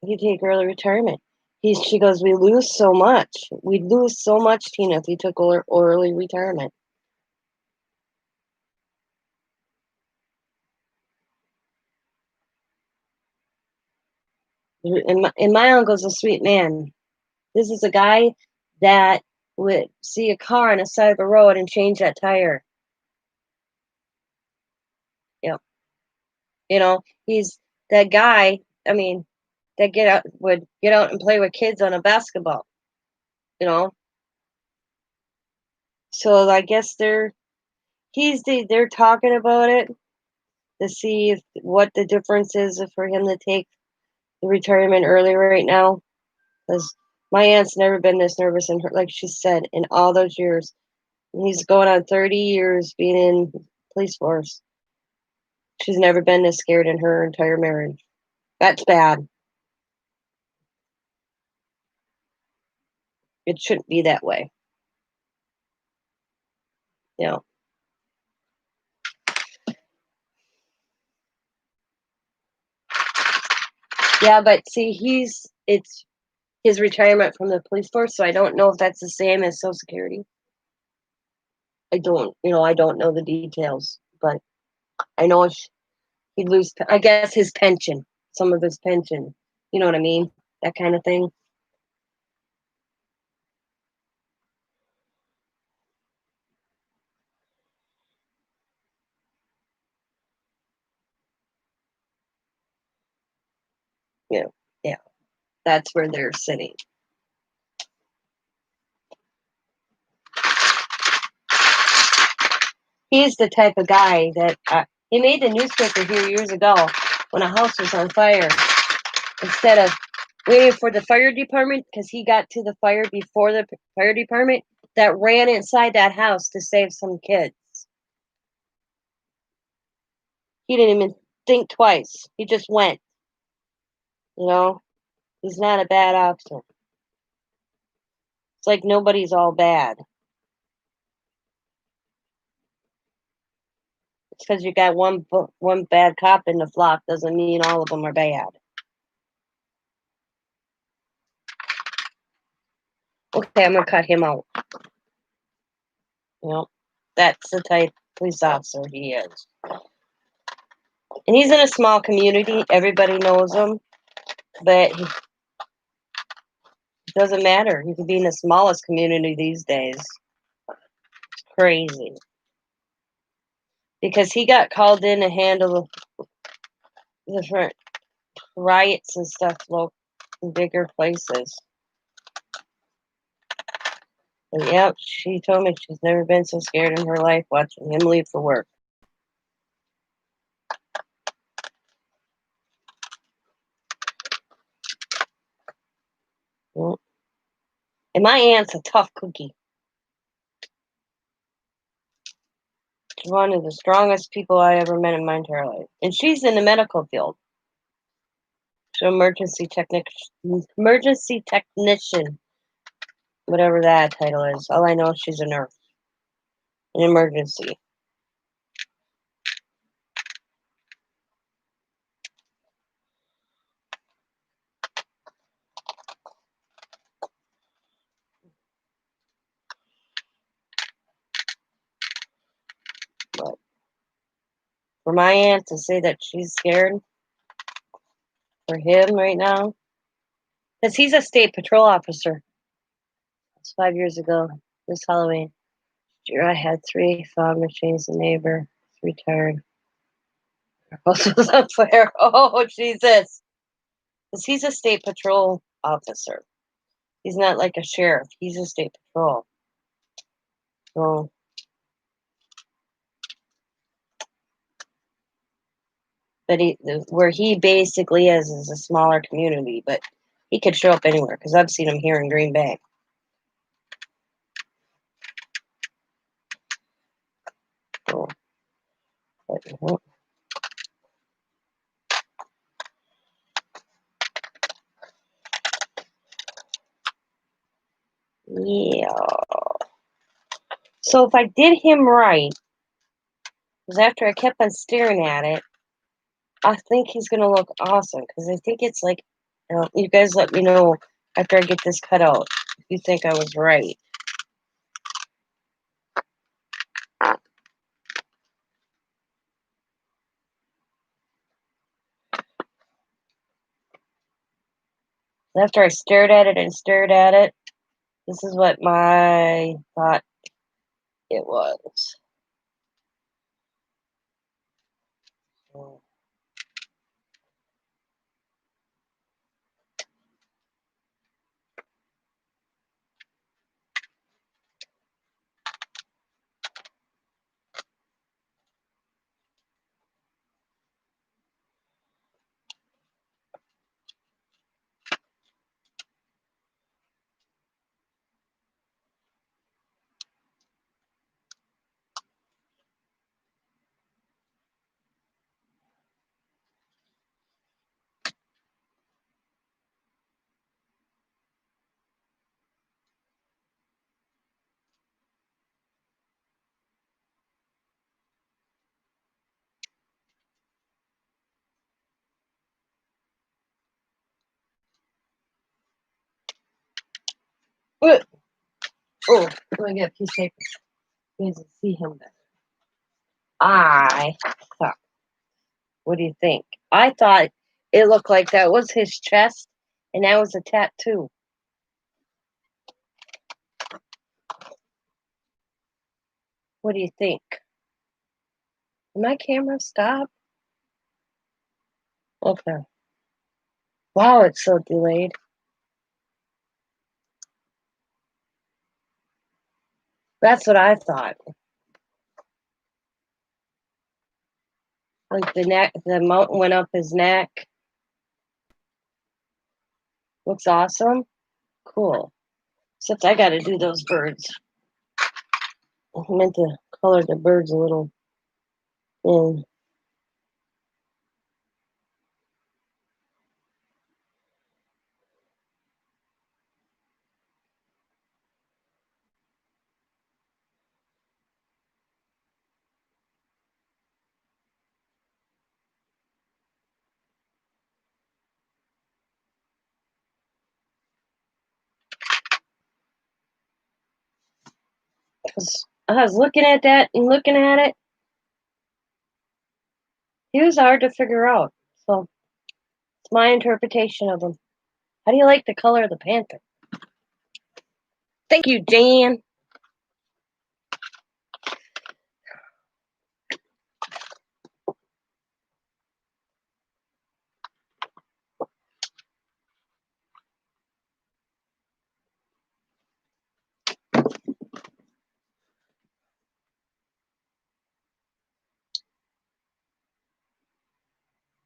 he take early retirement? She goes, we lose so much. We'd lose so much, Tina, if he took early retirement. And my uncle's a sweet man. This is a guy that would see a car on the side of the road and change that tire. Yep. He's that guy. I mean, that would get out and play with kids on a basketball. You know, so I guess they're talking about it to see what the difference is for him to take the retirement early right now. Because my aunt's never been this nervous in her, like she said, in all those years. And he's going on 30 years being in police force. She's never been this scared in her entire marriage. That's bad. It shouldn't be that way. You know. Yeah, but see, his retirement from the police force, so I don't know if that's the same as Social Security. I don't know the details, but I know he'd lose, I guess, his pension, some of his pension. You know what I mean? That kind of thing. Yeah, yeah, that's where they're sitting. He's the type of guy that he made the newspaper here years ago when a house was on fire. Instead of waiting for the fire department, because he got to the fire before the fire department, that ran inside that house to save some kids. He didn't even think twice. He just went. You know, he's not a bad officer. It's like nobody's all bad. It's because you got one bad cop in the flock doesn't mean all of them are bad. Okay, I'm gonna cut him out. You know, that's the type of police officer he is. And he's in a small community. Everybody knows him, but he doesn't matter. He could be in the smallest community these days. It's crazy. Because he got called in to handle different riots and stuff in bigger places. And yep, she told me she's never been so scared in her life watching him leave for work. Yep. And my aunt's a tough cookie. She's one of the strongest people I ever met in my entire life. And she's in the medical field. She's an emergency technician, whatever that title is. All I know is she's a nurse. An emergency. But for my aunt to say that she's scared for him right now, because he's a state patrol officer. It's 5 years ago, this Halloween. Year I had 3 fog machines, a neighbor, retired. Her house was on fire. Oh, Jesus. Because he's a state patrol officer. He's not like a sheriff. He's a state patrol. So, but where he basically is a smaller community, but he could show up anywhere because I've seen him here in Green Bay. So, but, yeah. So if I did him right, because after I kept on staring at it, I think he's gonna look awesome. Because I think it's like, you guys let me know after I get this cut out if you think I was right. After I stared at it and stared at it, this is what my thought it was. What? Oh, let me get a piece of paper. You guys can see him better. I thought, what do you think? I thought it looked like that was his chest, and that was a tattoo. What do you think? Did my camera stop? Okay. Wow, it's so delayed. That's what I thought. Like the neck, the mountain went up his neck. Looks awesome. Cool. Except I got to do those birds. I meant to color the birds a little in. Because I was looking at that and looking at it. He was hard to figure out. So it's my interpretation of him. How do you like the color of the panther? Thank you, Jan.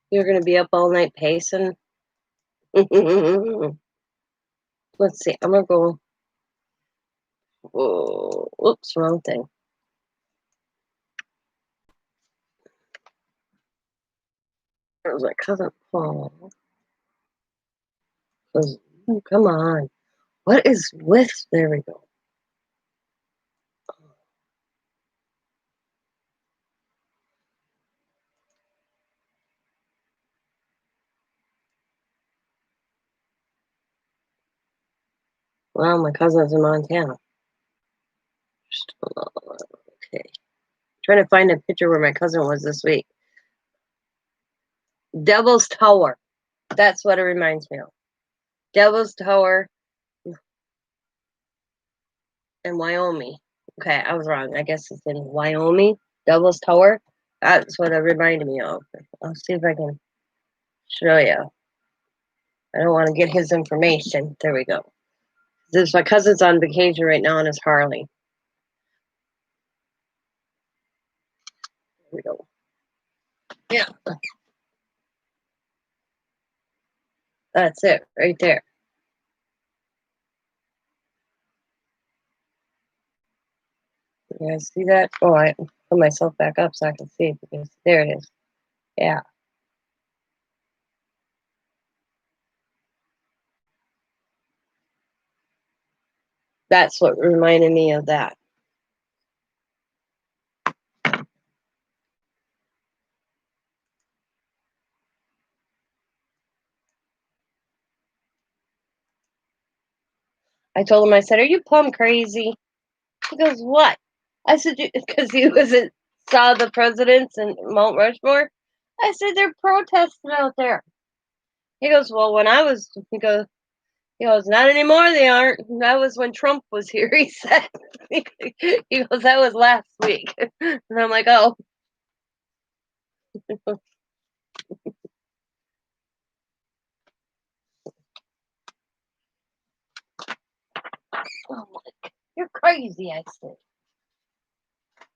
You're going to be up all night pacing. Let's see. I'm going to go. Whoa. Oops, wrong thing. It was my cousin Paul. Come on. What is with? There we go. Well, my cousin's in Montana. Okay. Trying to find a picture where my cousin was this week. Devil's Tower. That's what it reminds me of. Devil's Tower in Wyoming. Okay, I was wrong. I guess it's in Wyoming. Devil's Tower. That's what it reminded me of. I'll see if I can show you. I don't want to get his information. There we go. This my cousin's on vacation right now in his Harley. There we go. Yeah. That's it right there. You guys see that? Oh, I put myself back up so I can see it because there it is. Yeah. That's what reminded me of that. I told him, I said, "Are you plumb crazy?" He goes, "What?" I said, "Because he wasn't saw the presidents and Mount Rushmore." I said, "They're protesting out there." He goes, "Well, when I was," he goes, "Not anymore. They aren't. That was when Trump was here." He said, he goes, "That was last week," and I'm like, "Oh." "You're crazy," I said.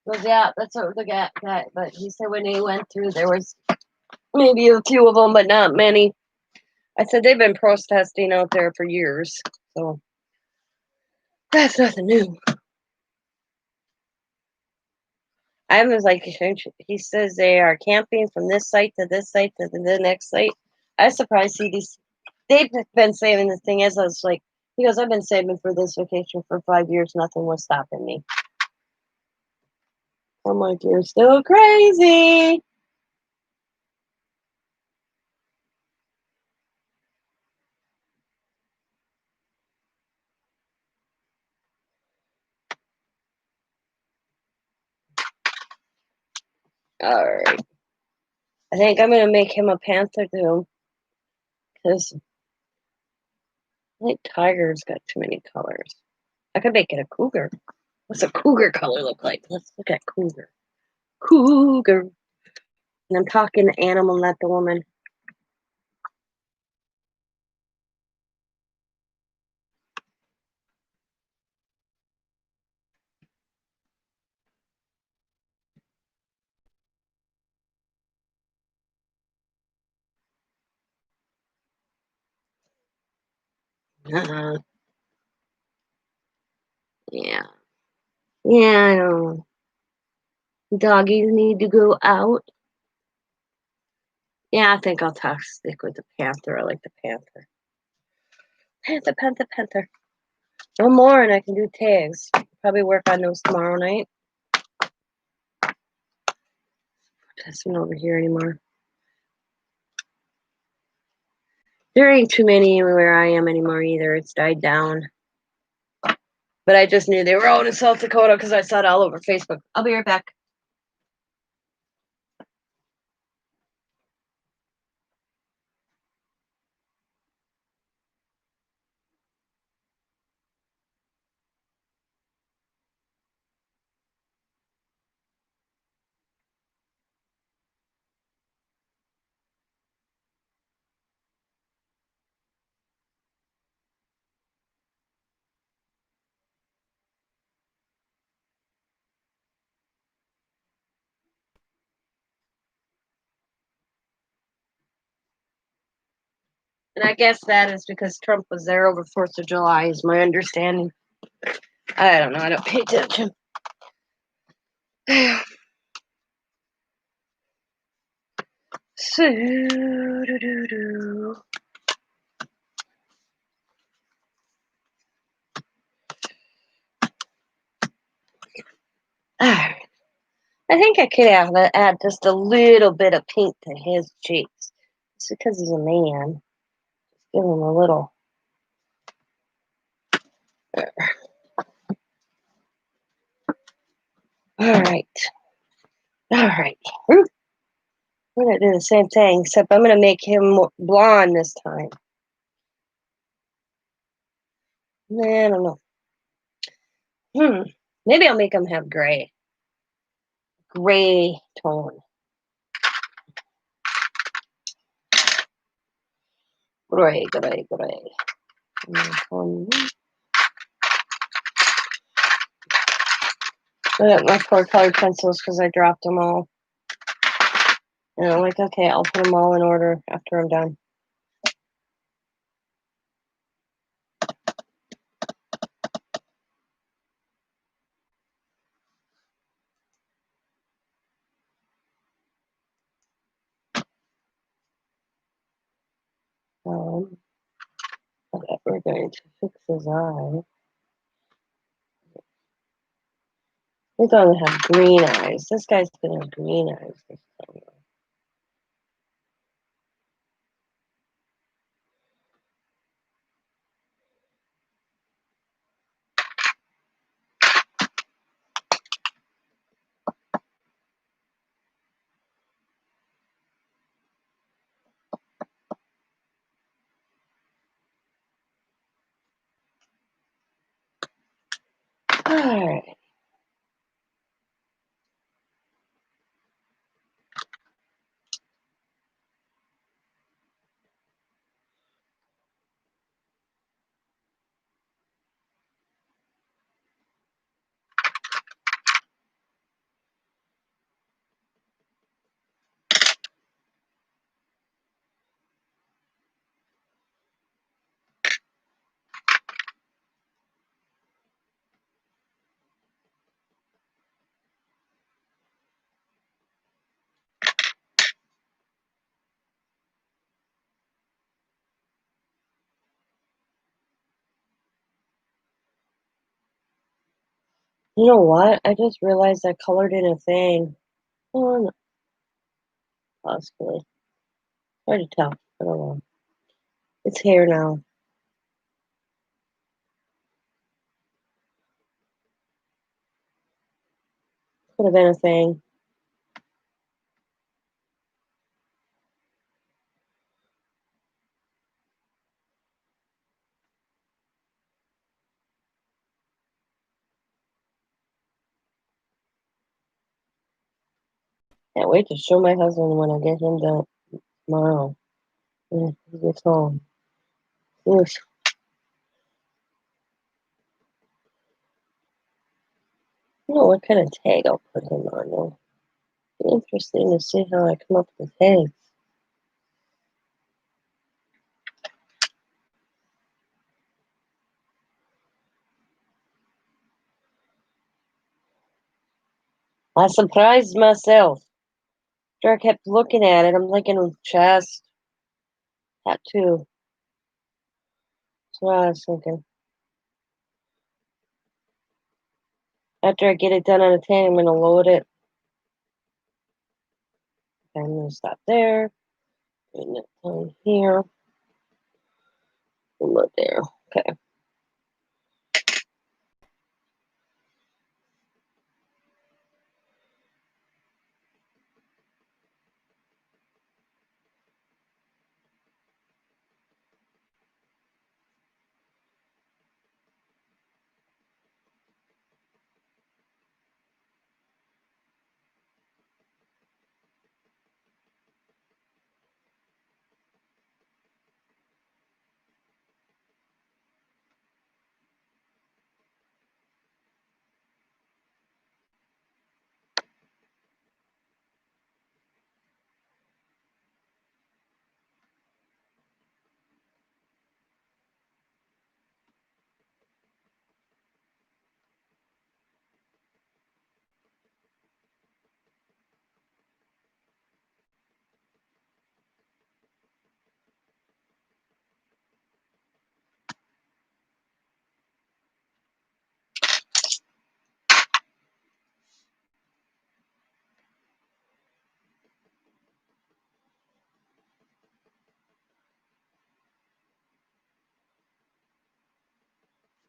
He goes, "Yeah, that's what the guy. But he said when he went through, there was maybe a few of them, but not many. I said they've been protesting out there for years, so that's nothing new. I was like, he says they are camping from this site to this site to the next site. I was surprised they've been saving this thing as I was like, he goes, "I've been saving for this vacation for 5 years. Nothing was stopping me." I'm like, "You're still crazy." Alright. I think I'm gonna make him a panther too. Because I think tiger's got too many colors. I could make it a cougar. What's a cougar color look like? Let's look at cougar. Cougar. And I'm talking the animal, not the woman. Uh-huh. Yeah. Yeah, I know. Doggies need to go out. Yeah, I think I'll stick with the panther. I like the panther. Panther, panther, panther. One more and I can do tags. Probably work on those tomorrow night. This one over here anymore. There ain't too many where I am anymore either. It's died down. But I just knew they were out in South Dakota because I saw it all over Facebook. I'll be right back. And I guess that is because Trump was there over 4th of July, is my understanding. I don't know. I don't pay attention. So, doo-doo-doo. Alright. I think I could add just a little bit of pink to his cheeks. It's because he's a man. Give him a little. Alright. Alright. We're going to do the same thing, except I'm going to make him blonde this time. I don't know. Maybe I'll make him have gray. Gray tone. Gray. I got my 4 colored pencils because I dropped them all. And I'm like, okay, I'll put them all in order after I'm done. Okay, we're going to fix his eye. He's going to have green eyes. This guy's going to have green eyes this time. Alright. You know what? I just realized I colored in a thing. Oh, no. Possibly. Hard to tell. I don't know. It's here now. Could have been a thing. Can't wait to show my husband when I get him done tomorrow. When he gets home. Oof. I don't know what kind of tag I'll put him on though. Be interesting to see how I come up with the tags. I surprised myself. After I kept looking at it, I'm thinking chest, tattoo. That's what I was thinking. After I get it done on a tag, I'm gonna load it. Okay, I'm gonna stop there. Bring it down here. Look there. Okay.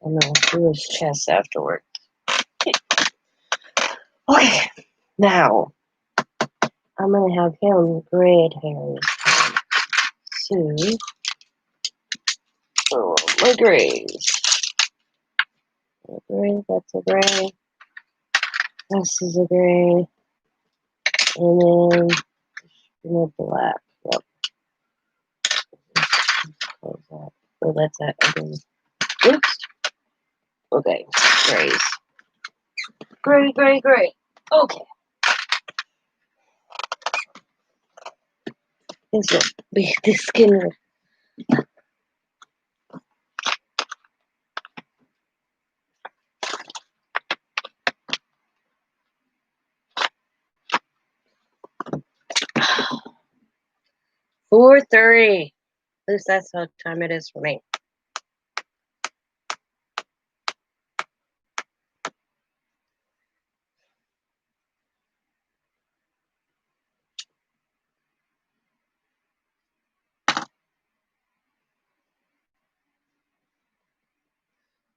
And I'll do his chest afterward. Okay. Now, I'm gonna have him braid hairs. See? Oh, my grays. A gray, that's a gray. This is a gray. And then a black. Yep. Close that. Oh, that's that. Okay. Oops. Okay. Grays. Gray, gray, gray. Okay. This will be the skin. 4:30. At least that's what time it is for me.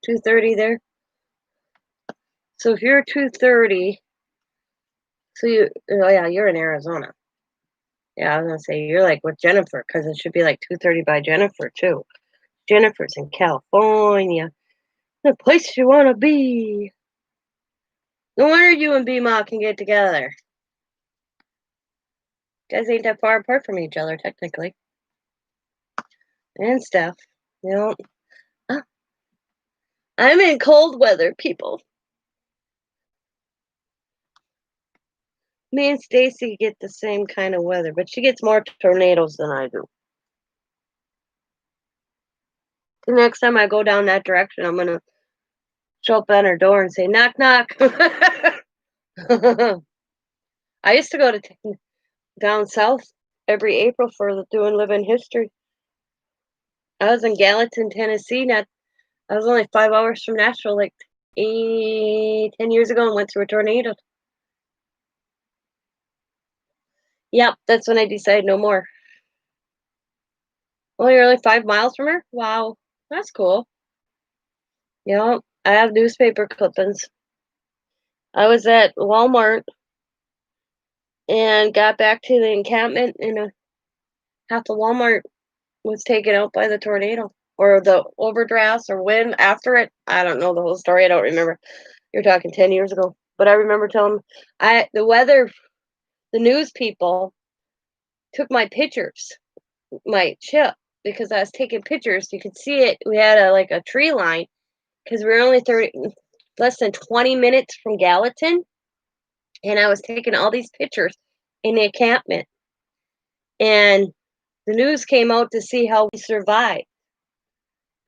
$2:30 there. So if you're 2:30, so oh yeah, you're in Arizona. Yeah, I was gonna say you're like with Jennifer because it should be like 2:30 by Jennifer too. Jennifer's in California, the place you want to be. No wonder you and B-Ma can get together. You guys ain't that far apart from each other technically, and stuff. You know, ah, I'm in cold weather, people. Me and Stacy get the same kind of weather, but she gets more tornadoes than I do. The next time I go down that direction, I'm gonna show up at her door and say, knock, knock. I used to go to down south every April for doing living history. I was in Gallatin, Tennessee. I was only 5 hours from Nashville, like 10 years ago, and went through a tornado. Yep, that's when I decided no more. Oh, you're only 5 miles from her? Wow, that's cool. Yep, I have newspaper clippings. I was at Walmart and got back to the encampment, and half the Walmart was taken out by the tornado or the overdraft or wind after it. I don't know the whole story. I don't remember. You're talking 10 years ago, but I remember telling the weather the news people took my pictures, my chip, because I was taking pictures. You could see it. We had like a tree line because we were only less than 20 minutes from Gallatin, and I was taking all these pictures in the encampment. And the news came out to see how we survived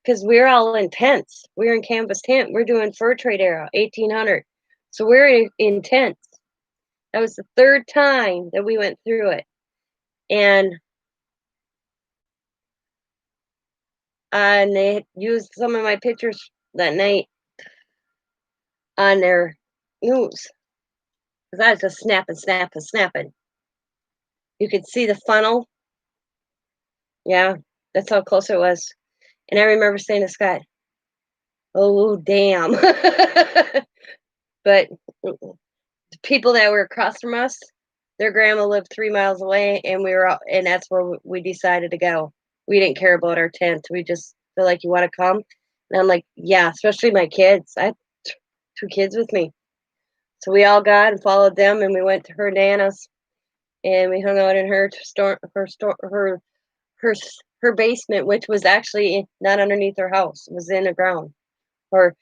because we're all in tents. We're in canvas tent. We're doing fur trade era, 1800. So we're in tents. That was the third time that we went through it. And they used some of my pictures that night on their news. Because I was just snapping. You could see the funnel. Yeah, that's how close it was. And I remember saying to Scott, oh, damn. But the people that were across from us, their grandma lived 3 miles away, and and that's where we decided to go. We didn't care about our tent. We just feel like, you want to come? And I'm like, yeah, especially my kids. I have 2 kids with me. So we all got and followed them, and we went to her nana's, and we hung out in her basement, which was actually not underneath her house. It was in the ground. Or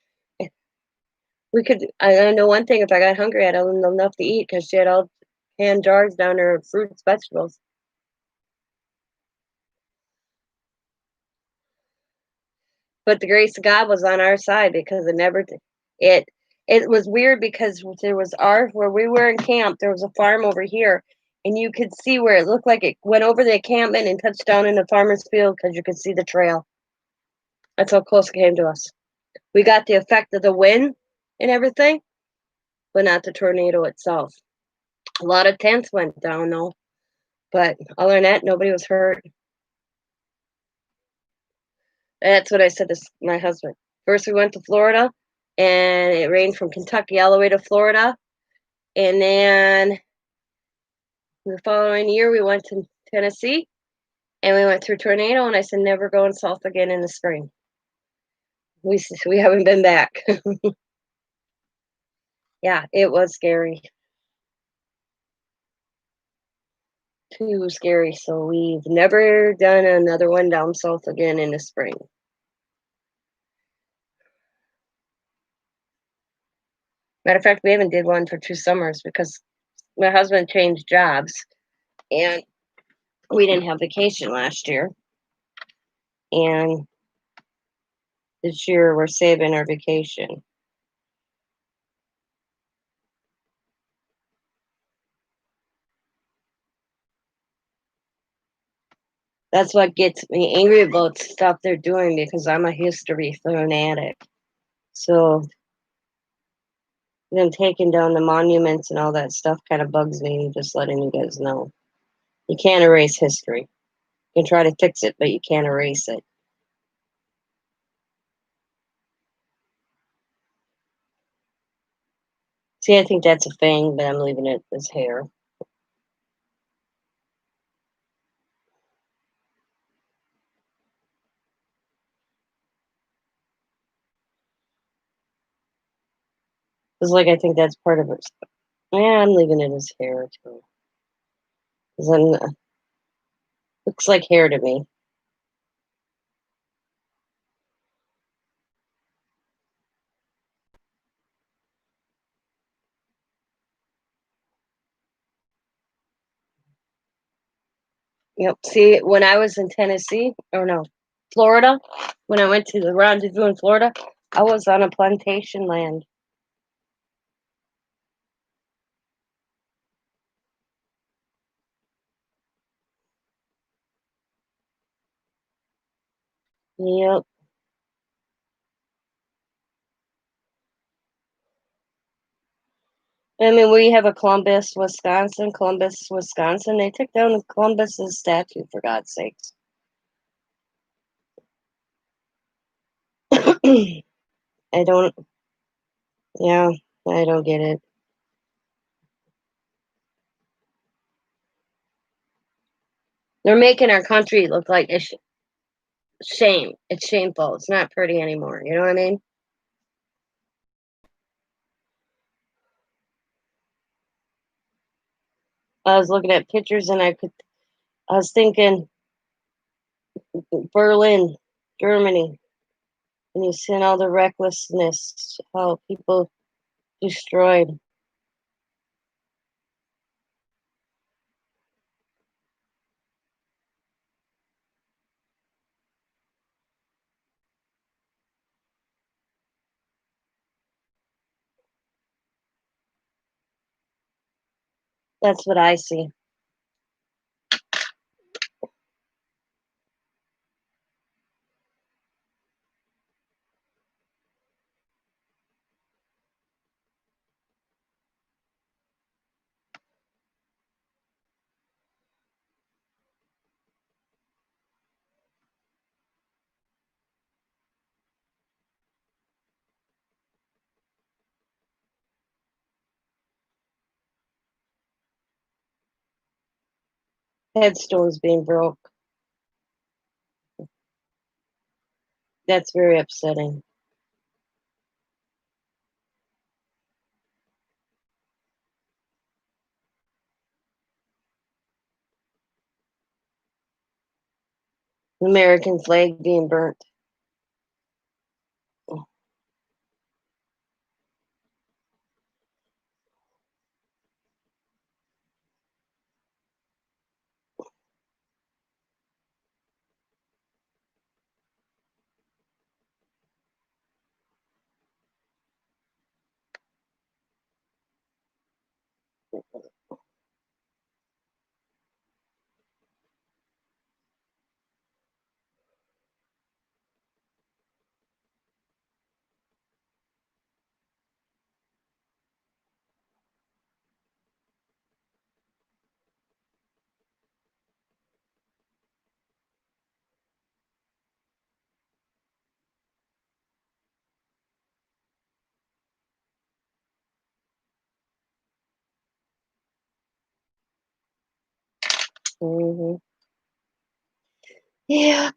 we could. I know one thing: if I got hungry, I had enough to eat because she had all canned jars down there of fruits, vegetables. But the grace of God was on our side because it it was weird because there was where we were in camp, there was a farm over here, and you could see where it looked like it went over the encampment and touched down in the farmer's field because you could see the trail. That's how close it came to us. We got the effect of the wind and everything, but not the tornado itself. A lot of tents went down though, but other than that, nobody was hurt. That's what I said to my husband. First, we went to Florida, and it rained from Kentucky all the way to Florida. And then the following year, we went to Tennessee, and we went through a tornado. And I said, never going south again in the spring. We haven't been back. Yeah, it was scary. Too scary. So we've never done another one down south again in the spring. Matter of fact, we haven't did one for 2 summers because my husband changed jobs, and we didn't have vacation last year. And this year we're saving our vacation. That's what gets me angry about stuff they're doing because I'm a history fanatic. So them taking down the monuments and all that stuff kind of bugs me, just letting you guys know. You can't erase history. You can try to fix it, but you can't erase it. See, I think that's a thing, but I'm leaving it as hair. It's like I think that's part of it. Yeah, I'm leaving it as hair too. Cause then looks like hair to me. Yep. See, when I was in Tennessee, or no, Florida, when I went to the rendezvous in Florida, I was on a plantation land. Yep. I mean, we have a Columbus, Wisconsin. They took down Columbus's statue, for God's sakes. I don't, yeah, I don't get it. They're making our country look like it's shame. It's shameful. It's not pretty anymore. You know what I mean? I was looking at pictures and I was thinking Berlin, Germany, and you seen all the recklessness, how people destroyed. That's what I see. Headstones being broke. That's very upsetting. The American flag being burnt. Hmm. Yeah.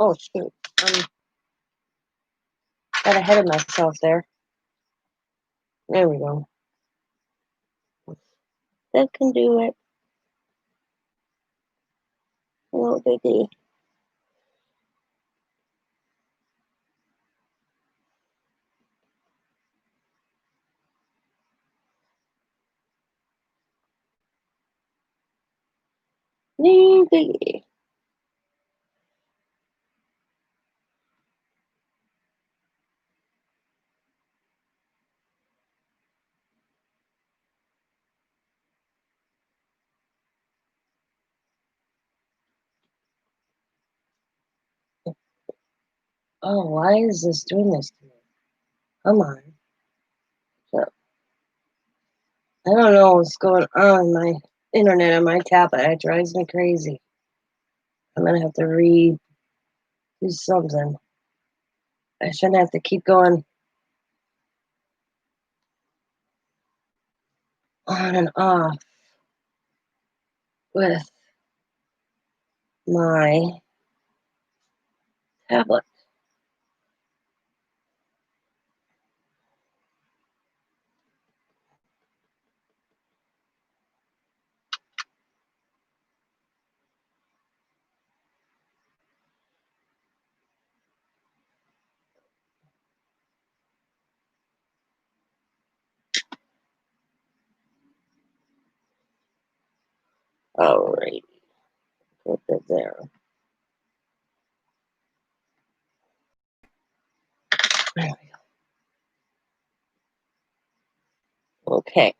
Oh shoot. Got ahead of myself there. There we go. That can do it. No biggie. No biggie. Oh, why is this doing this to me? Come on. So, I don't know what's going on my internet on my tablet. It drives me crazy. I'm gonna have to do something. I shouldn't have to keep going on and off with my tablet. Alright, put that there. There we go. Okay.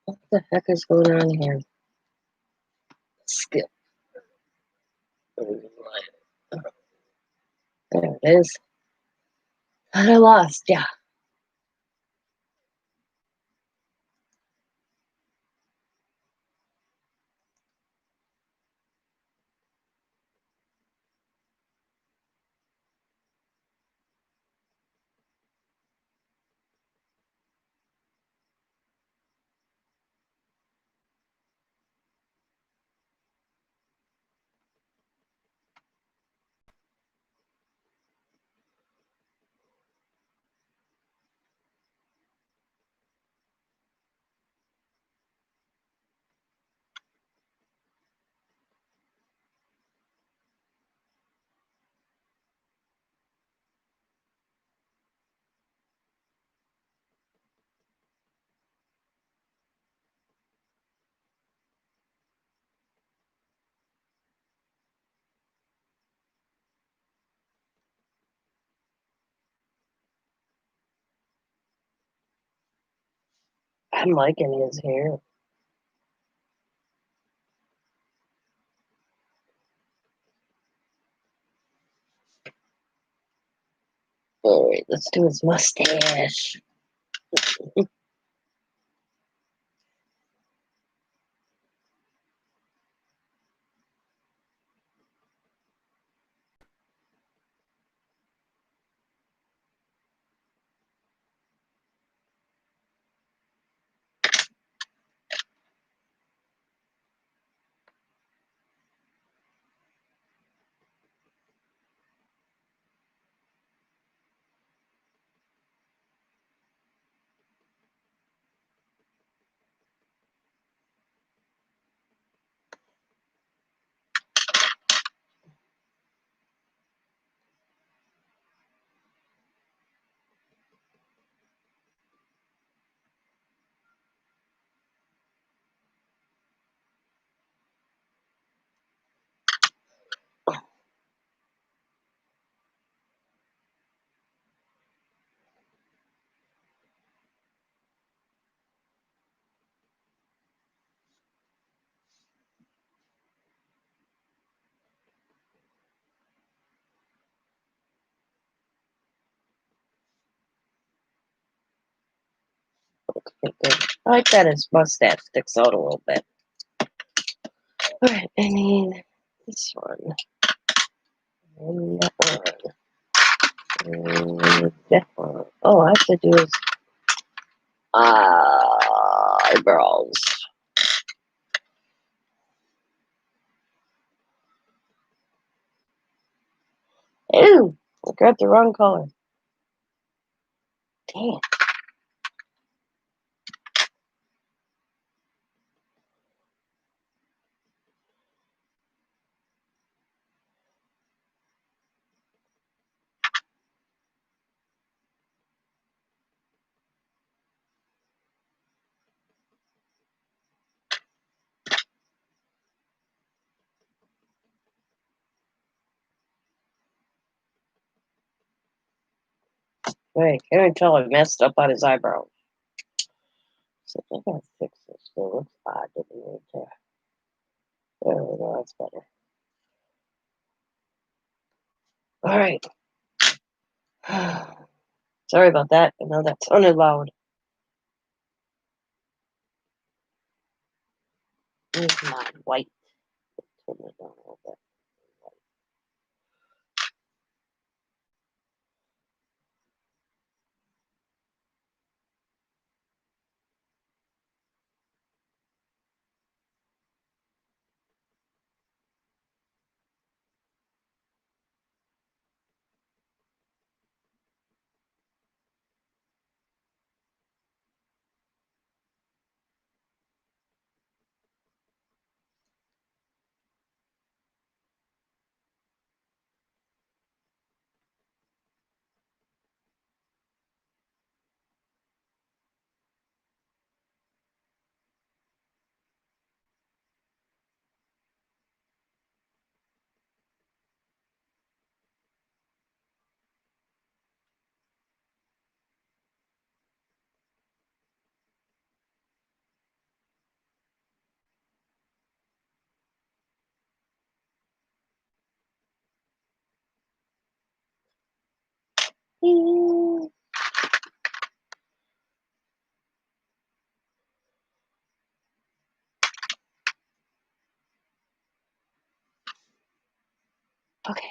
What the heck is going on here? Skip. There it is. And I lost, yeah. I'm liking his hair. Alright, let's do his mustache. Looks pretty good. I like that his mustache sticks out a little bit. Alright, I need this one. And that one. And that one. Oh, I have to do his eyebrows. Ew! I grabbed the wrong color. Damn. Wait, can't even tell I messed up on his eyebrows. So I gotta fix this. It looks odd to me right there. There we go, that's better. Alright. Sorry about that. I know that sounded loud. It's not white. Turn it down a little bit. Okay.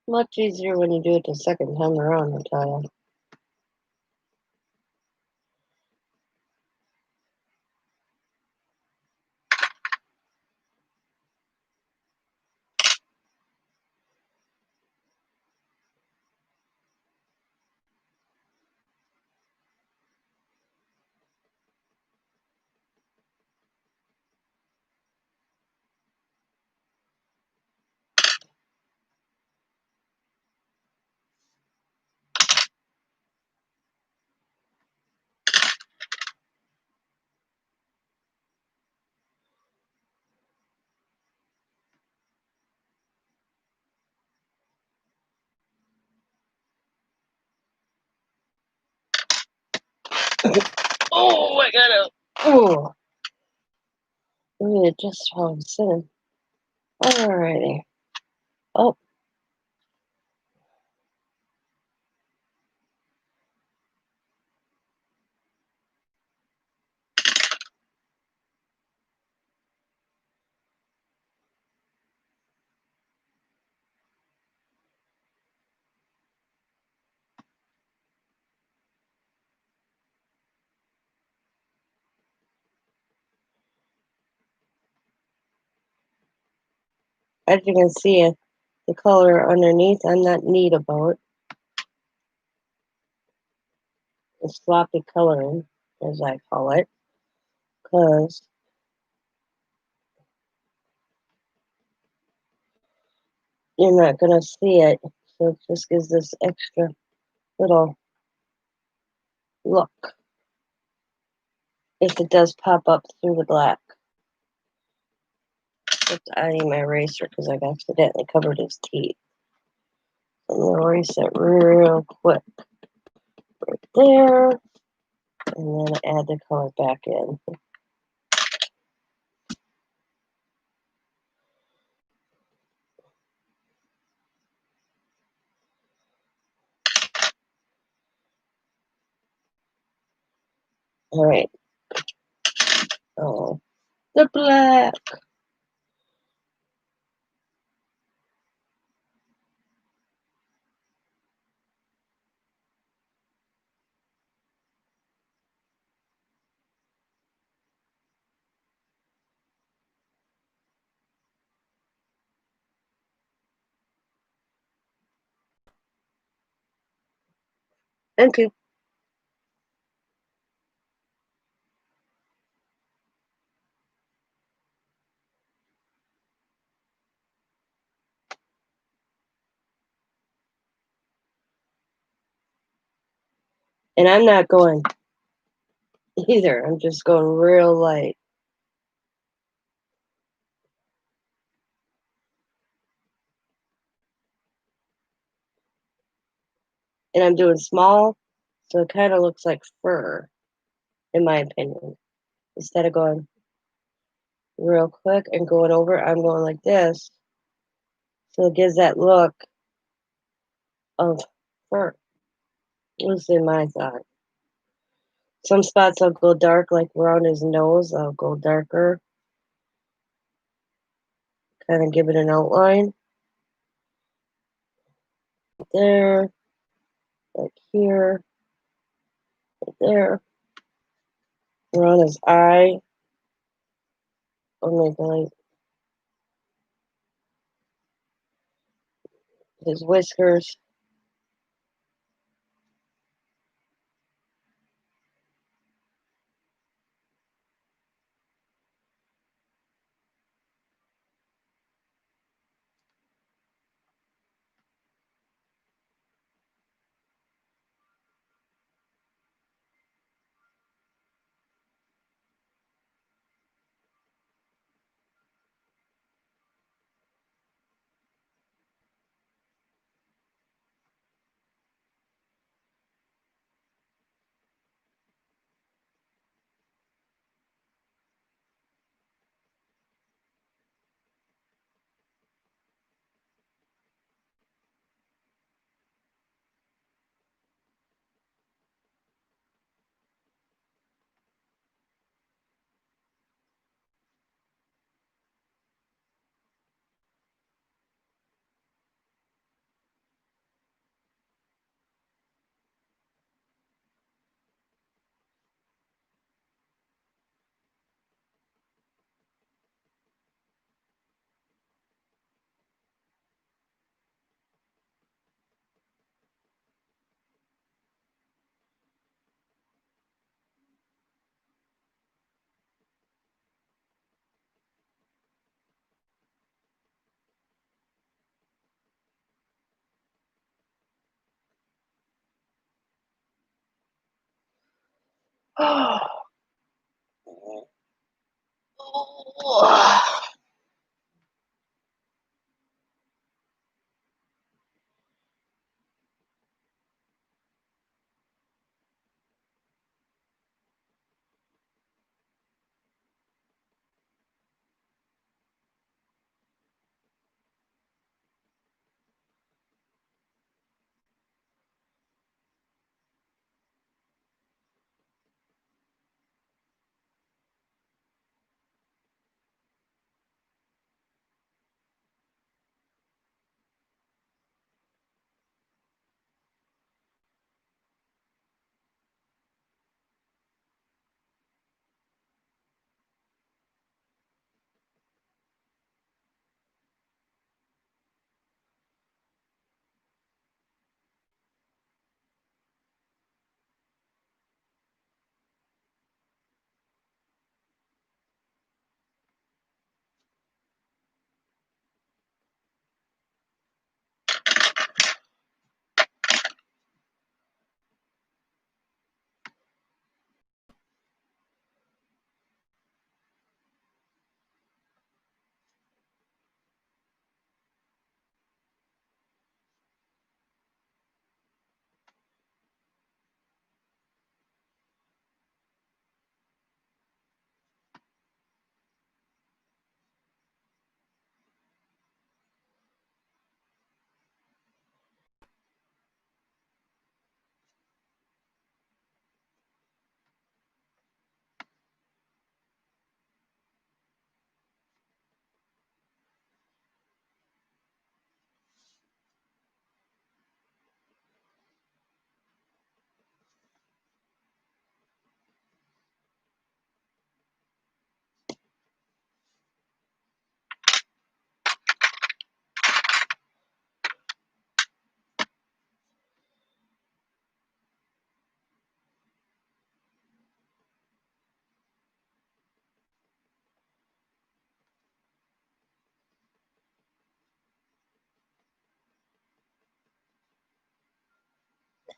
Much easier when you do it the second time around, I tell you. Oh, I gotta. Oh. I need to adjust how I'm sitting. Alrighty. Oh, as you can see, the color underneath, I'm not neat about. It's sloppy coloring, as I call it, because you're not going to see it. So it just gives this extra little look if it does pop up through the black. I need my eraser because I've accidentally covered his teeth. I'm going to erase it real quick. Right there. And then add the color back in. All right. Oh, the black. Thank you. And I'm not going either. I'm just going real light. And I'm doing small, so it kind of looks like fur, in my opinion. Instead of going real quick and going over, I'm going like this. So it gives that look of fur. Was in my thought. Some spots I'll go dark, like around his nose, I'll go darker. Kind of give it an outline. There, like here, right there. Around his eye. I'll make like his whiskers.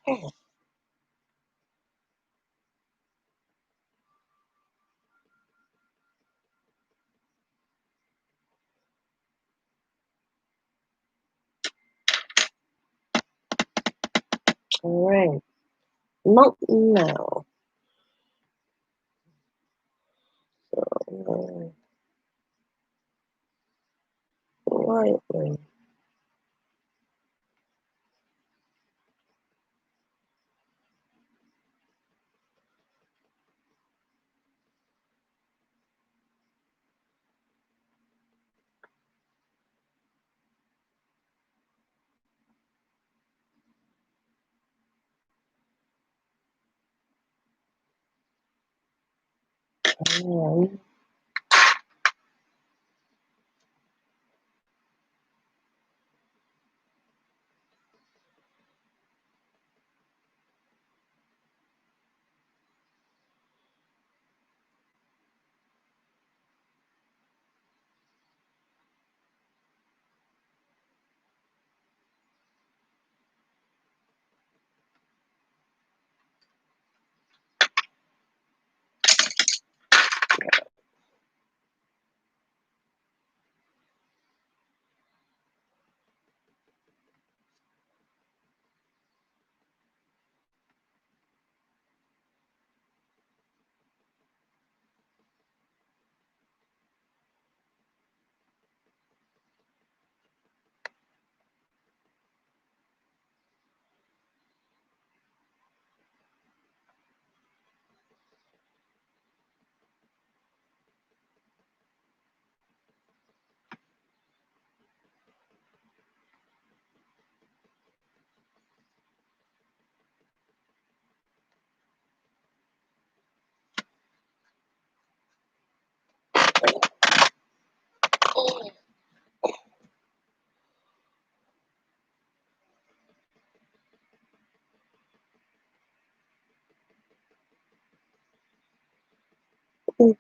All right. Mountain now. Lightly. And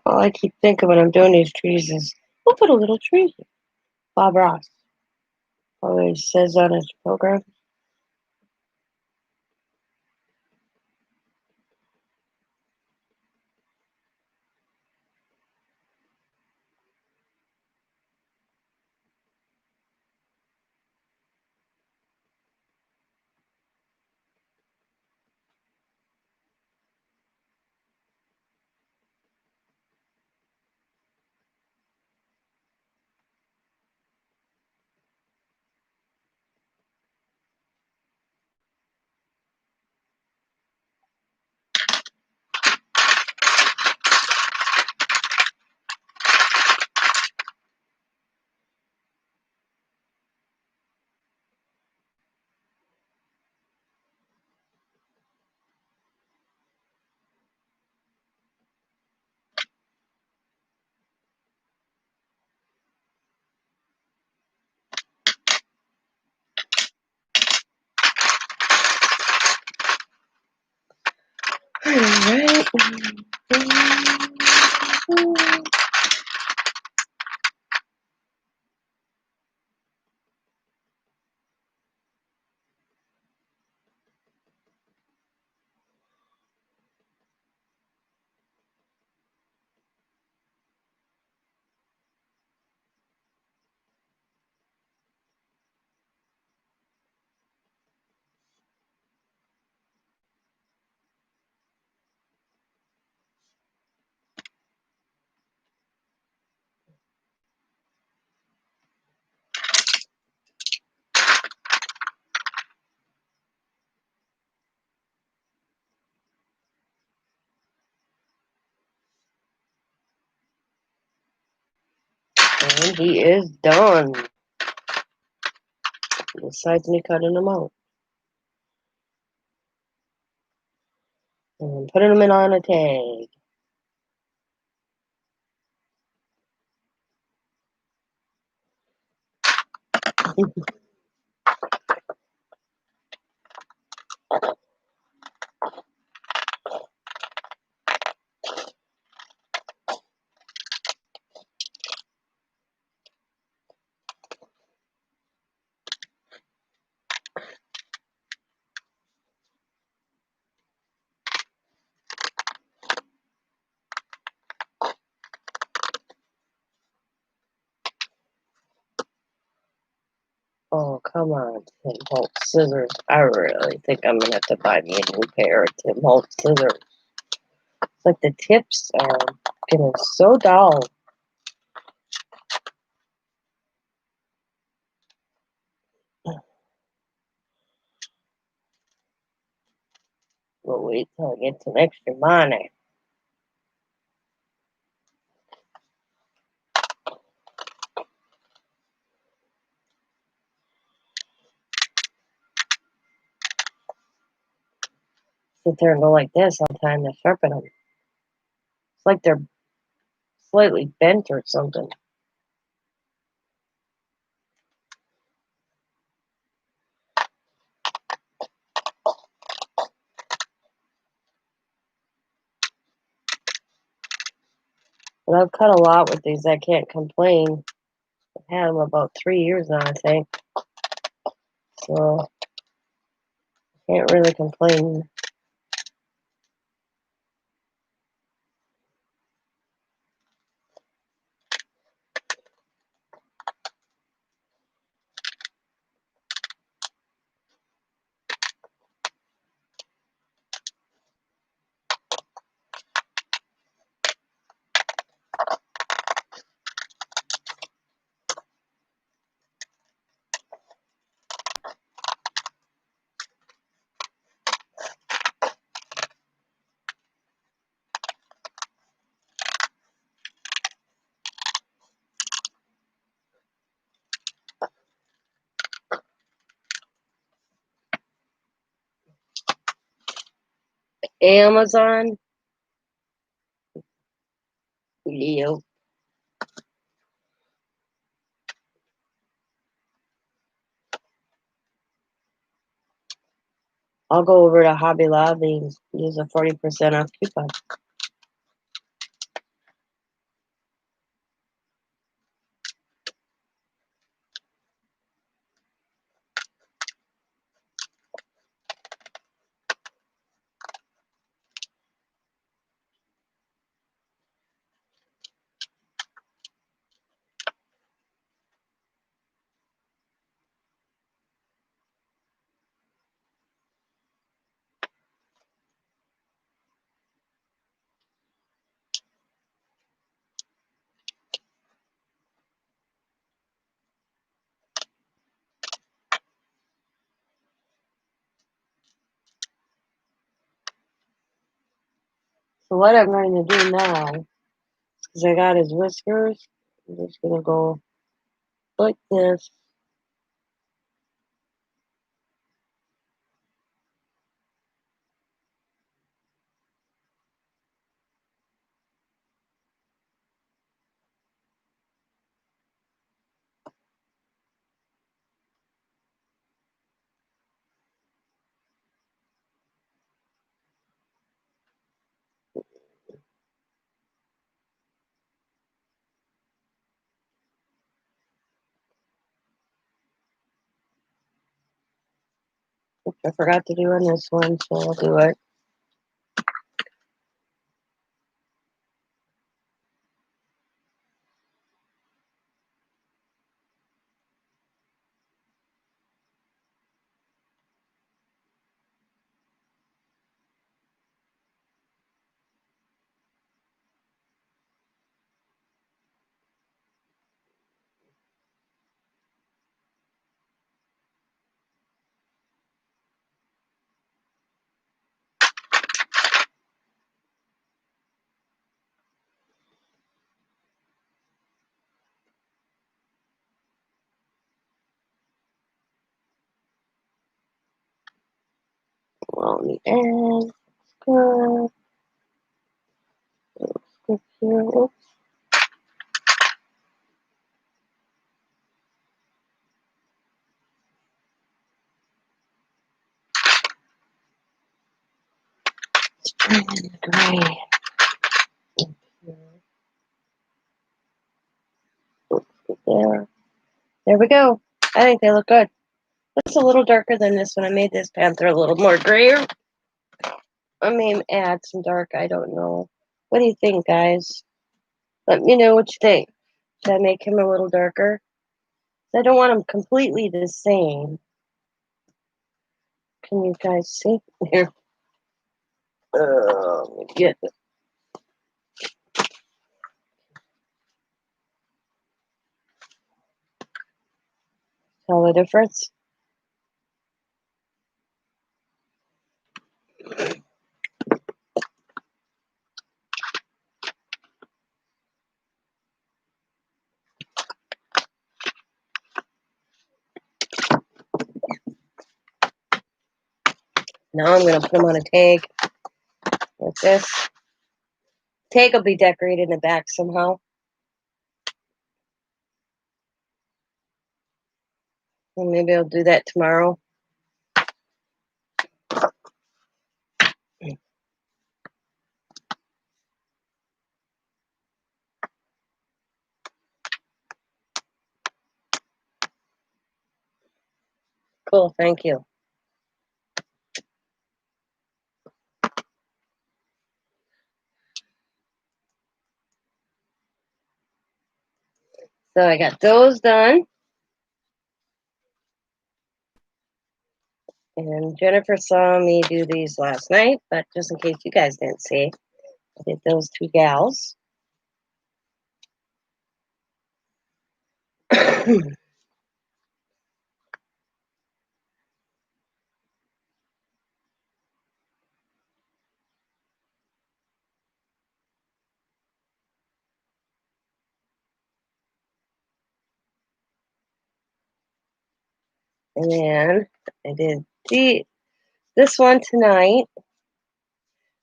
all I keep thinking when I'm doing these trees is, we'll put a little tree here. Bob Ross always says on his program. Alright. And he is done. Besides me cutting them out. And putting them in on a tag. Oh, come on, Tim Holtz scissors. I really think I'm going to have to buy me a new pair of Tim Holtz scissors. It's like the tips are getting so dull. We'll wait till I get some extra money. Sit there and go like this all the time to sharpen them. It's like they're slightly bent or something. But I've cut a lot with these. I can't complain. I've had them about 3 years now, I think. So, can't really complain. Amazon. Leo. I'll go over to Hobby Lobby and use a 40% off coupon. So what I'm going to do now, because I got his whiskers, I'm just going to go like this. I forgot to do on this one, so I'll do it. Well, in the end, good. Good here. Oops. Bring in the gray. There. There we go. I think they look good. It's a little darker than this one. I made this panther a little more grayer. I may add some dark. I don't know. What do you think, guys? Let me know what you think. Should I make him a little darker? I don't want him completely the same. Can you guys see? Here. Let me get it. Tell the difference. Now I'm going to put him on a tag like this. Tag will be decorated in the back somehow. And maybe I'll do that tomorrow. Cool, thank you. So I got those done. And Jennifer saw me do these last night, but just in case you guys didn't see, I did those two gals. And then I did this one tonight.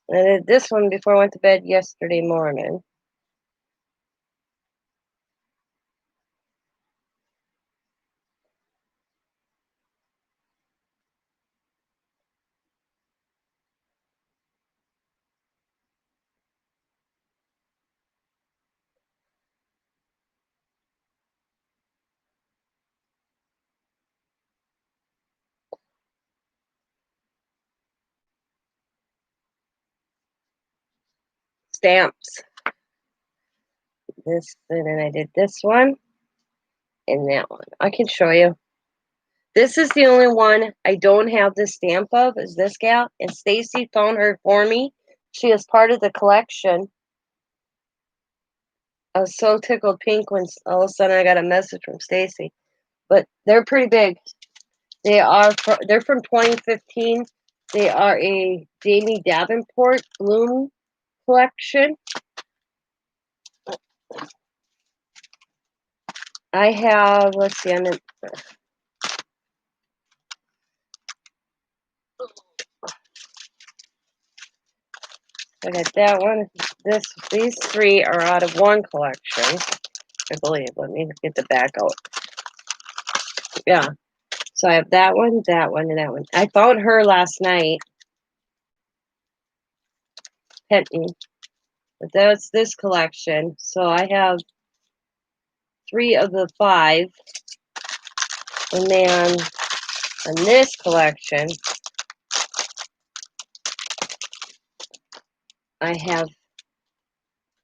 And I did this one before I went to bed yesterday morning. Stamps. This, and then I did this one and that one. I can show you. This is the only one I don't have the stamp of, is this gal. And Stacy found her for me. She is part of the collection. I was so tickled pink when all of a sudden I got a message from Stacy. But they're pretty big. They're from 2015. They are a Jamie Davenport bloom collection. I have, let's see, I got that one. These three are out of one collection, I believe. Let me get the back out. Yeah. So I have that one, and that one. I found her last night. Penton. But that's this collection. So I have 3 of the 5. And then in this collection, I have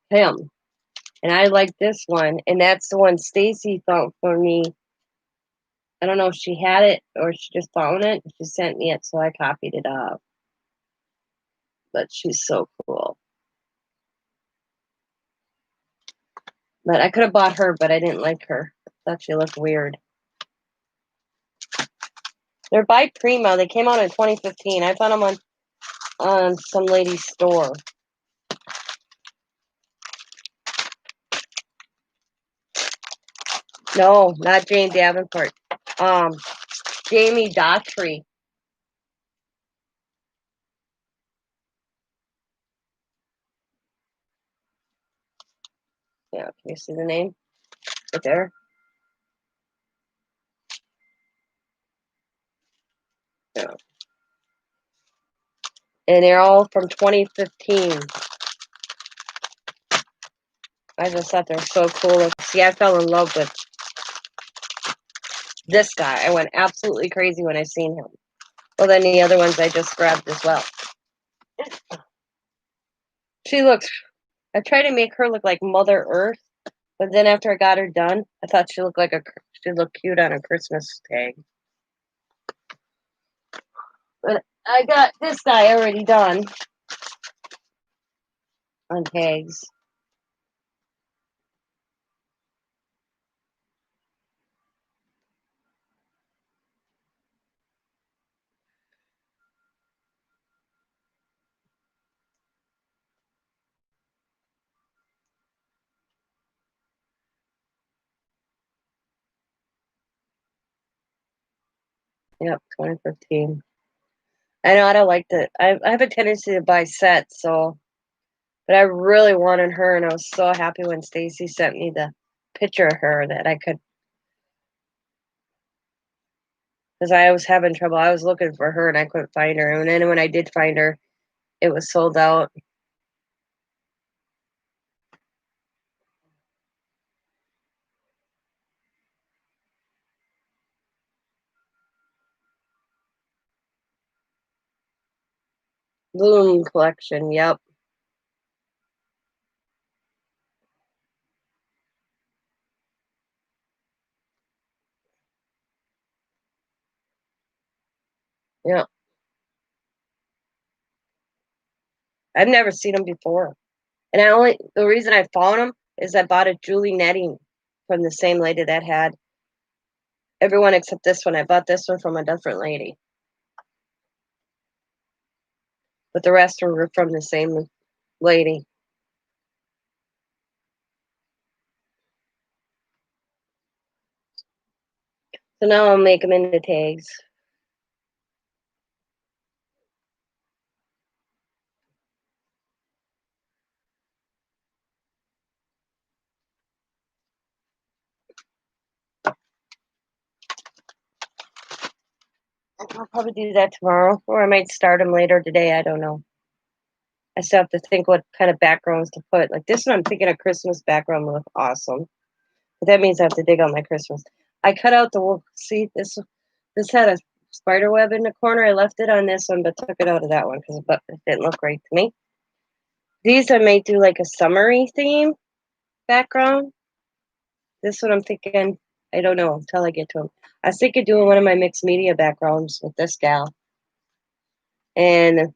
him. And I like this one. And that's the one Stacy found for me. I don't know if she had it or she just found it. She sent me it, so I copied it up. But she's so cool. But I could have bought her, but I didn't like her. I thought she looked weird. They're by Primo. They came out in 2015. I found them on some lady's store. No, not Jane Davenport. Jamie Daughtry. Yeah, can you see the name? Right there. Yeah. And they're all from 2015. I just thought they're so cool. See, I fell in love with this guy. I went absolutely crazy when I seen him. Well, then the other ones I just grabbed as well. I tried to make her look like Mother Earth, but then after I got her done, I thought she looked cute on a Christmas tag. But I got this guy already done on tags. Yep, 2015. I know I don't like I have a tendency to buy sets, but I really wanted her, and I was so happy when Stacy sent me the picture of her that I could, because I was having trouble. I was looking for her and I couldn't find her, and then when I did find her, it was sold out. Bloom collection, yep. Yeah. I've never seen them before. And the reason I found them is I bought a Julie netting from the same lady that had everyone except this one. I bought this one from a different lady. But the rest were from the same lady. So now I'll make them into tags. I'll probably do that tomorrow, or I might start them later today. I don't know. I still have to think what kind of backgrounds to put. Like this one, I'm thinking a Christmas background would look awesome. But that means I have to dig out my Christmas. I cut out see, this had a spider web in the corner. I left it on this one, but took it out of that one because it didn't look right to me. These I might do like a summery theme background. This one I'm thinking, I don't know until I get to them. I was thinking doing one of my mixed media backgrounds with this gal. And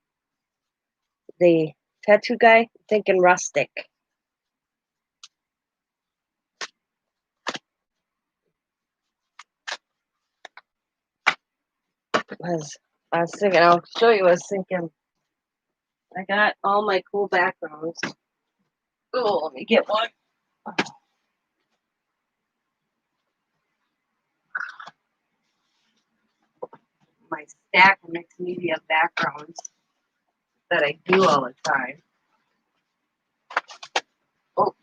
the tattoo guy, thinking rustic. I was thinking, I'll show you, I was thinking, I got all my cool backgrounds. Oh, let me get one. My stack of mixed media backgrounds that I do all the time. Oh,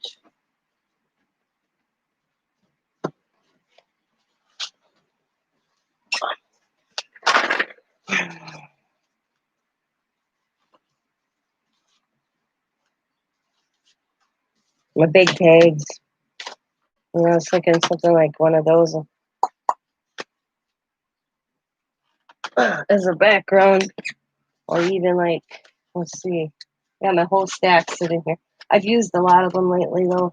my big tags. I was thinking something like one of those as a background, or even like, let's see, got my whole stack sitting here. I've used a lot of them lately, though.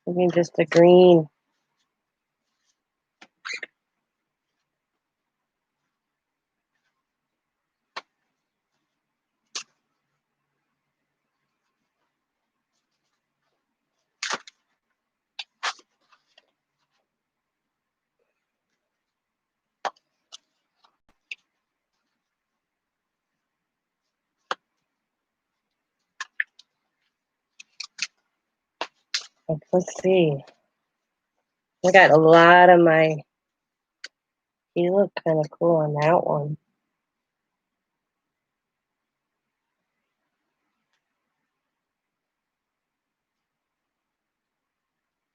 Maybe just a green. Let's see. I got a lot of my. You look kind of cool on that one.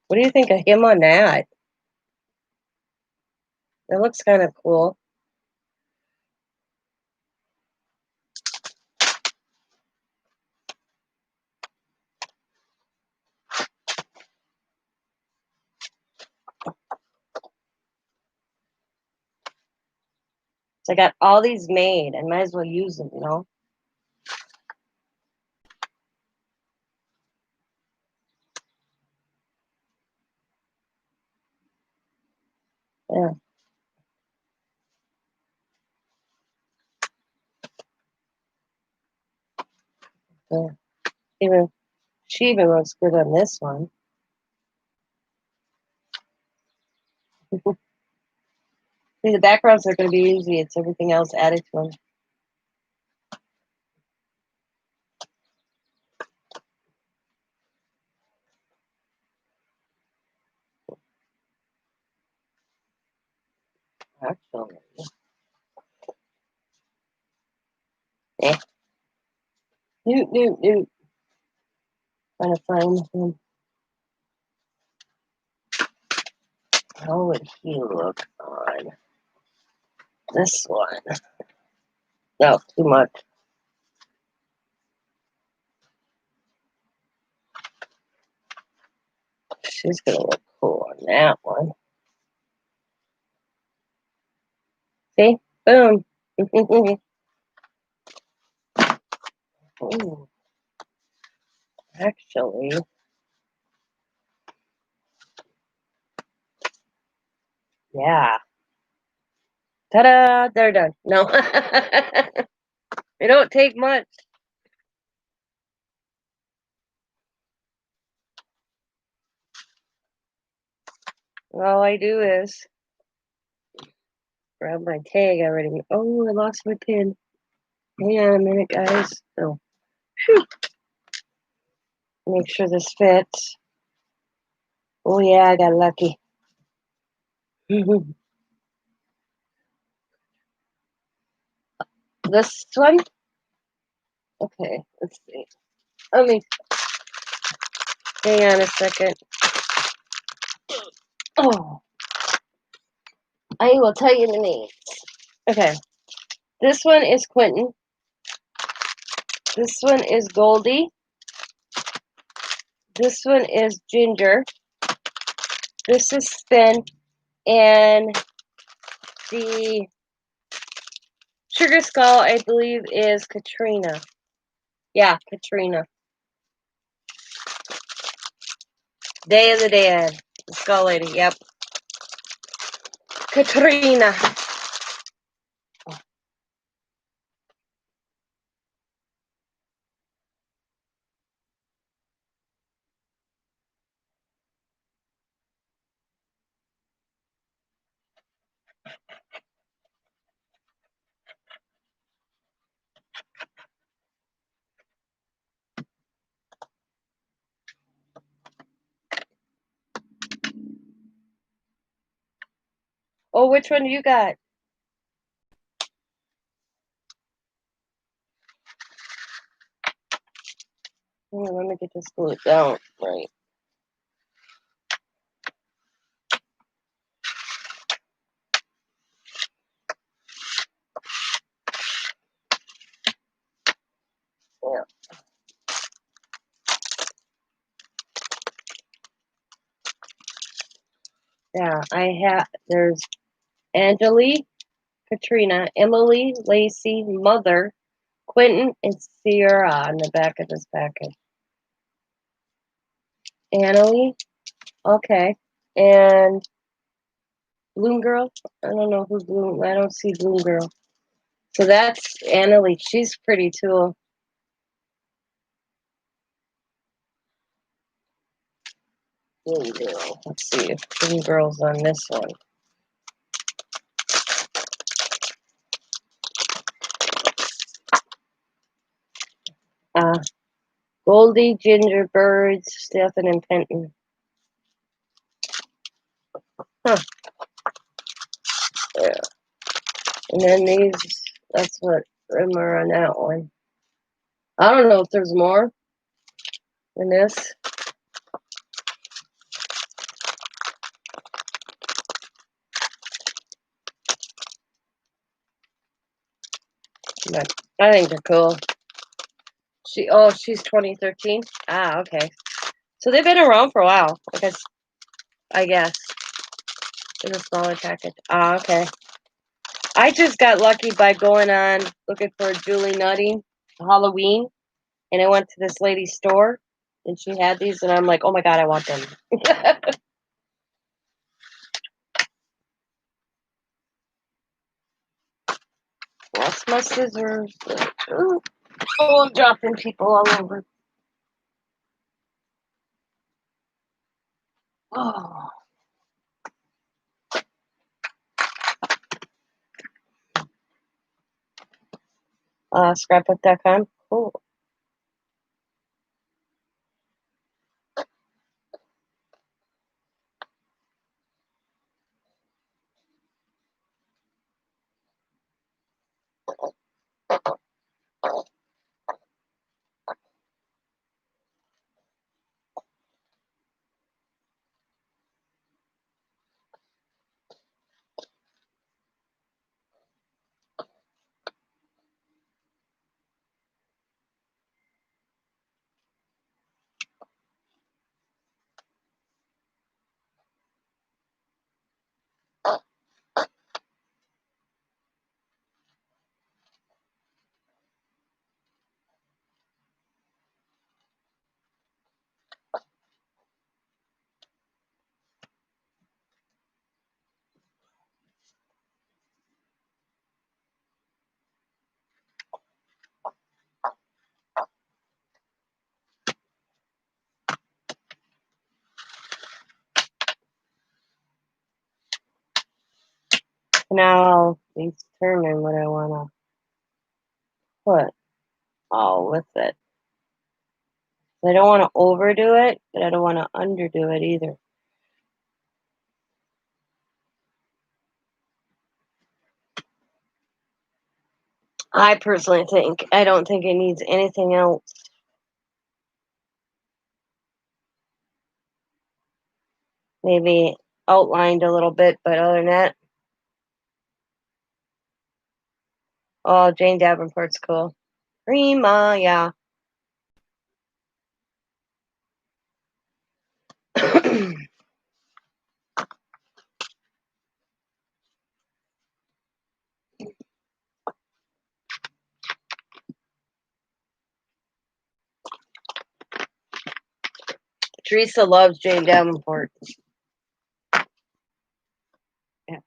What do you think of him on that? It looks kind of cool. So I got all these made. I might as well use them, you know? Yeah. Yeah. Even she even looks good on this one. See, the backgrounds are going to be easy. It's everything else added to them. Actually. Eh. Newt. Trying to find him. How would he look on this one? No, too much. She's going to look cool on that one. See? Boom. Ooh. Actually, yeah. Ta-da! They're done. No. They don't take much. All I do is grab my tag already. Oh, I lost my pin. Hang on a minute, guys. Oh, whew. Make sure this fits. Oh, yeah, I got lucky. This one? Okay, let's see. Let me hang on a second. Oh, I will tell you the names. Okay, this one is Quentin. This one is Goldie. This one is Ginger. This is Spin. And the Sugar Skull, I believe, is Katrina. Yeah, Katrina. Day of the Dead. The Skull Lady, yep. Katrina. Oh, which one do you got? Let me get this glued down. Right. Yeah. Yeah, there's Angelique, Katrina, Emily, Lacey, Mother, Quentin, and Sierra on the back of this package. Annalie, okay. And Bloom Girl, I don't know who Bloom, I don't see Bloom Girl. So that's Annalie, she's pretty too. Bloom Girl, let's see if Bloom Girl's on this one. Goldie, Gingerbirds, Stefan, and Penton. Huh. Yeah. And then these, that's what Rimmer on that one. I don't know if there's more than this. But I think they're cool. She's 2013. Ah, okay. So they've been around for a while. I guess. In a smaller package. Ah, okay. I just got lucky by going on looking for Julie Nutting Halloween, and I went to this lady's store, and she had these, and I'm like, oh my god, I want them. Lost my scissors. Oh, I'm dropping people all over. Oh. Scrapbook.com. Cool. Now I'll determine what I want to put all with it. I don't want to overdo it, but I don't want to underdo it either. I personally I don't think it needs anything else. Maybe outlined a little bit, but other than that, oh, Jane Davenport's cool. Rima, yeah. Teresa loves Jane Davenport. Yeah.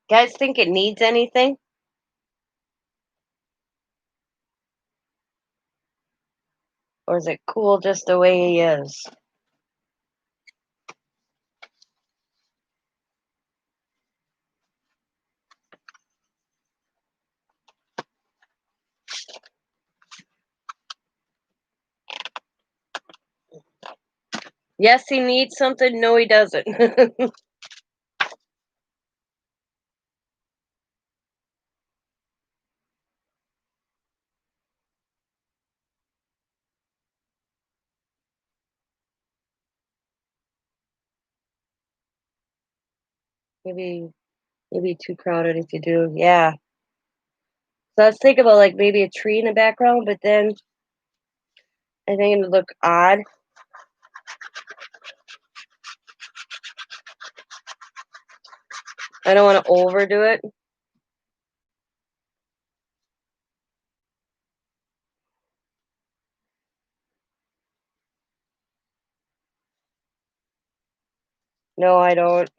Guys think it needs anything? Or is it cool just the way he is? Yes, he needs something. No, he doesn't. maybe maybe too crowded if you do. Yeah. So I was thinking about like maybe a tree in the background, but then I think it would look odd. I don't want to overdo it. No, I don't.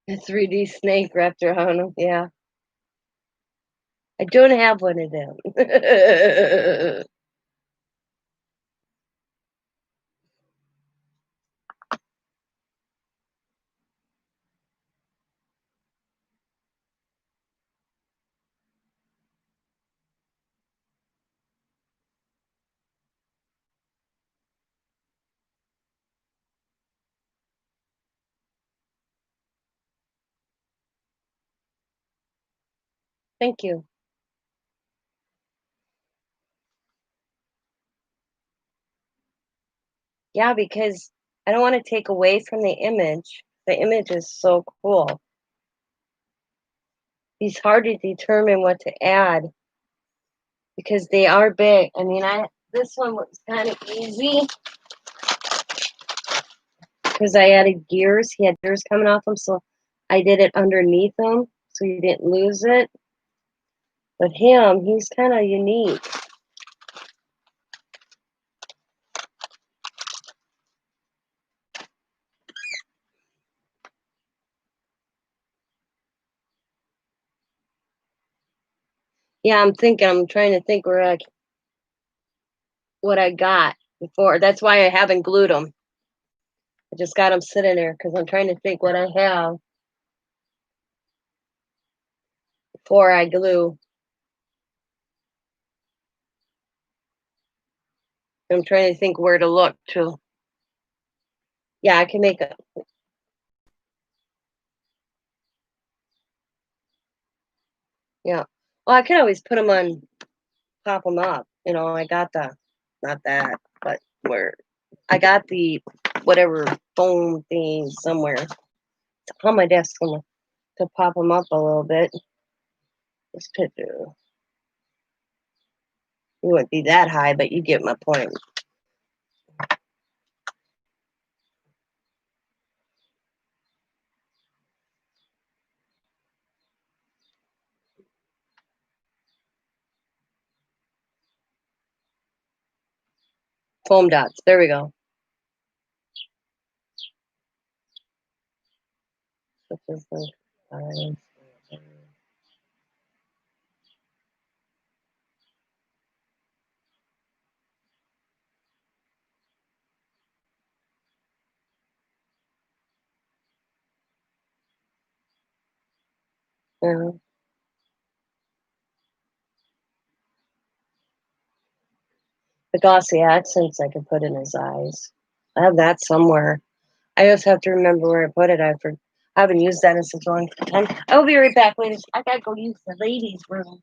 A 3D snake wrapped around him. Yeah. I don't have one of them. Thank you. Yeah, because I don't want to take away from the image. The image is so cool. It's hard to determine what to add because they are big. I mean, I this one was kind of easy because I added gears. He had gears coming off him, so I did it underneath him so you didn't lose it. But him, he's kind of unique. Yeah, I'm trying to think what I got before. That's why I haven't glued them. I just got them sitting there because I'm trying to think what I have before I glue. I'm trying to think where to look too. Yeah, I can make a, yeah. Well, I can always put them on, pop them up. I got not that, but where I got the whatever foam thing somewhere. It's on my desk somewhere to pop them up a little bit. This picture, it wouldn't be that high, but you get my point. Foam dots. There we go. This is like, but the glossy accents I could put in his eyes. I have that somewhere. I just have to remember where I put it. I haven't used that in such a long time. I'll be right back, ladies. I gotta go use the ladies' room.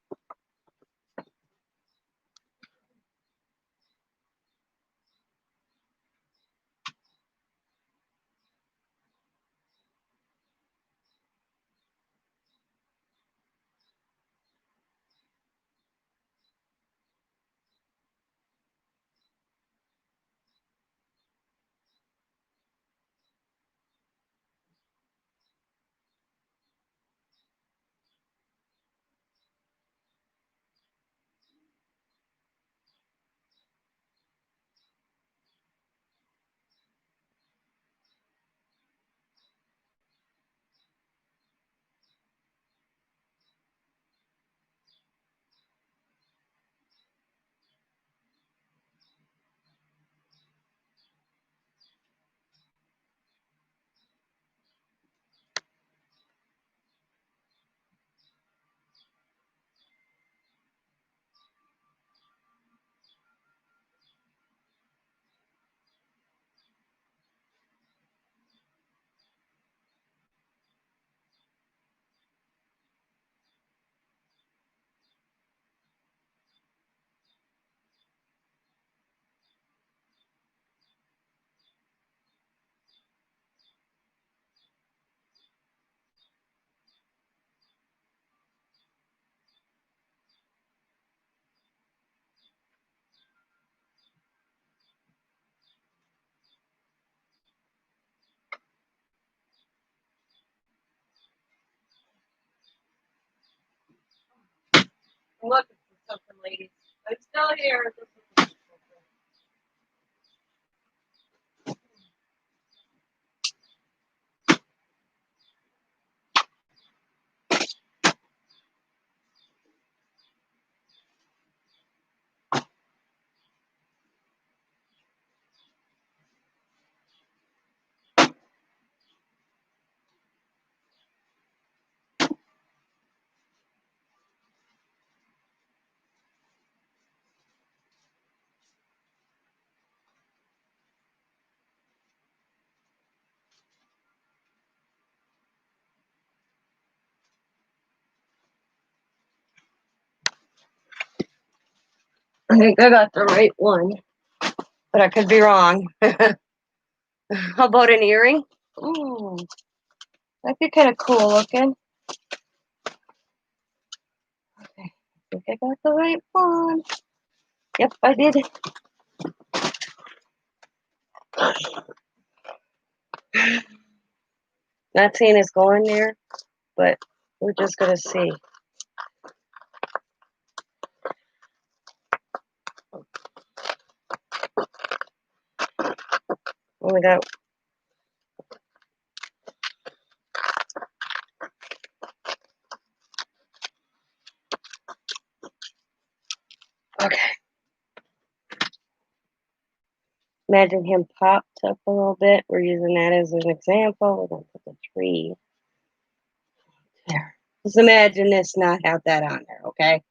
I'm looking for something, ladies. I'm still here. I think I got the right one, but I could be wrong. How about an earring? Ooh, that'd be kind of cool looking. Okay, I think I got the right one. Yep, I did. Not saying it's going there, but we're just gonna see. Only got okay. Imagine him popped up a little bit. We're using that as an example. We're gonna put the tree there. Just imagine this not have that on there, okay?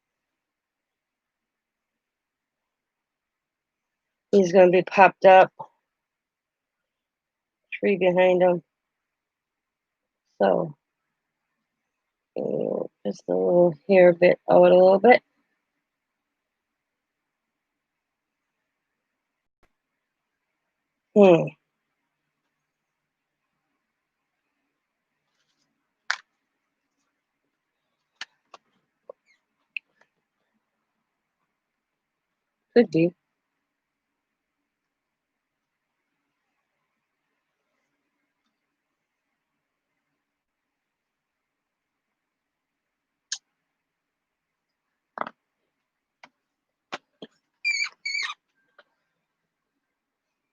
He's gonna be popped up. Tree behind him. So just a little hair bit out a little bit. Hmm. Could be.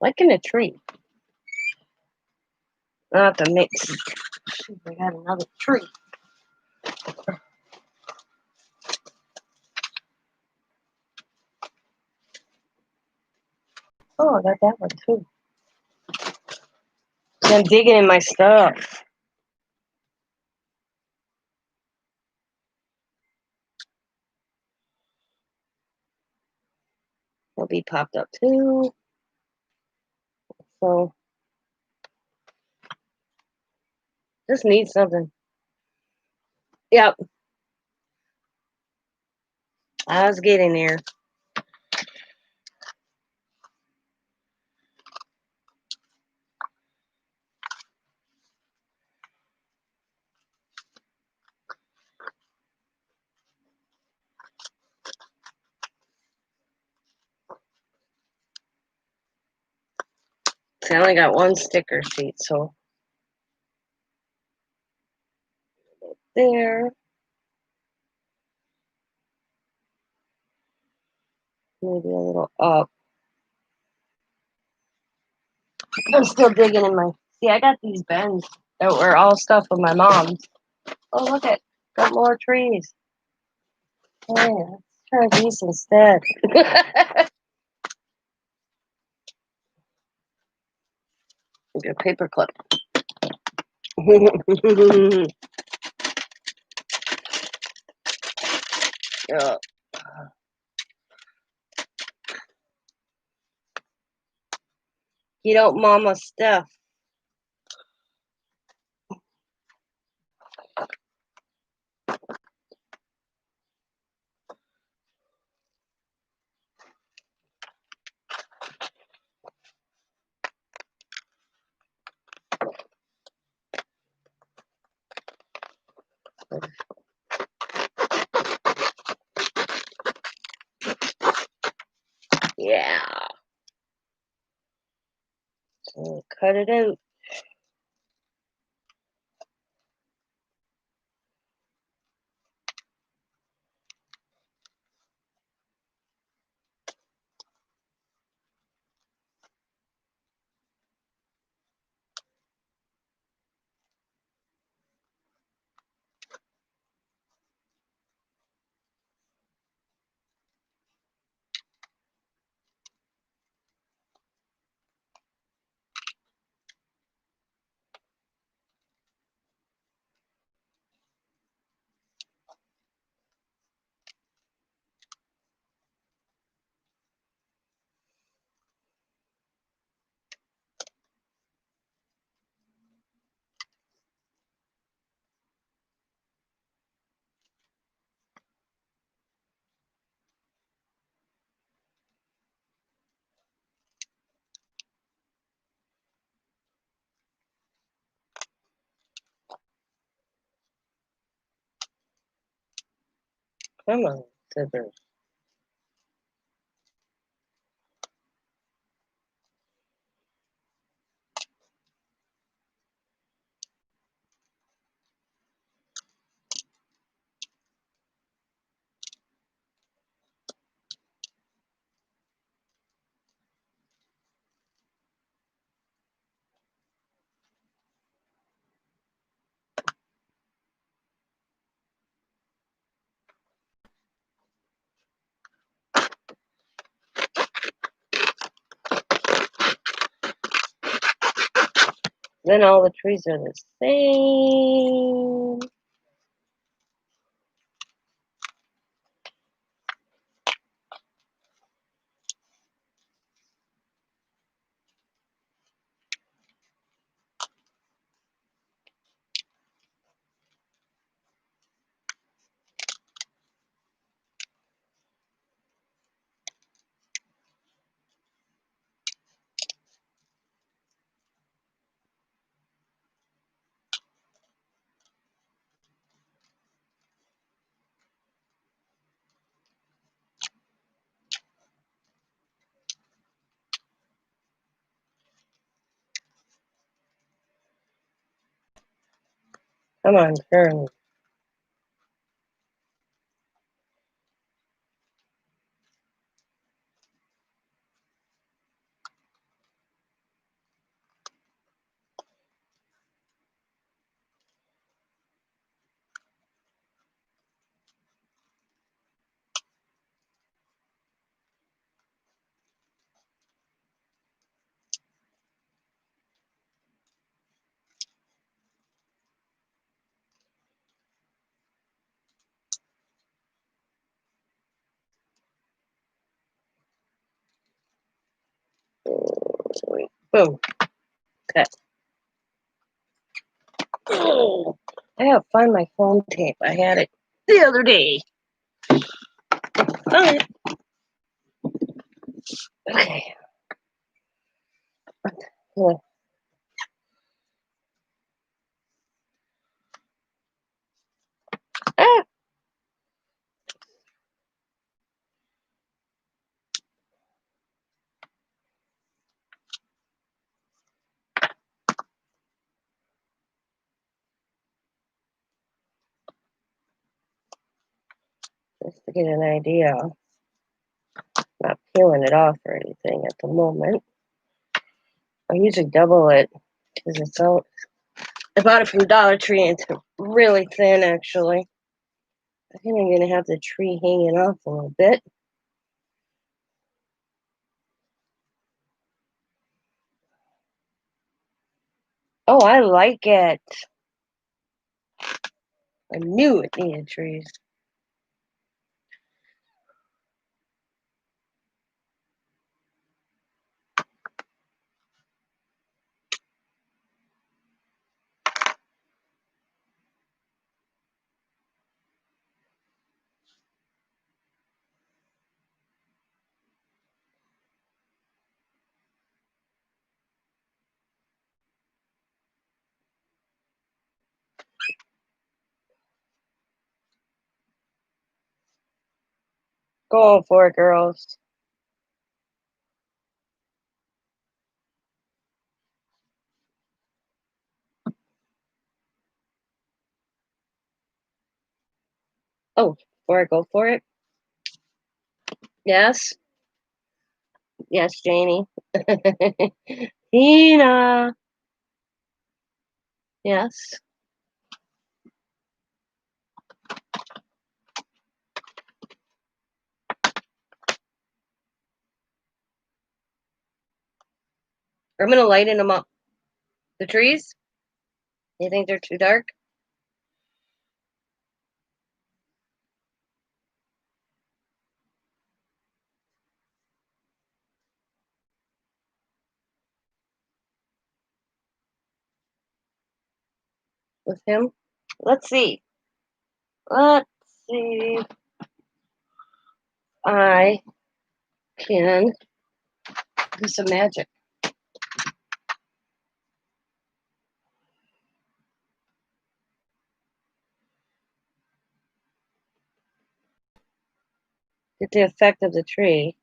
Like in a tree. I'll have to mix. Shoot, I got another tree. Oh, I got that one too. I'm digging in my stuff. He'll be popped up too. So just need something. Yep, I was getting there. See, I only got one sticker sheet, so there. Maybe a little up. I'm still digging in my. See, I got these bins that were all stuff with my mom's. Oh, look at got more trees. Oh, yeah, let's try these instead. Get a paper clip. Yeah. You don't mama stuff. Yeah. So cut it out. Come on, scissors. Then all the trees are the same. Come on, turn. Boom. Cut. Oh, I gotta find my phone tape. I had it the other day. Okay. Okay. Yeah. Ah, just to get an idea. Not peeling it off or anything at the moment. I usually double it because it's so. I bought it from Dollar Tree and it's really thin actually. I think I'm gonna have the tree hanging off a little bit. Oh, I like it. I knew it needed trees. Go for it, girls. Oh, before I go for it? Yes? Yes, Janie. Tina. Yes. I'm gonna lighten them up. The trees? You think they're too dark? With him? Let's see. Let's see if I can do some magic. Get the effect of the tree.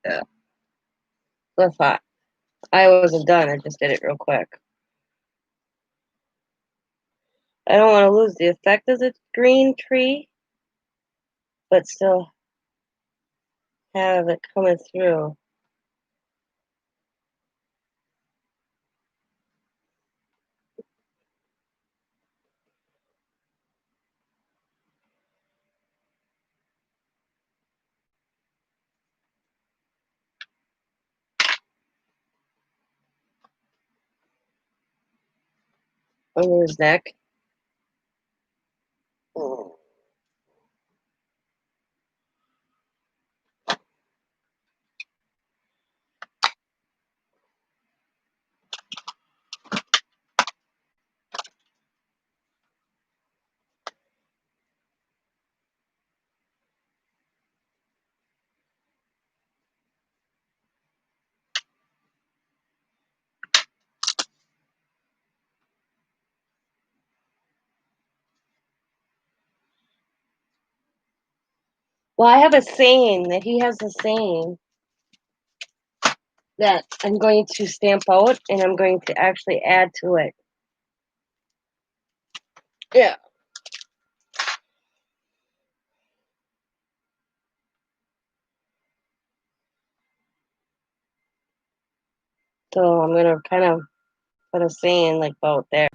Yeah. So hot. I wasn't done. I just did it real quick. I don't want to lose the effect of the green tree, but still have it coming through. Under his neck. Mm. Well, I have a saying that he has a saying that I'm going to stamp out and I'm going to actually add to it. Yeah. So I'm going to kind of put a saying like about there.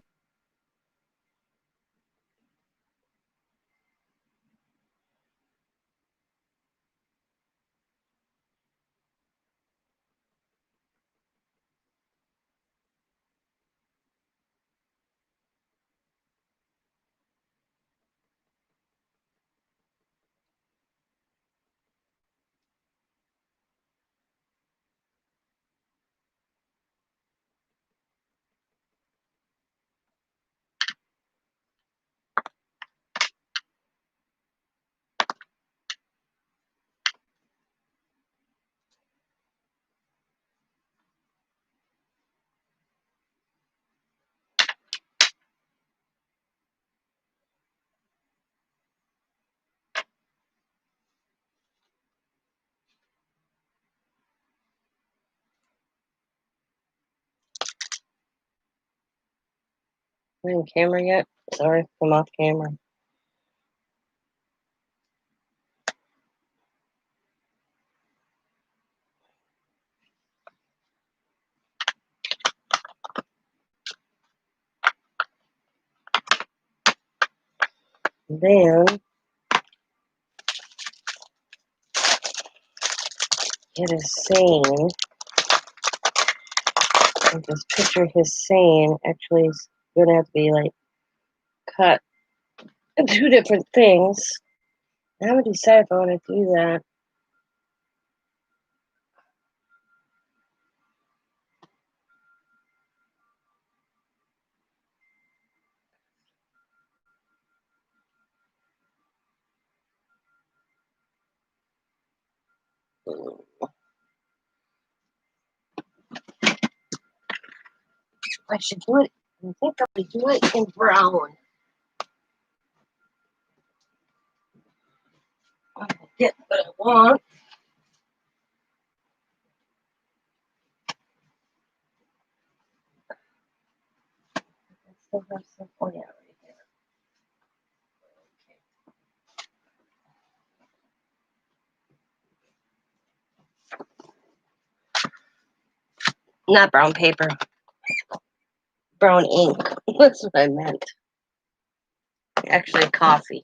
Am I on camera yet? Sorry, I'm off camera. Then get a saying. And just picture his saying. Actually, it's going to have to be like cut two different things. I haven't decided if I want to do that. I should do it. I think I would do it in brown. I get what I want. I still have some. Oh yeah, right there. Not brown paper. Brown ink. That's what I meant. Actually, coffee.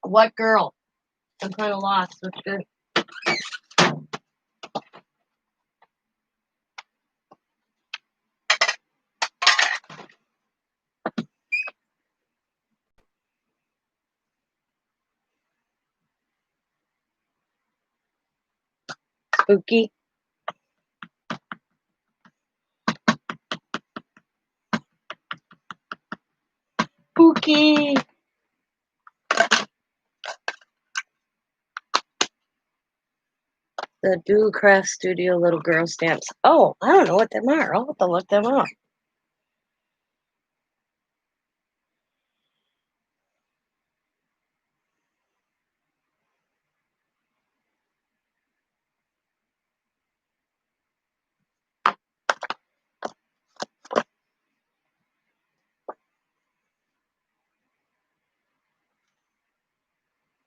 What girl? I'm kind of lost. What's good? Spooky. Spooky. The Do Craft Studio Little Girl stamps. Oh, I don't know what them are. I'll have to look them up.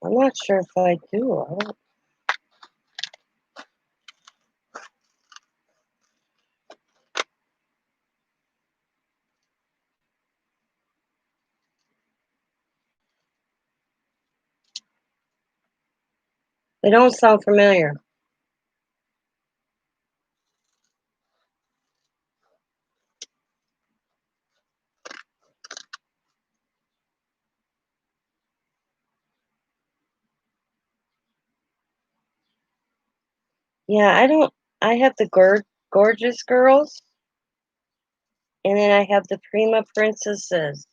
I'm not sure if I do. They don't sound familiar. Yeah, I don't. I have the Gorgeous Girls, and then I have the Prima Princesses.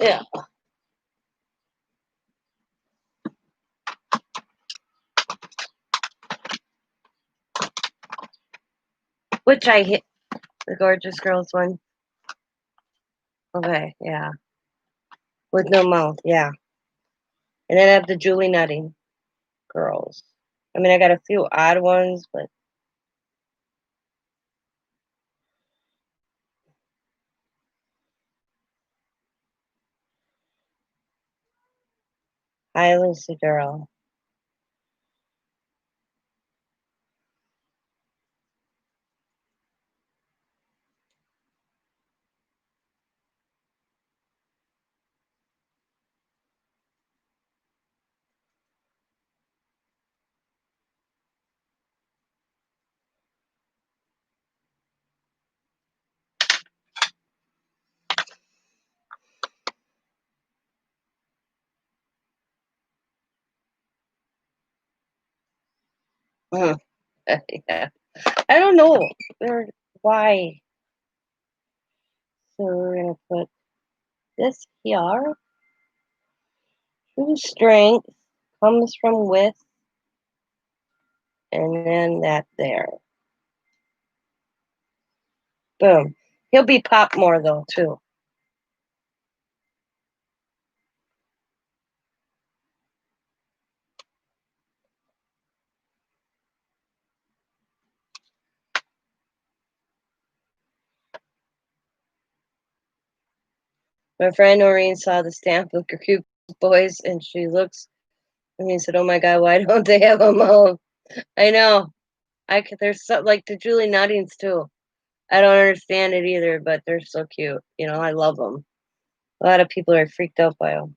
Yeah. Which I hit the Gorgeous Girls one. Okay, yeah. With no mouth, yeah. And then I have the Julie Nutting girls. I mean, I got a few odd ones, but hi, Lucy girl. Mhm. Yeah. I don't know why. So we're gonna put this here. True strength comes from with, and then that there. Boom. He'll be pop more though too. My friend Noreen saw the stamp of Cute Boys, and she looks and he said, "Oh my God, why don't they have a mouth?" I know. There's so, like the Julie Nuttings too. I don't understand it either, but they're so cute. You know, I love them. A lot of people are freaked out by them.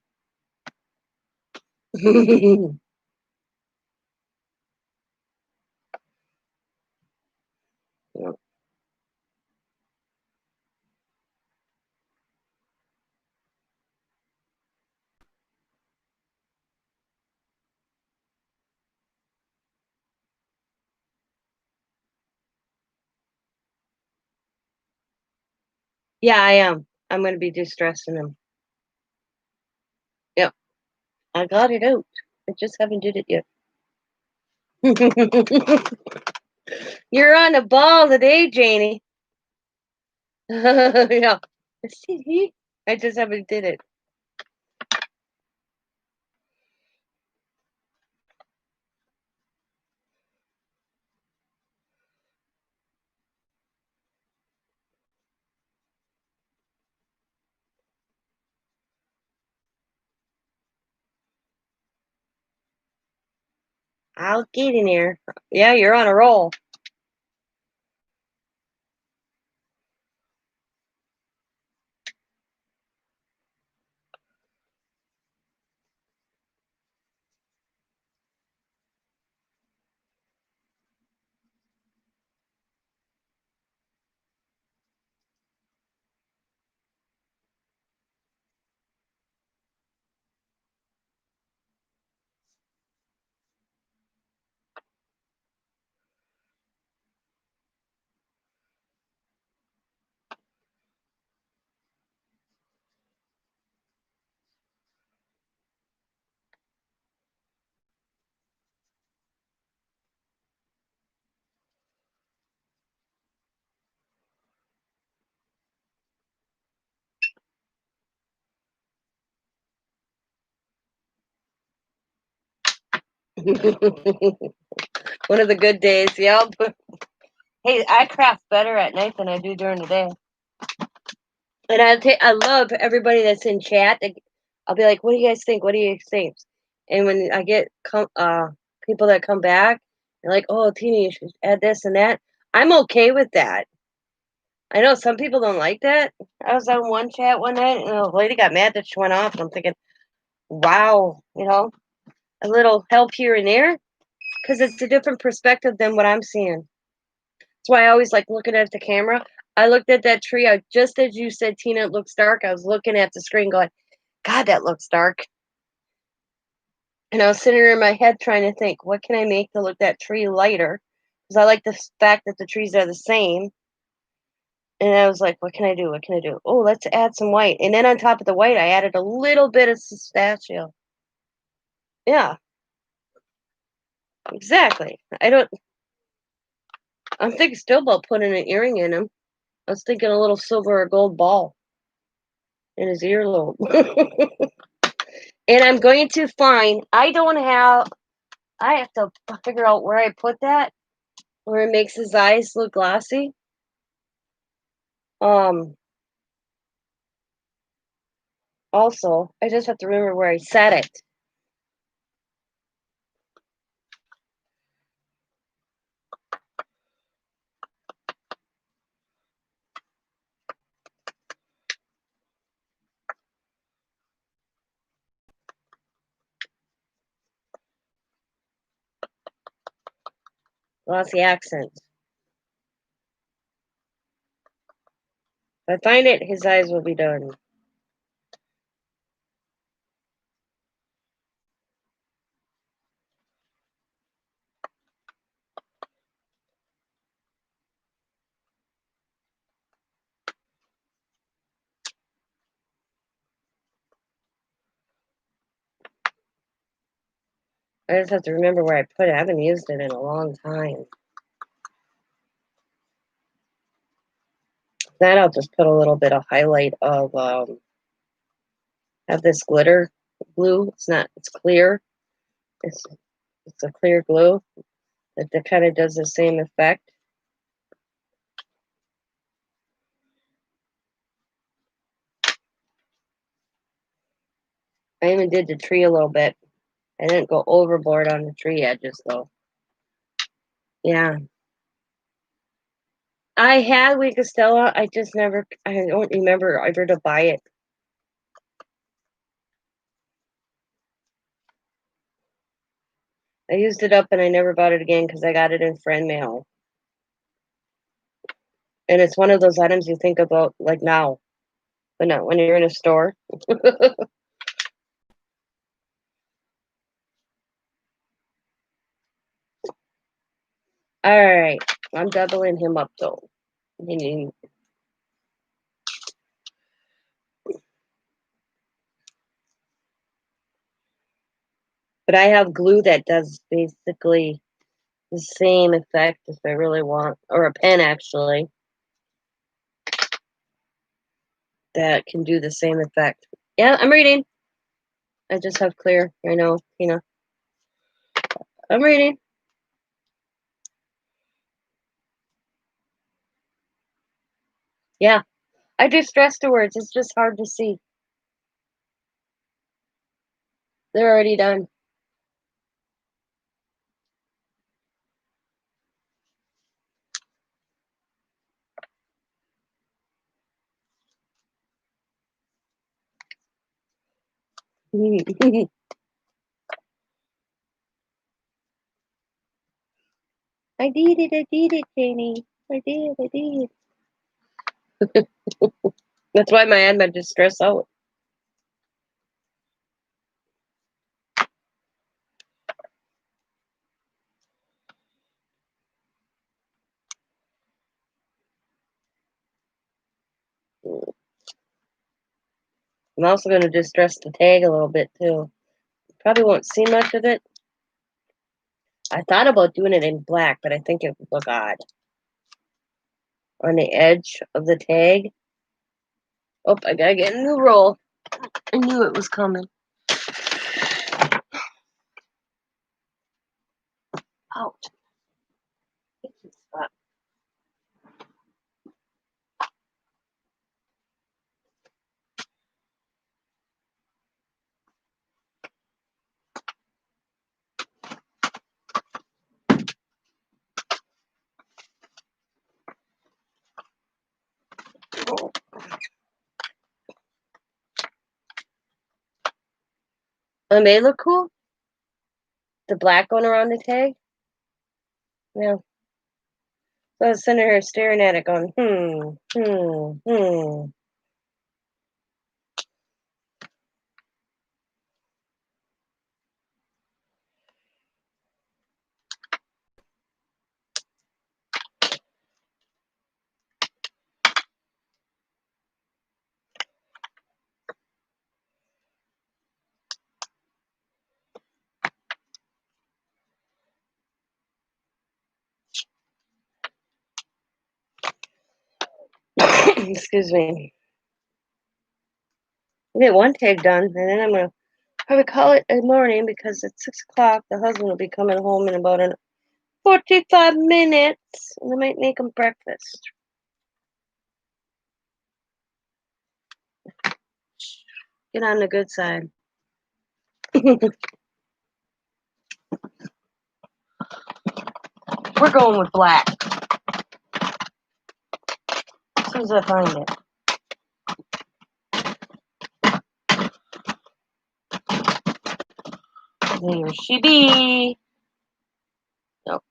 Yeah, I am. I'm going to be distressing them. Yep, I got it out. I just haven't did it yet. You're on a ball today, Janie. Yeah. See, I just haven't did it. I'll get in here. Yeah, you're on a roll. One of the good days. Yep. Hey, I craft better at night than I do during the day. And I love everybody that's in chat. I'll be like, "What do you guys think? What do you think?" And when I get people that come back, they're like, "Oh, Tina, you should add this and that." I'm okay with that. I know some people don't like that. I was on one chat one night, and a lady got mad that she went off, and I'm thinking, "Wow, a little help here and there, because it's a different perspective than what I'm seeing." That's why I always like looking at the camera. I looked at that tree. Just as you said, Tina, it looks dark. I was looking at the screen, going, God, that looks dark. And I was sitting there in my head trying to think, what can I make to look that tree lighter? Because I like the fact that the trees are the same. And I was like, "What can I do? What can I do? Oh, let's add some white." And then on top of the white, I added a little bit of pistachio. Yeah, exactly. I'm thinking still about putting an earring in him. I was thinking a little silver or gold ball in his earlobe. And I'm going to find, I have to figure out where I put that, where it makes his eyes look glossy. Um, Also, I just have to remember where I set it. Glossy accents. If I find it, his eyes will be done. I just have to remember where I put it. I haven't used it in a long time. Then I'll just put a little bit of highlight of have this glitter glue. It's clear. It's it's a clear glue that kind of does the same effect. I even did the tree a little bit. I didn't go overboard on the tree edges though. Yeah. I had Wink Stella. I don't remember ever to buy it. I used it up and I never bought it again because I got it in friend mail. And it's one of those items you think about like now, but not when you're in a store. All right. I'm doubling him up though. Meaning, but I have glue that does basically the same effect if I really want, or a pen actually, that can do the same effect. Yeah, I'm reading. I just have clear. I know, I'm reading. Yeah, I do stress the words. It's just hard to see. They're already done. I did it, Janie. I did. That's why my admin just stress out. I'm also going to distress the tag a little bit too. Probably won't see much of it. I thought about doing it in black, but I think it would look odd on the edge of the tag. Oh, I gotta get a new roll. I knew it was coming. Ouch. It may look cool. The black one around the tag. Yeah. So I was sitting here staring at it going, hmm. Excuse me. I get one tag done, and then I'm gonna probably call it a morning because at 6 o'clock the husband will be coming home in about 45 minutes, and I might make him breakfast. Get on the good side. We're going with black. As soon as I find it. There she be. Nope.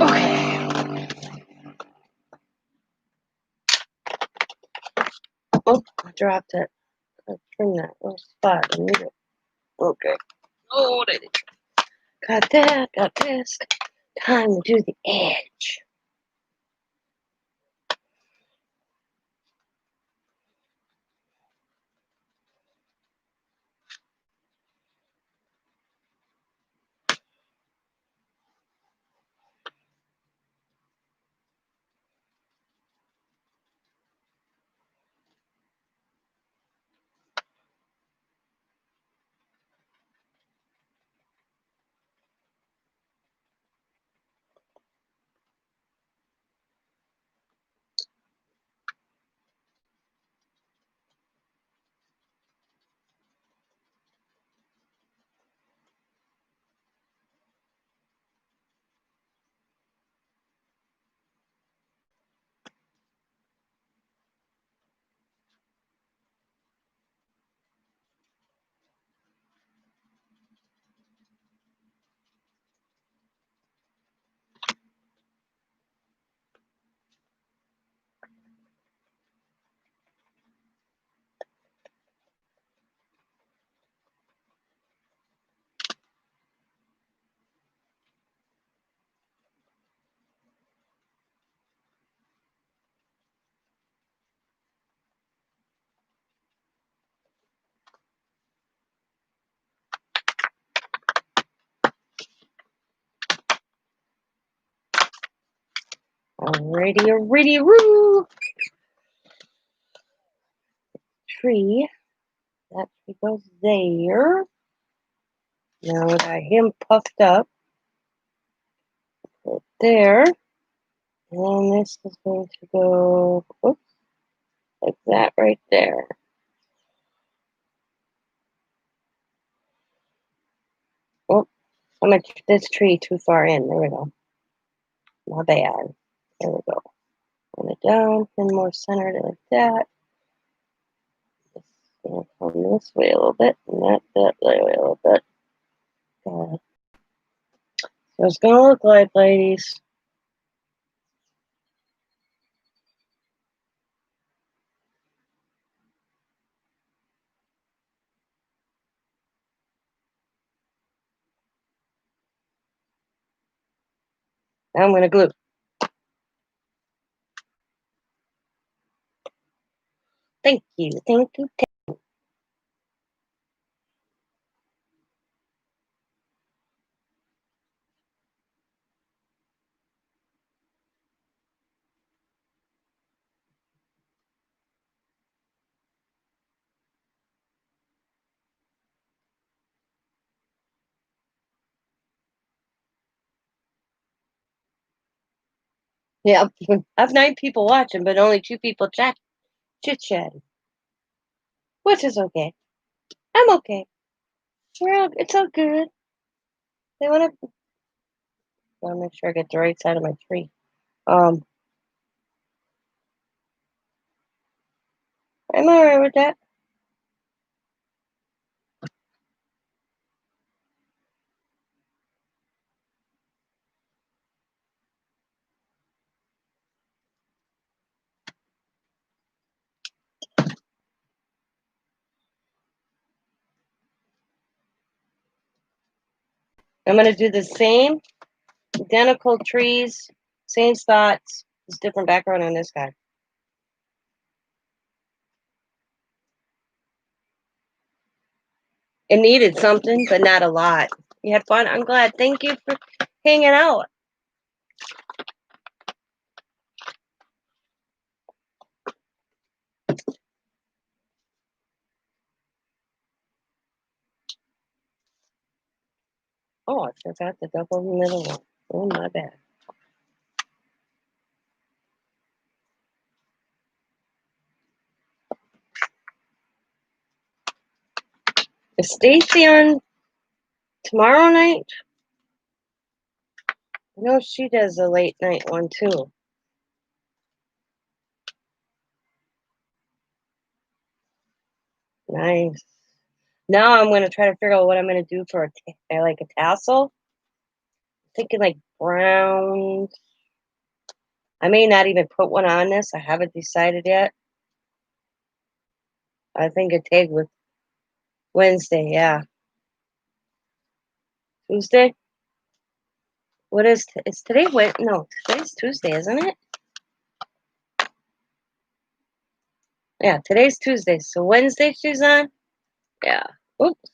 Okay. Oh, I dropped it. I trim that little spot. I need it. Okay. Oh, did it. Got that. Got this. Time to do the edge. Alrighty, woo! Tree. That tree goes there. Now we got him puffed up. Right there. And this is going to go, oops, like that right there. Oh, I'm at this tree too far in. There we go. My bad. There we go. Bring it down and more centered like that. Just come this way a little bit and that way a little bit. So it's going to look like, ladies. Now I'm going to glue. Thank you. Thank you. Yeah, I have 9 people watching, but only 2 people chit-chatting, which is okay. I'm okay. It's all good. They want to. I'll make sure I get the right side of my tree. I'm all right with that. I'm going to do the same identical trees, same spots, just different background on this guy. It needed something, but not a lot. You had fun? I'm glad. Thank you for hanging out. Oh, I forgot the double middle one. Oh, my bad. Is Stacy on tomorrow night? No, she does a late night one too. Nice. Now I'm gonna try to figure out what I'm gonna do for like a tassel. Thinking like brown. I may not even put one on this. I haven't decided yet. I think a tag with Wednesday. Yeah, Tuesday. What is? It's today? Wait, no, today's Tuesday, isn't it? Yeah, today's Tuesday. So Wednesday she's on. Yeah. Oops.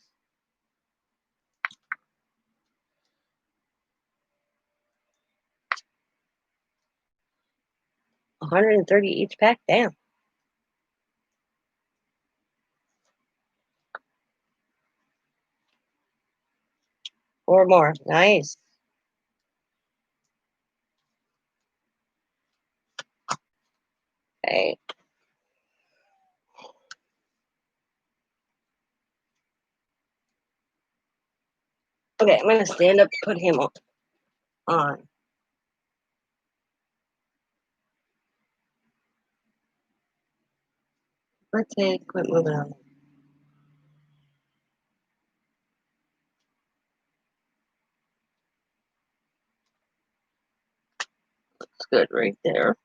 130 each pack. Damn. Or more. Nice. Hey. Okay, I'm gonna stand up, put him on. Let's say, quit moving on. It's good right there.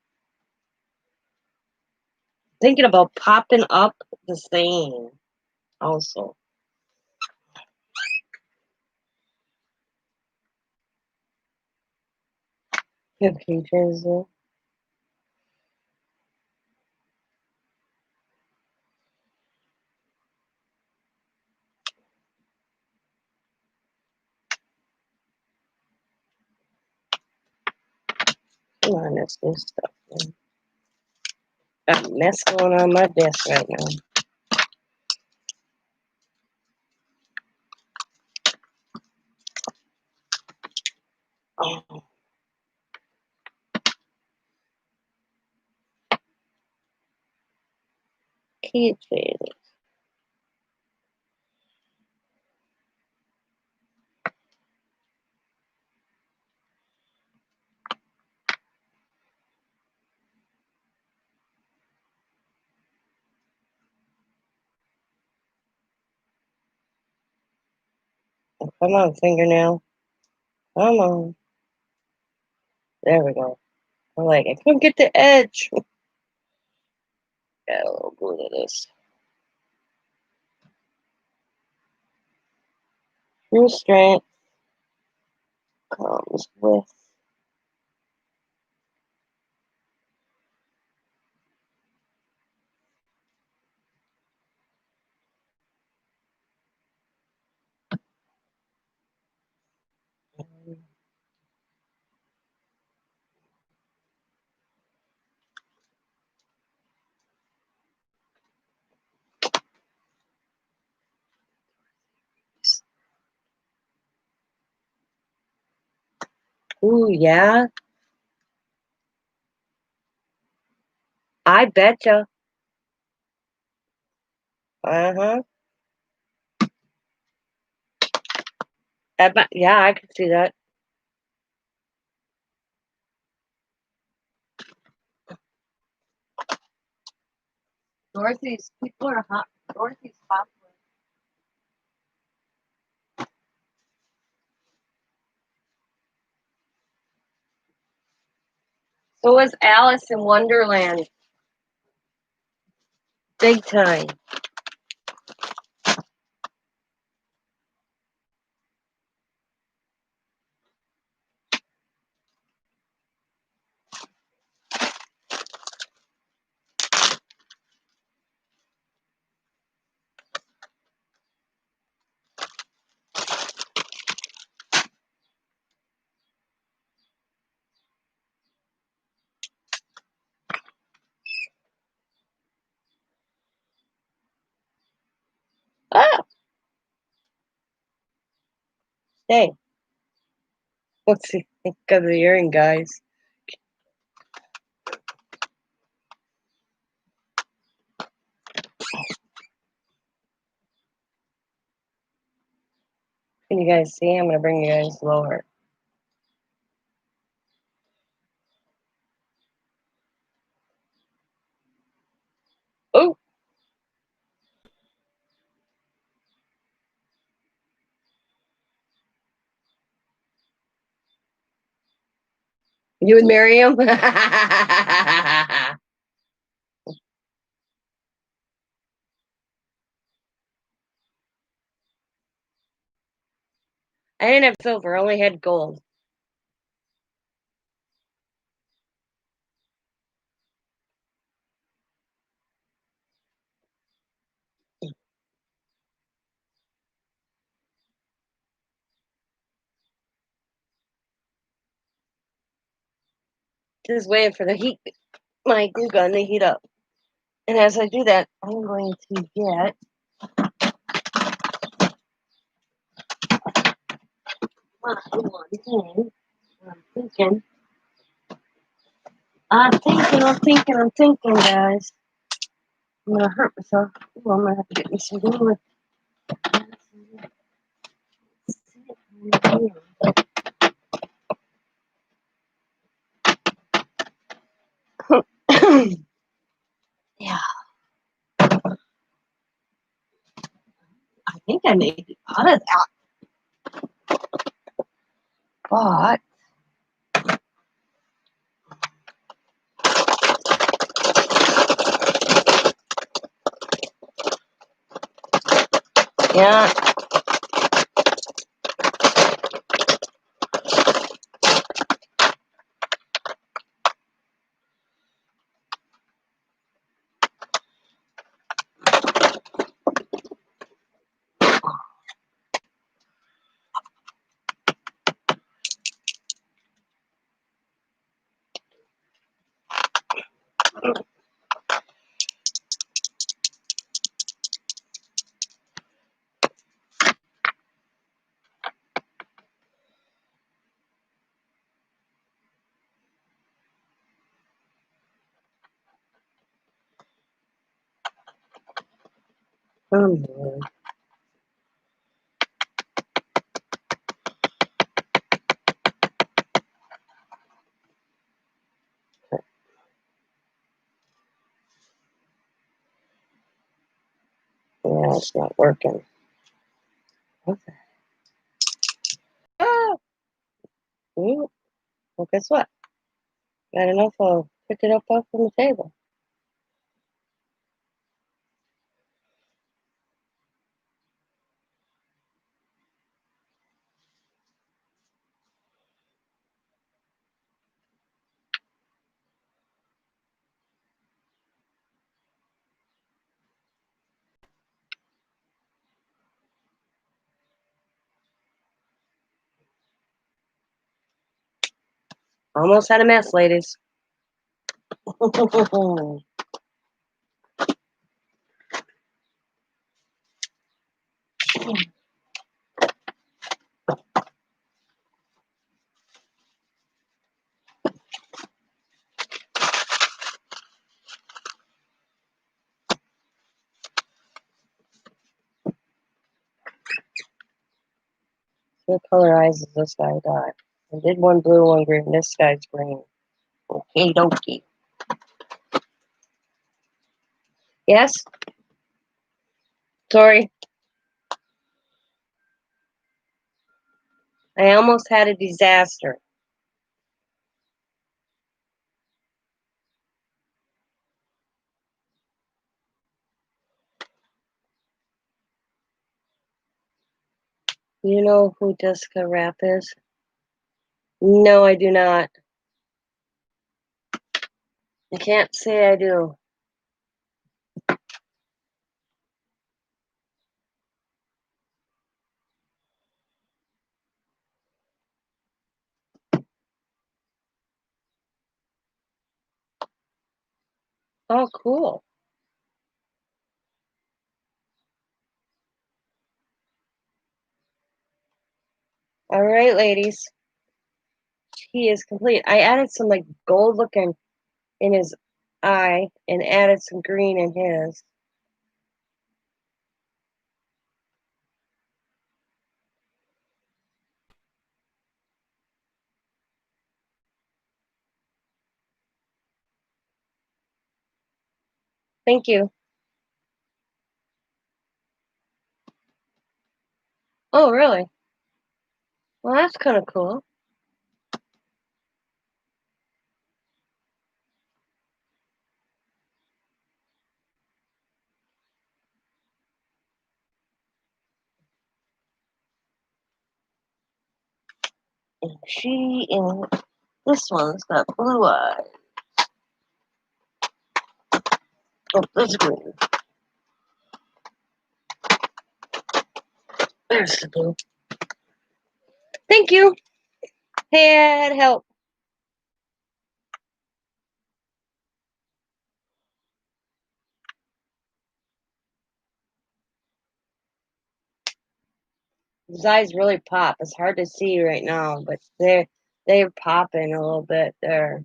Thinking about popping up the stain also. Hip features. Come on, that's new stuff. Man. Got a mess going on my desk right now. Oh, keychain. Oh, come on, fingernail. Come on. There we go. I like it. Come get the edge. Got a little glue to this. True strength comes with ooh, yeah. I betcha. Uh-huh. Yeah, I could see that. Dorothy's people are hot. Dorothy's hot. So was Alice in Wonderland. Big time. Hey, what's the think of the earring, guys? Can you guys see? I'm gonna bring you guys lower. Oh, you would marry him? I didn't have silver. I only had gold. Just waiting for the heat, my glue gun to heat up. And as I do that, I'm going to get one thing. I'm thinking, guys. I'm gonna hurt myself. Ooh, I'm gonna have to get me some glue. Yeah, I think I made it out of that. But yeah, yeah, it's not working. Okay. Ah, well, guess what? Got enough. I'll pick it up off from the table. Almost had a mess, ladies. Still what color eyes does this guy got? I did one blue, one green. This guy's green. Okay, dokie. Yes? Sorry. I almost had a disaster. You know who Jessica Rapp is? No, I do not. I can't say I do. Oh, cool. All right, ladies. He is complete. I added some like gold looking in his eye and added some green in his. Thank you. Oh, really? Well, that's kind of cool. And this one's got blue eyes. Oh, that's green. There's the blue. Thank you. Had help. His eyes really pop. It's hard to see right now, but they're popping a little bit there.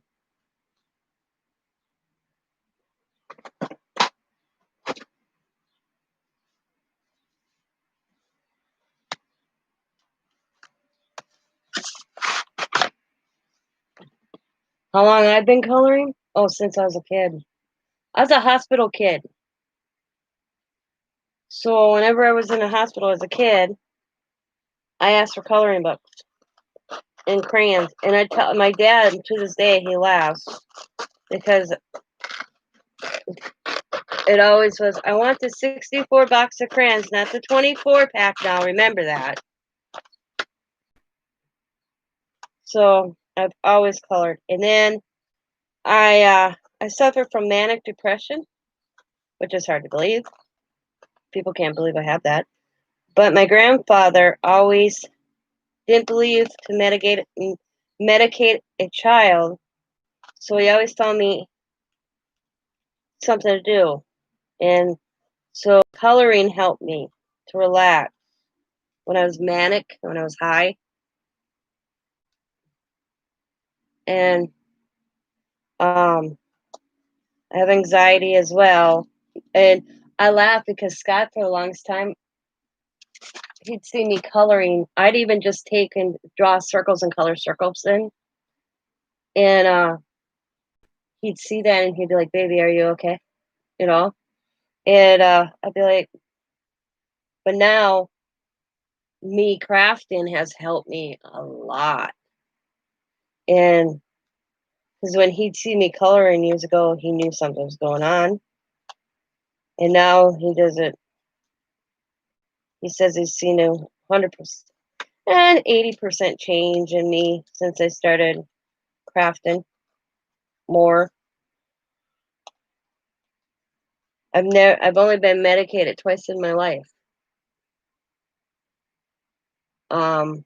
How long I've been coloring? Oh, since I was a kid. I was a hospital kid. So whenever I was in a hospital as a kid, I asked for coloring books and crayons. And I tell my dad to this day he laughs because it always was, I want the 64 box of crayons, not the 24 pack now. Remember that. So I've always colored. And then I suffer from manic depression, which is hard to believe. People can't believe I have that. But my grandfather always didn't believe to medicate a child, so he always found me something to do. And so coloring helped me to relax when I was manic, when I was high. And I have anxiety as well. And I laugh because Scott, for the longest time, he'd see me coloring. I'd even just take and draw circles and color circles in. And he'd see that and he'd be like, "Baby, are you okay?" You know? And I'd be like, but now me crafting has helped me a lot. And because when he'd see me coloring years ago, he knew something was going on. And now he doesn't. He says he's seen 100% and 80% change in me since I started crafting more. I've only been medicated twice in my life. Um,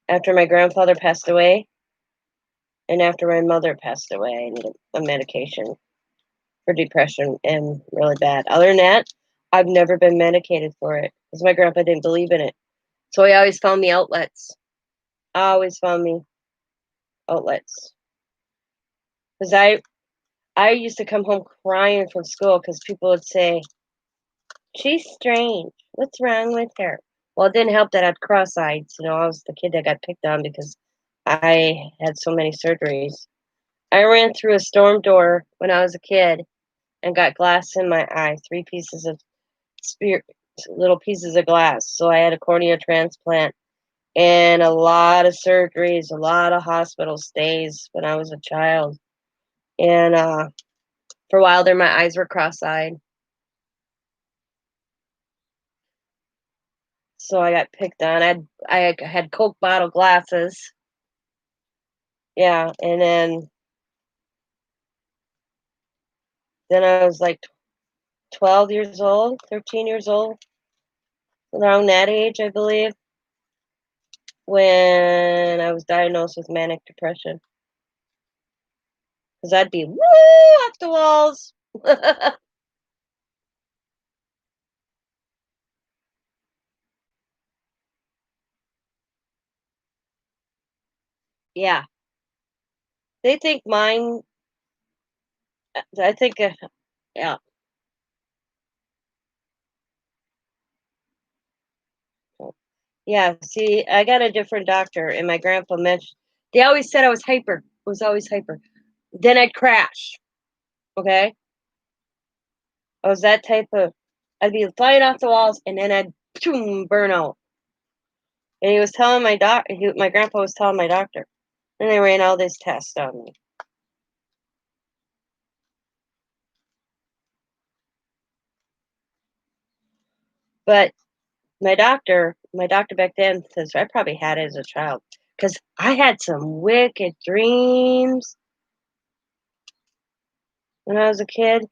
After my grandfather passed away, and after my mother passed away, I needed a medication for depression and really bad. Other than that, I've never been medicated for it because my grandpa didn't believe in it. So he always found me outlets. Always found me outlets. Because I used to come home crying from school because people would say, "She's strange. What's wrong with her?" Well, it didn't help that I had cross-eyed. I was the kid that got picked on because I had so many surgeries. I ran through a storm door when I was a kid and got glass in my eye, three pieces of spear, little pieces of glass. So I had a cornea transplant and a lot of surgeries, a lot of hospital stays when I was a child. And for a while there, my eyes were cross-eyed. So I got picked on. I had Coke bottle glasses. Yeah, and then I was like 12 years old, 13 years old, around that age, I believe, when I was diagnosed with manic depression. Because I'd be woo off the walls. Yeah. They think mine I think, yeah. Yeah, see, I got a different doctor, and my grandpa mentioned they always said I was hyper. I was always hyper. Then I'd crash, okay? I was that type of I'd be flying off the walls, and then I'd boom, burn out. And he was telling my grandpa was telling my doctor, and they ran all this tests on me. But my doctor back then says I probably had it as a child because I had some wicked dreams when I was a kid.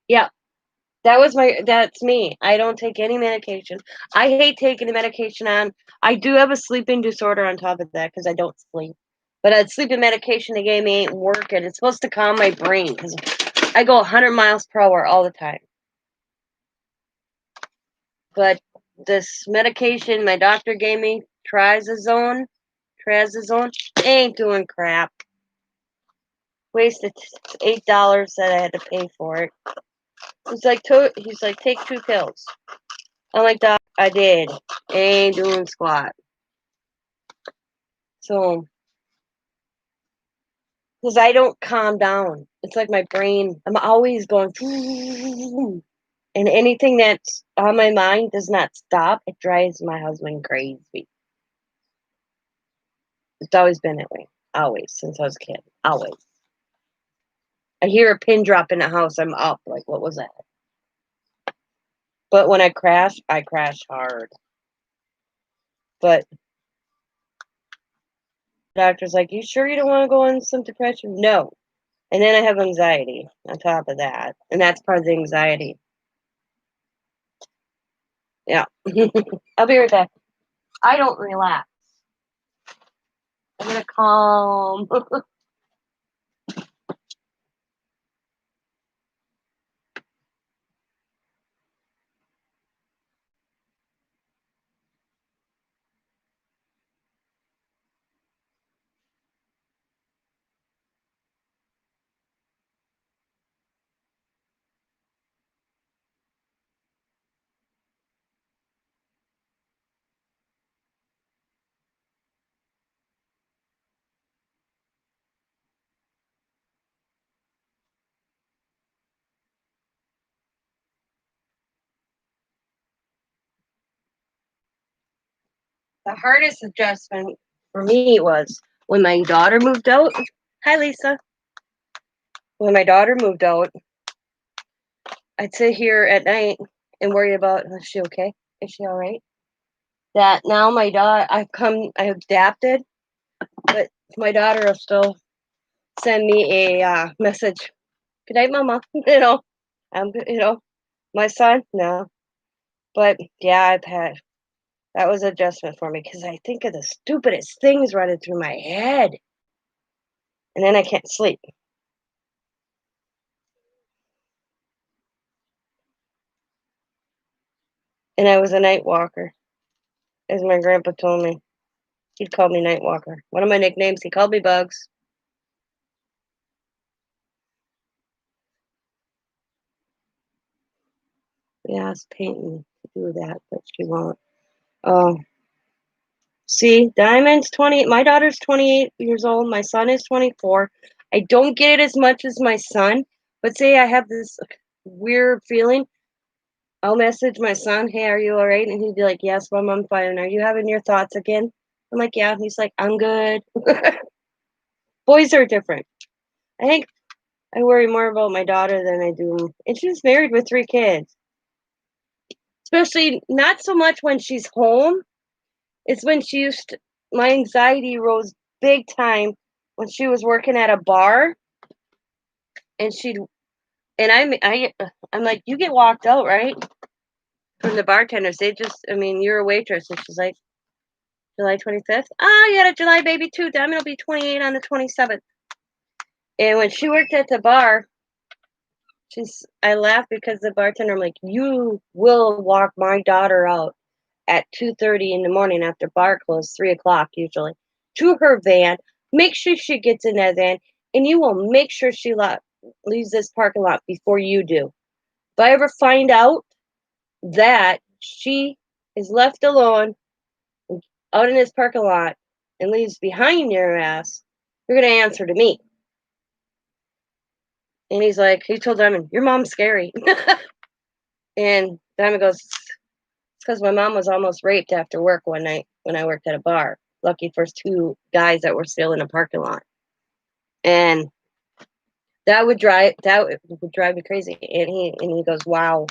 Yeah, that's me. I don't take any medication. I hate taking the medication on. I do have a sleeping disorder on top of that because I don't sleep. But that sleeping medication they gave me ain't working. It's supposed to calm my brain because I go 100 miles per hour all the time. But this medication my doctor gave me, trazozone, ain't doing crap. Wasted $8 that I had to pay for it. He's like, take 2 pills. I'm like, Doc, I did. Ain't doing squat. So, because I don't calm down. It's like my brain, I'm always going, and anything that's on my mind does not stop. It drives my husband crazy. It's always been that way. Always, since I was a kid. Always. I hear a pin drop in the house, I'm up. Like, what was that? But when I crash hard. But the doctor's like, you sure you don't want to go on some depression? No. And then I have anxiety on top of that. And that's part of the anxiety. Yeah. I'll be right back. I don't relax. I'm gonna calm. The hardest adjustment for me was when my daughter moved out. Hi, Lisa. When my daughter moved out, I'd sit here at night and worry about, is she okay? Is she all right? That now my daughter, I adapted, but my daughter will still send me a message. Good night, Mama. I'm good. My son, no. But yeah, that was adjustment for me because I think of the stupidest things running through my head, and then I can't sleep. And I was a night walker, as my grandpa told me. He'd call me night walker. One of my nicknames, he called me Bugs. He asked Peyton to do that, but she won't. Oh, see, Diamond's 20. My daughter's 28 years old. My son is 24. I don't get it as much as my son, but say I have this weird feeling. I'll message my son, hey, are you all right? And he'd be like, yes, Mom, I'm fine. Are you having your thoughts again? I'm like, yeah. He's like, I'm good. Boys are different. I think I worry more about my daughter than I do. And she's married with 3 kids. Especially not so much when she's home. It's when my anxiety rose big time when she was working at a bar and I'm like, you get walked out, right? From the bartenders. You're a waitress. And she's like, July 25th? Ah, you had a July baby too. Diamond will be 28 on the 27th. And when she worked at the bar, I laugh because the bartender, I'm like, you will walk my daughter out at 2:30 in the morning after bar close, 3 o'clock usually, to her van. Make sure she gets in that van, and you will make sure she leaves this parking lot before you do. If I ever find out that she is left alone out in this parking lot and leaves behind your ass, you're gonna answer to me. And he's like, he told Diamond, your mom's scary. And Diamond goes, it's because my mom was almost raped after work one night when I worked at a bar. Lucky for two guys that were still in a parking lot. And that would drive me crazy. And he goes, wow.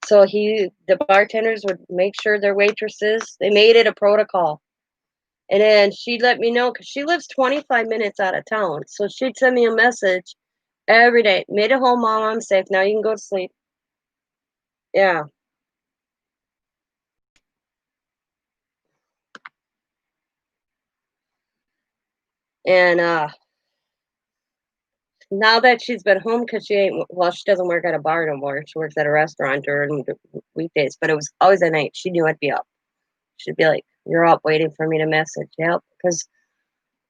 So the bartenders would make sure their waitresses, they made it a protocol. And then she'd let me know because she lives 25 minutes out of town. So she'd send me a message every day. Made it home, mom. I'm safe. Now you can go to sleep. Yeah. And now that she's been home, because she doesn't work at a bar no more. She works at a restaurant during the weekdays, but it was always at night. She knew I'd be up. She'd be like, you're up waiting for me to message. Yep. Because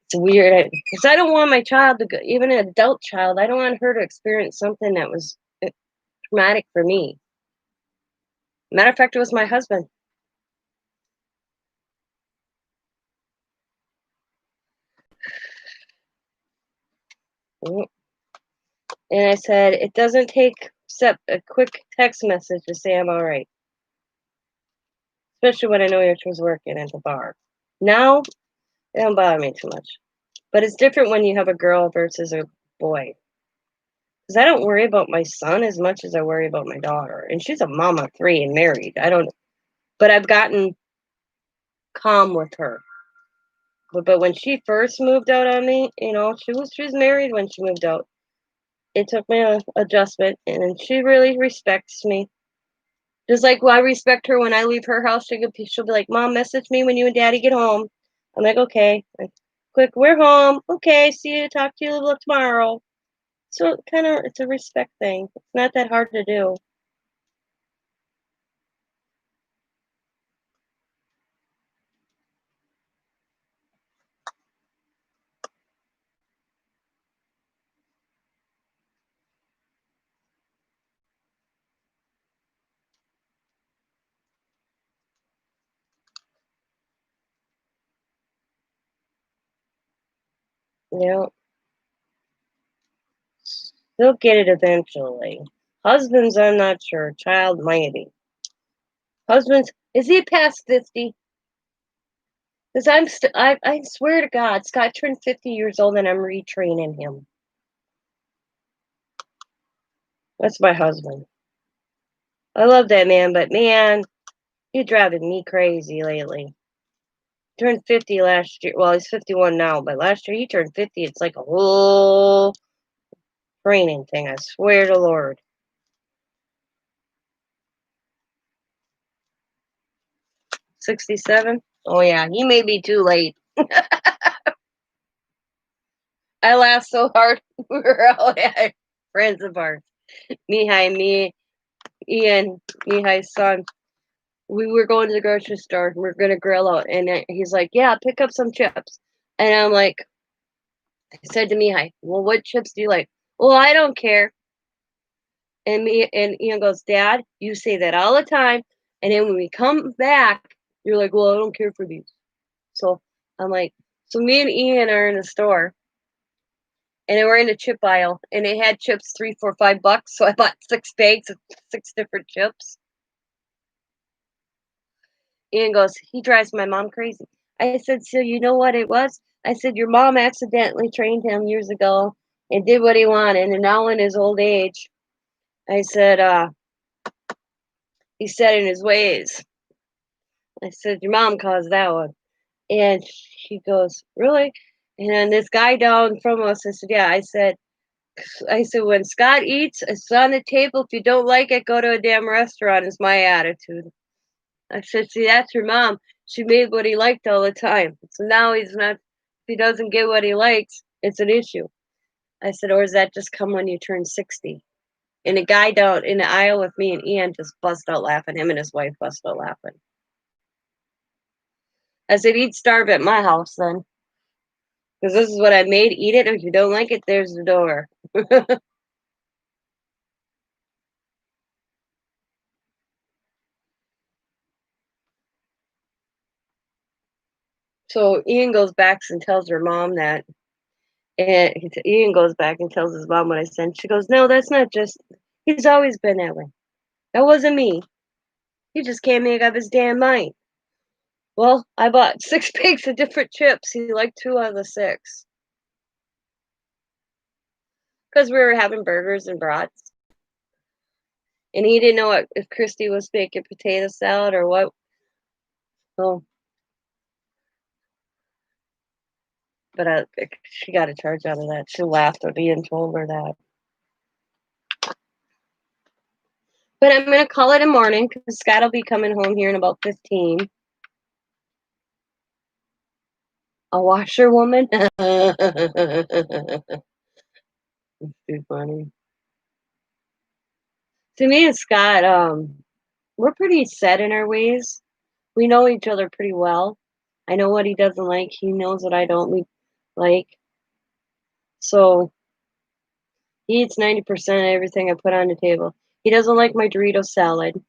it's weird. Because I don't want my child to go, even an adult child, I don't want her to experience something that was traumatic for me. Matter of fact, it was my husband. Mm. And I said, it doesn't take except a quick text message to say I'm all right, especially when I know she was working at the bar. Now, it don't bother me too much. But it's different when you have a girl versus a boy. Because I don't worry about my son as much as I worry about my daughter. And she's a mom of three and married. But I've gotten calm with her. But when she first moved out on me, she was married when she moved out. It took me an adjustment, and she really respects me. Just like I respect her when I leave her house, she'll be like, Mom, message me when you and Daddy get home. I'm like, okay. Like, quick, we're home. Okay, see you. Talk to you a little tomorrow. So it's a respect thing. It's not that hard to do. You know, they'll get it eventually. Husbands, I'm not sure. Child, maybe. Husbands, is he past 50? Because I swear to God, Scott turned 50 years old and I'm retraining him. That's my husband. I love that man, but man, he's driving me crazy lately. Turned 50 last year. Well, he's 51 now, but last year he turned 50. It's like a whole training thing. I swear to Lord. 67? Oh, yeah, he may be too late. I laughed so hard. We were all friends of ours. Me, Ian, Mihai's son. We were going to the grocery store. And we're going to grill out. And he's like, yeah, pick up some chips. And I'm like, I said to Mihai, well, what chips do you like? Well, I don't care. And Ian goes, Dad, you say that all the time. And then when we come back, you're like, well, I don't care for these. So I'm like, so me and Ian are in the store and we're in the chip aisle and they had chips $3, $4, $5. So I bought 6 bags of 6 different chips. Ian goes, he drives my mom crazy. I said, so you know what it was? I said, your mom accidentally trained him years ago and did what he wanted. And now in his old age, I said, he's set in his ways. I said, your mom caused that one. And she goes, really? And then this guy down from us, I said, yeah. I said, when Scott eats, it's on the table. If you don't like it, go to a damn restaurant, is my attitude. I said, see, that's your mom. She made what he liked all the time. So now he's not, if he doesn't get what he likes, it's an issue. I said, or does that just come when you turn 60? And a guy down in the aisle with me and Ian just bust out laughing. Him and his wife bust out laughing. I said, he'd starve at my house then. Because this is what I made. Eat it. If you don't like it, there's the door. So Ian goes back and tells her mom that. And Ian goes back and tells his mom what I said. She goes, no, that's not just. He's always been that way. That wasn't me. He just can't make up his damn mind. Well, I bought 6 bags of different chips. He liked 2 out of the 6. Because we were having burgers and brats. And he didn't know what, if Christy was making potato salad or what. Oh, but she got a charge out of that. She laughed at me and told her that. But I'm going to call it a morning because Scott will be coming home here in about 15. A washerwoman? It's too funny. To me and Scott, we're pretty set in our ways. We know each other pretty well. I know what he doesn't like. He knows what I don't like. So he eats 90% of everything I put on the table. He doesn't like my Dorito salad.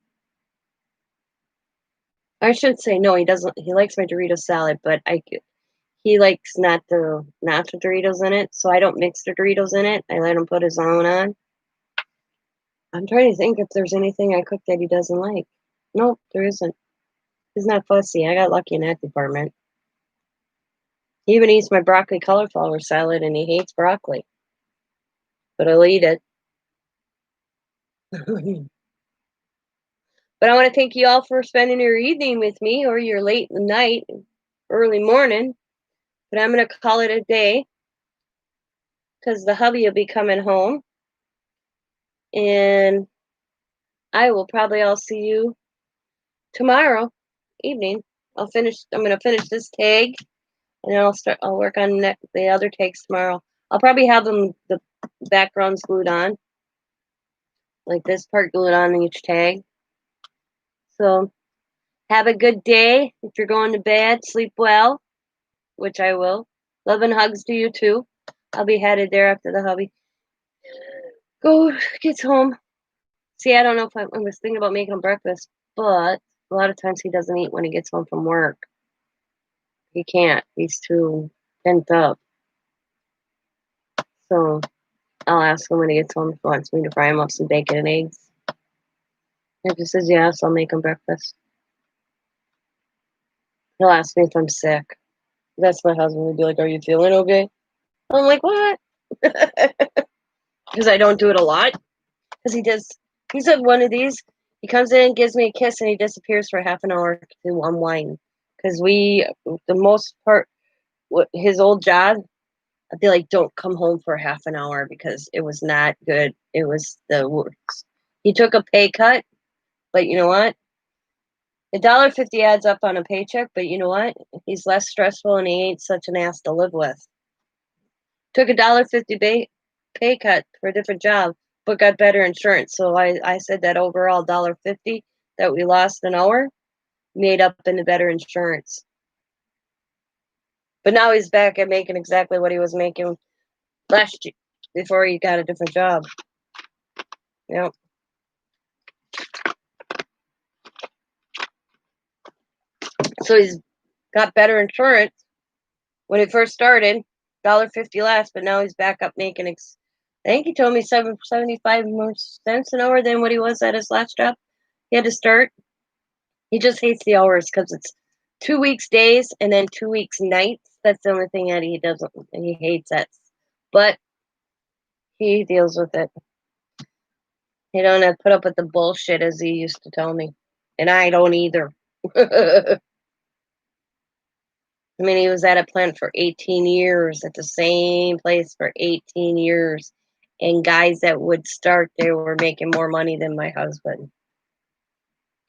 I should say no, he doesn't. He likes my Dorito salad, but he likes not the nacho Doritos in it, so I don't mix the Doritos in it. I let him put his own on. I'm trying to think if there's anything I cook that he doesn't like. Nope, there isn't. He's not fussy. I got lucky in that department. He even eats my broccoli cauliflower salad, and he hates broccoli. But I'll eat it. But I want to thank you all for spending your evening with me, or your late night, early morning. But I'm going to call it a day because the hubby will be coming home. And I will probably all see you tomorrow evening. I'm going to finish this tag, and then I'll work on the other tags tomorrow. I'll probably have the backgrounds glued on, like this part glued on each tag. So have a good day. If you're going to bed, sleep well, which I will. Love and hugs to you too. I'll be headed there after the hubby gets home. See, I don't know if I was thinking about making him breakfast, but a lot of times he doesn't eat when he gets home from work. He can't. He's too pent up. So I'll ask him when he gets home if he wants me to fry him up some bacon and eggs. If he says yes, I'll make him breakfast. He'll ask me if I'm sick. That's my husband. He'll be like, "Are you feeling okay?" I'm like, "What?" Because I don't do it a lot. Because he said one of these, he comes in, gives me a kiss, and he disappears for half an hour to unwind. Because the most part, his old job, I feel like don't come home for half an hour because it was not good. It was the worst. He took a pay cut, but you know what? $1.50 adds up on a paycheck, but you know what? He's less stressful and he ain't such an ass to live with. Took $1.50 pay cut for a different job, but got better insurance. So I said that overall $1.50 that we lost an hour made up into better insurance. But now he's back at making exactly what he was making last year before he got a different job. Yep. So he's got better insurance. When he first started, $1.50 less, but now he's back up making. I think he told me 75 more cents an hour than what he was at his last job. He had to start. He just hates the hours because it's 2 weeks days and then 2 weeks nights. That's the only thing that he doesn't. And he hates it, but he deals with it. He don't have to put up with the bullshit as he used to tell me, and I don't either. I mean, he was at a plant for 18 years, at the same place for 18 years. And guys that would start there were making more money than my husband.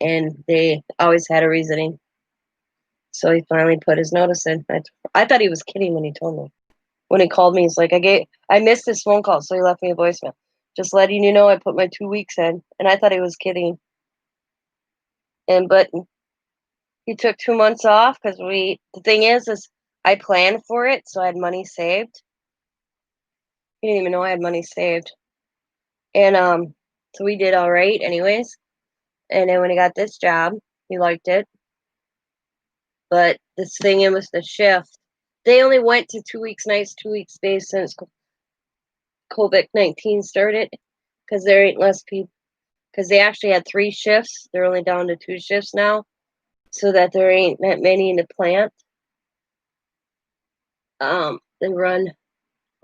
And they always had a reasoning. So he finally put his notice in. I thought he was kidding when he told me. When he called me, he's like, I missed his phone call, so he left me a voicemail. Just letting you know I put my 2 weeks in. And I thought he was kidding. But he took 2 months off because the thing is I planned for it, so I had money saved. He didn't even know I had money saved. And so we did all right anyways. And then when he got this job, he liked it. But this thing in was the shift. They only went to 2 weeks nights, 2 weeks days since COVID-19 started because there ain't less people. Because they actually had 3 shifts. They're only down to 2 shifts now so that there ain't that many in the plant. They run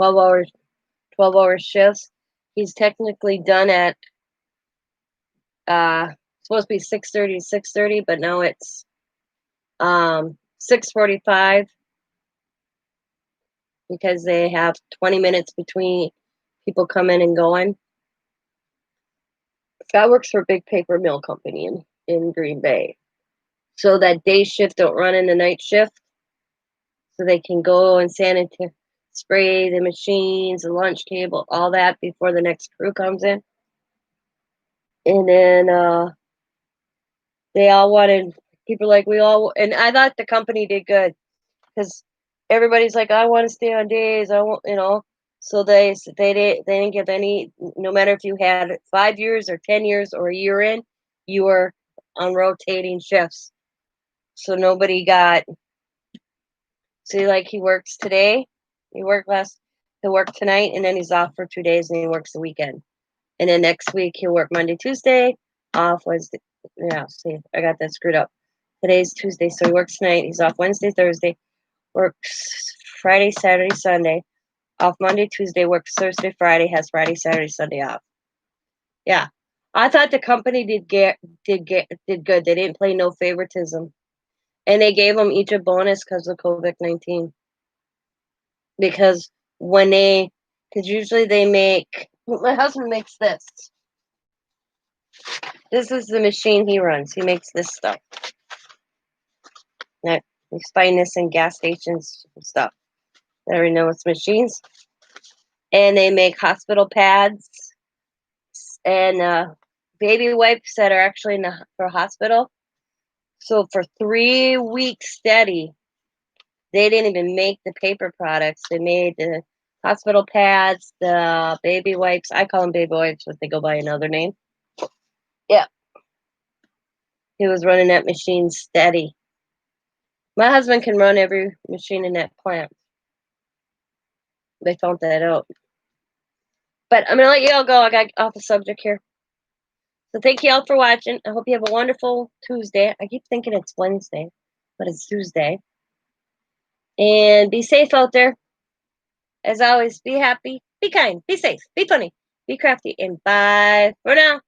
12-hour shifts. He's technically done at supposed to be 6:30 to 6:30, but now it's 6:45 because they have 20 minutes between people coming and going. Scott works for a big paper mill company in Green Bay. So that day shift don't run in the night shift. So they can go and sanitize, spray the machines, the lunch table, all that before the next crew comes in. And then they all wanted, people like and I thought the company did good because everybody's like, I want to stay on days. I want. So they didn't give any, no matter if you had 5 years or 10 years or a year in, you were on rotating shifts. So nobody got, see, like he works today, he'll work tonight, and then he's off for 2 days and he works the weekend. And then next week he'll work Monday, Tuesday, off Wednesday. Yeah, see, I got that screwed up. Today's Tuesday, so he works tonight. He's off Wednesday, Thursday, works Friday, Saturday, Sunday, off Monday, Tuesday, works Thursday, Friday, has Friday, Saturday, Sunday off. Yeah, I thought the company did good. They didn't play no favoritism, and they gave them each a bonus because of COVID-19. Because because usually they make. My husband makes this. This is the machine he runs. He makes this stuff. That you find this in gas stations and stuff. I already know it's machines. And they make hospital pads and baby wipes that are actually for hospital. So for 3 weeks steady, they didn't even make the paper products. They made the hospital pads, the baby wipes. I call them baby wipes, but they go by another name. Yeah. He was running that machine steady. My husband can run every machine in that plant. They found that out. But I'm going to let you all go. I got off the subject here. So thank you all for watching. I hope you have a wonderful Tuesday. I keep thinking it's Wednesday, but it's Tuesday. And be safe out there. As always, be happy, be kind, be safe, be funny, be crafty, and bye for now.